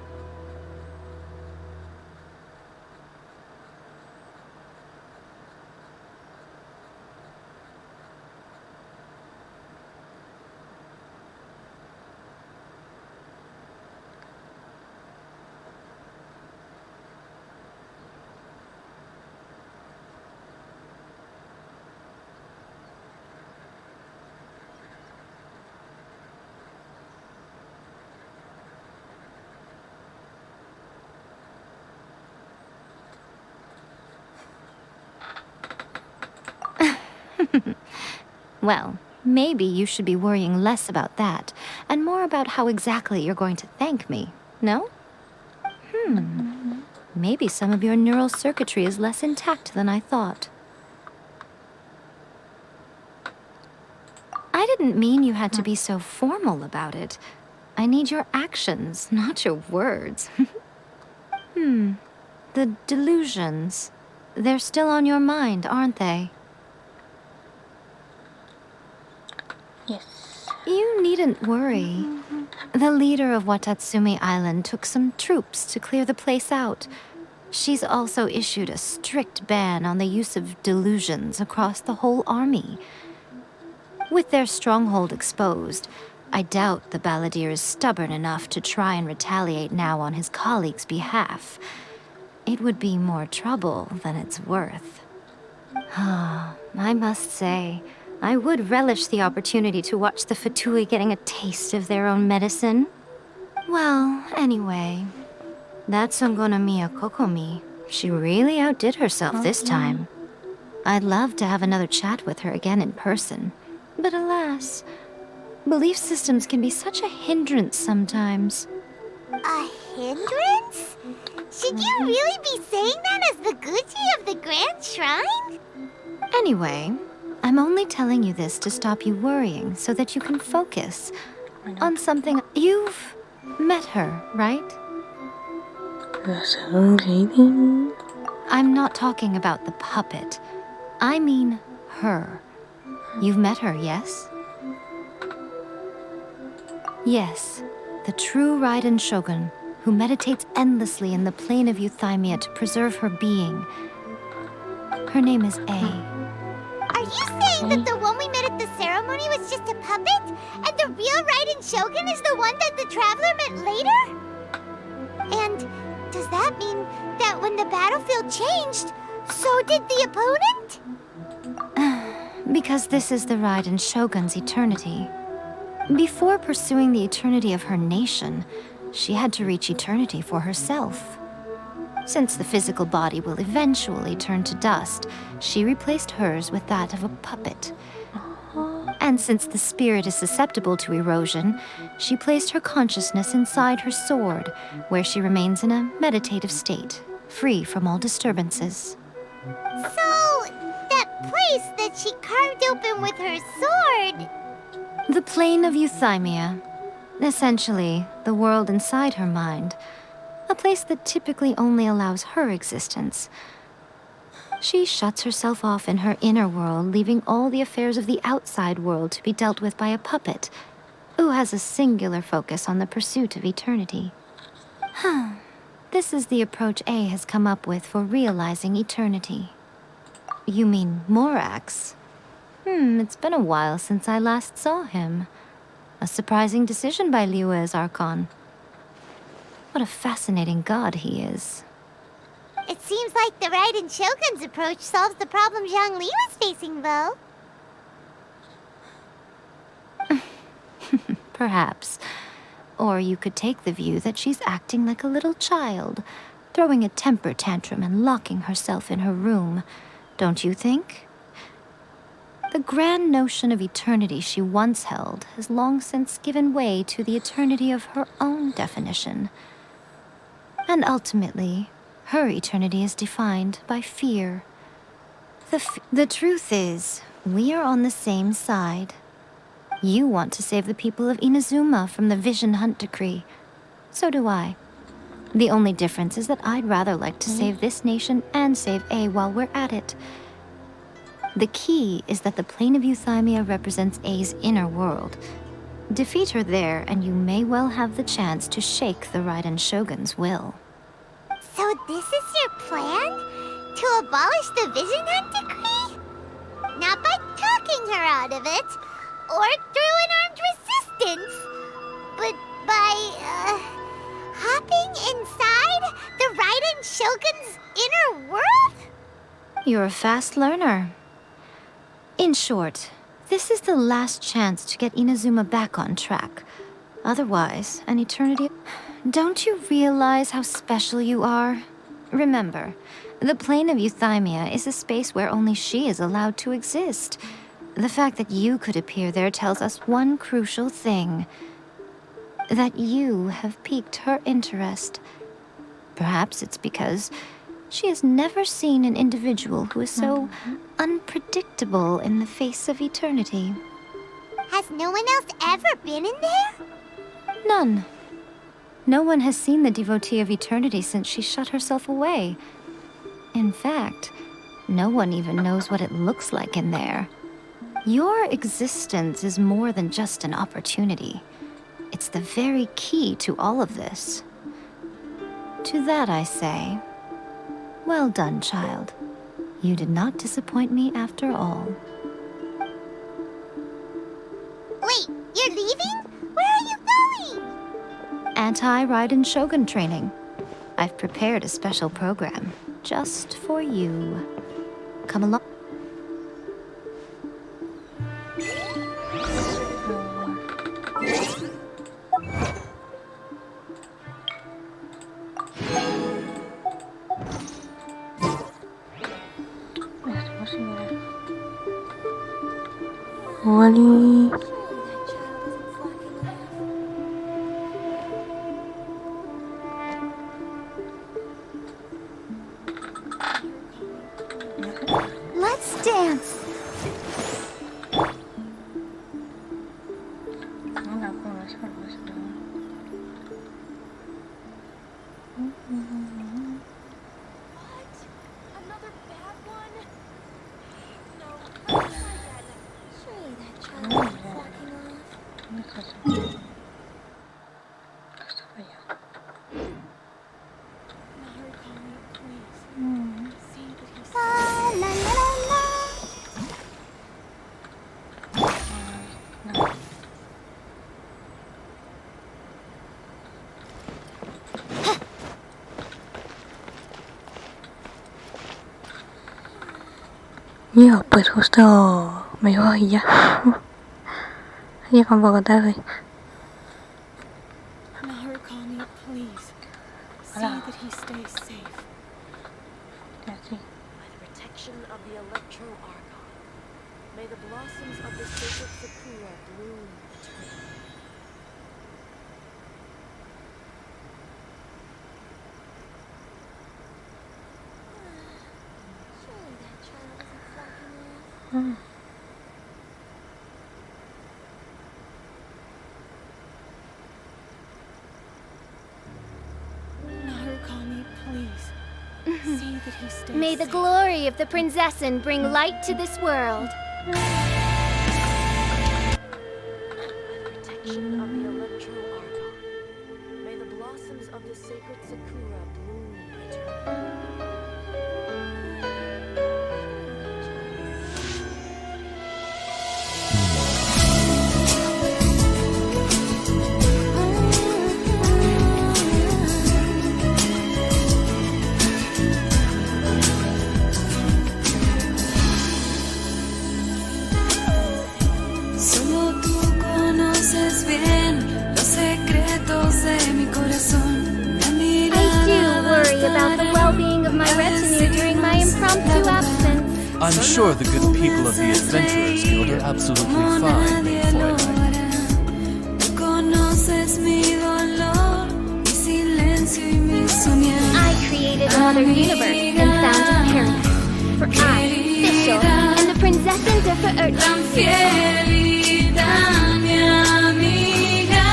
Well, maybe you should be worrying less about that, and more about how exactly you're going to thank me, no? Maybe some of your neural circuitry is less intact than I thought. I didn't mean you had to be so formal about it. I need your actions, not your words. The delusions. They're still on your mind, aren't they? Yes. You needn't worry. The leader of Watatsumi Island took some troops to clear the place out. She's also issued a strict ban on the use of delusions across the whole army. With their stronghold exposed, I doubt the Balladeer is stubborn enough to try and retaliate now on his colleagues' behalf. It would be more trouble than it's worth. I must say, I would relish the opportunity to watch the Fatui getting a taste of their own medicine. Well, anyway, that Sangonomiya Kokomi, she really outdid herself this time. I'd love to have another chat with her again in person, but alas, belief systems can be such a hindrance sometimes. A hindrance? Should you really be saying that as the Gucci of the Grand Shrine? Anyway, I'm only telling you this to stop you worrying so that you can focus on something. You've met her, right? I'm not talking about the puppet. I mean her. You've met her, yes? Yes, the true Raiden Shogun, who meditates endlessly in the plane of Euthymia to preserve her being. Her name is A. Are you saying that the one we met at the ceremony was just a puppet? And the real Raiden Shogun is the one that the Traveler met later? And does that mean that when the battlefield changed, so did the opponent? Because this is the Raiden Shogun's eternity. Before pursuing the eternity of her nation, she had to reach eternity for herself. Since the physical body will eventually turn to dust, she replaced hers with that of a puppet. And since the spirit is susceptible to erosion, she placed her consciousness inside her sword, where she remains in a meditative state, free from all disturbances. So, that place that she carved open with her sword... The plane of Euthymia. Essentially, the world inside her mind. A place that typically only allows her existence. She shuts herself off in her inner world, leaving all the affairs of the outside world to be dealt with by a puppet, who has a singular focus on the pursuit of eternity. This is the approach A has come up with for realizing eternity. You mean Morax? It's been a while since I last saw him. A surprising decision by Liyue's Archon. What a fascinating god he is. It seems like the Raiden Shogun's approach solves the problem Zhang Li was facing, though. Perhaps. Or you could take the view that she's acting like a little child, throwing a temper tantrum and locking herself in her room. Don't you think? The grand notion of eternity she once held has long since given way to the eternity of her own definition. And ultimately, Her eternity is defined by fear. The truth is, we are on the same side. You want to save the people of Inazuma from the Vision Hunt decree. So do I. The only difference is that I'd rather like to save this nation and save A while we're at it. The key is that the plane of Euthymia represents A's inner world. Defeat her there, and you may well have the chance to shake the Raiden Shogun's will. So this is your plan? To abolish the Vision Hunt decree? Not by talking her out of it, or through an armed resistance, but by, hopping inside the Raiden Shogun's inner world? You're a fast learner. In short, this is the last chance to get Inazuma back on track. Otherwise, an eternity... Don't you realize how special you are? Remember, the plane of Euthymia is a space where only she is allowed to exist. The fact that you could appear there tells us one crucial thing. That you have piqued her interest. Perhaps it's because she has never seen an individual who is so unpredictable in the face of eternity. Has no one else ever been in there? None. No one has seen the devotee of eternity since she shut herself away. In fact, no one even knows what it looks like in there. Your existence is more than just an opportunity. It's the very key to all of this. To that I say, well done, child. You did not disappoint me after all. Wait, you're leaving? Where are you going? Anti-Raiden Shogun training. I've prepared a special program just for you. Come along. Wally. Let's dance. Yo, pues justo me voy ya. Llega un poco tarde. Narukami, please. See that he stays safe. By the protection of the Electro Archon, may the blossoms of the sacred Sakura bloom eternally. Surely that child isn't flocking off. Narukami, please. See that he stays May the safe. glory of the Prinzessin bring light to this world. Protection of the Electro Archon, may the blossoms of the sacred Sakura bloom eternally. Solo tú conoces bien los secretos de mi corazón. I do worry about the well-being of my retinue during my impromptu absence. I'm sure the good people of the Adventurers Guild are absolutely fine before I die. Tú conoces mi dolor, mi silencio y mi soñar. I created another universe and founded paradise. For I, Fischl, and the Prinzessin der Verirrten. Fidelidad, mi amiga.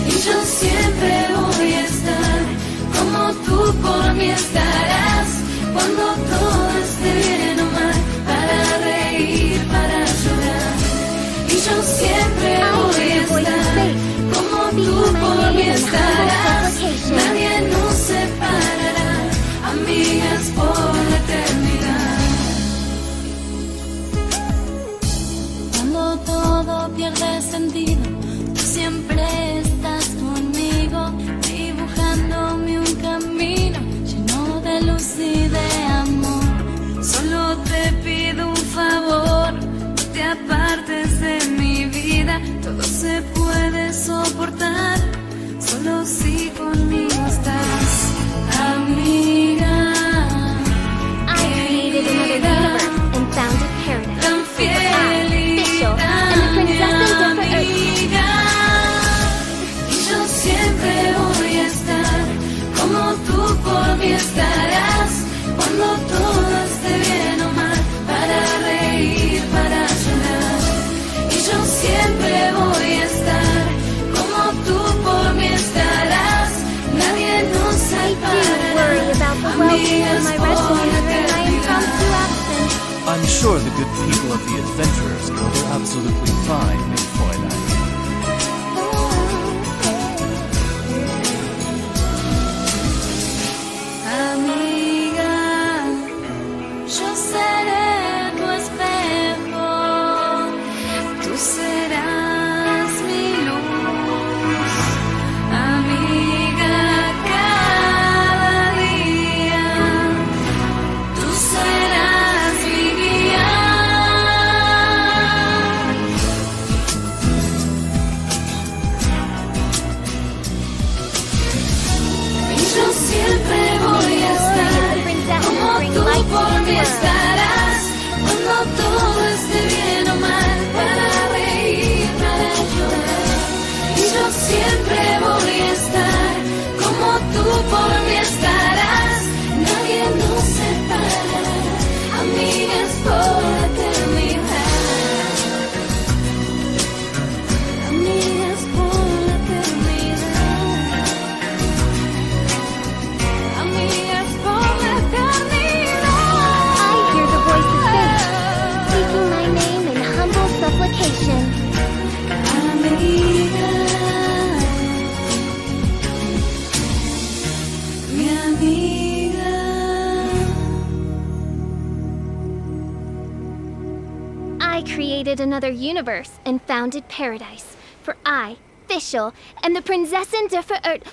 Y yo siempre voy a estar como tú por mí estarás. Cuando todo esté bien o mal, para reír, para llorar. Y yo siempre voy a estar como tú por mí estarás. Nadie nos separará, amigas por la eternidad. Cuando todo pierde sentido, tú siempre estás conmigo, dibujándome un camino lleno de luz y de amor. Solo te pido un favor, no te apartes de mi vida. Todo se puede soportar, solo si conmigo estás, amiga. I created another universe and founded paradise. Tan fiel y tan amiga. Y yo siempre voy a estar como tú por mí estarás. Cuando todo esté bien o mal, para reír, para llorar. Y yo siempre voy a estar como tú por mí estarás. Nadie nos separará, amigas por la eternidad. I'm sure the good people of the Adventurers Guild are absolutely fine, mein Fräulein. Amiga, yo seré tu espejo, tú serás mi luz. Amiga, cada día, tú serás mi guía. Y yo siempre voy a estar como tú por mí estarás. Cuando todo esté bien o mal, para reír, para llorar. Y yo siempre voy a estar como tú por mí estarás. Nadie nos separará, amigas por la eternidad. Amigas por la eternidad. Amigas por la eternidad. I hear the voice of faith, speaking my name in humble supplication. Amiga, mi amiga. I created another universe and founded paradise. For I, Fischl, and the Prinzessin der Verirrten.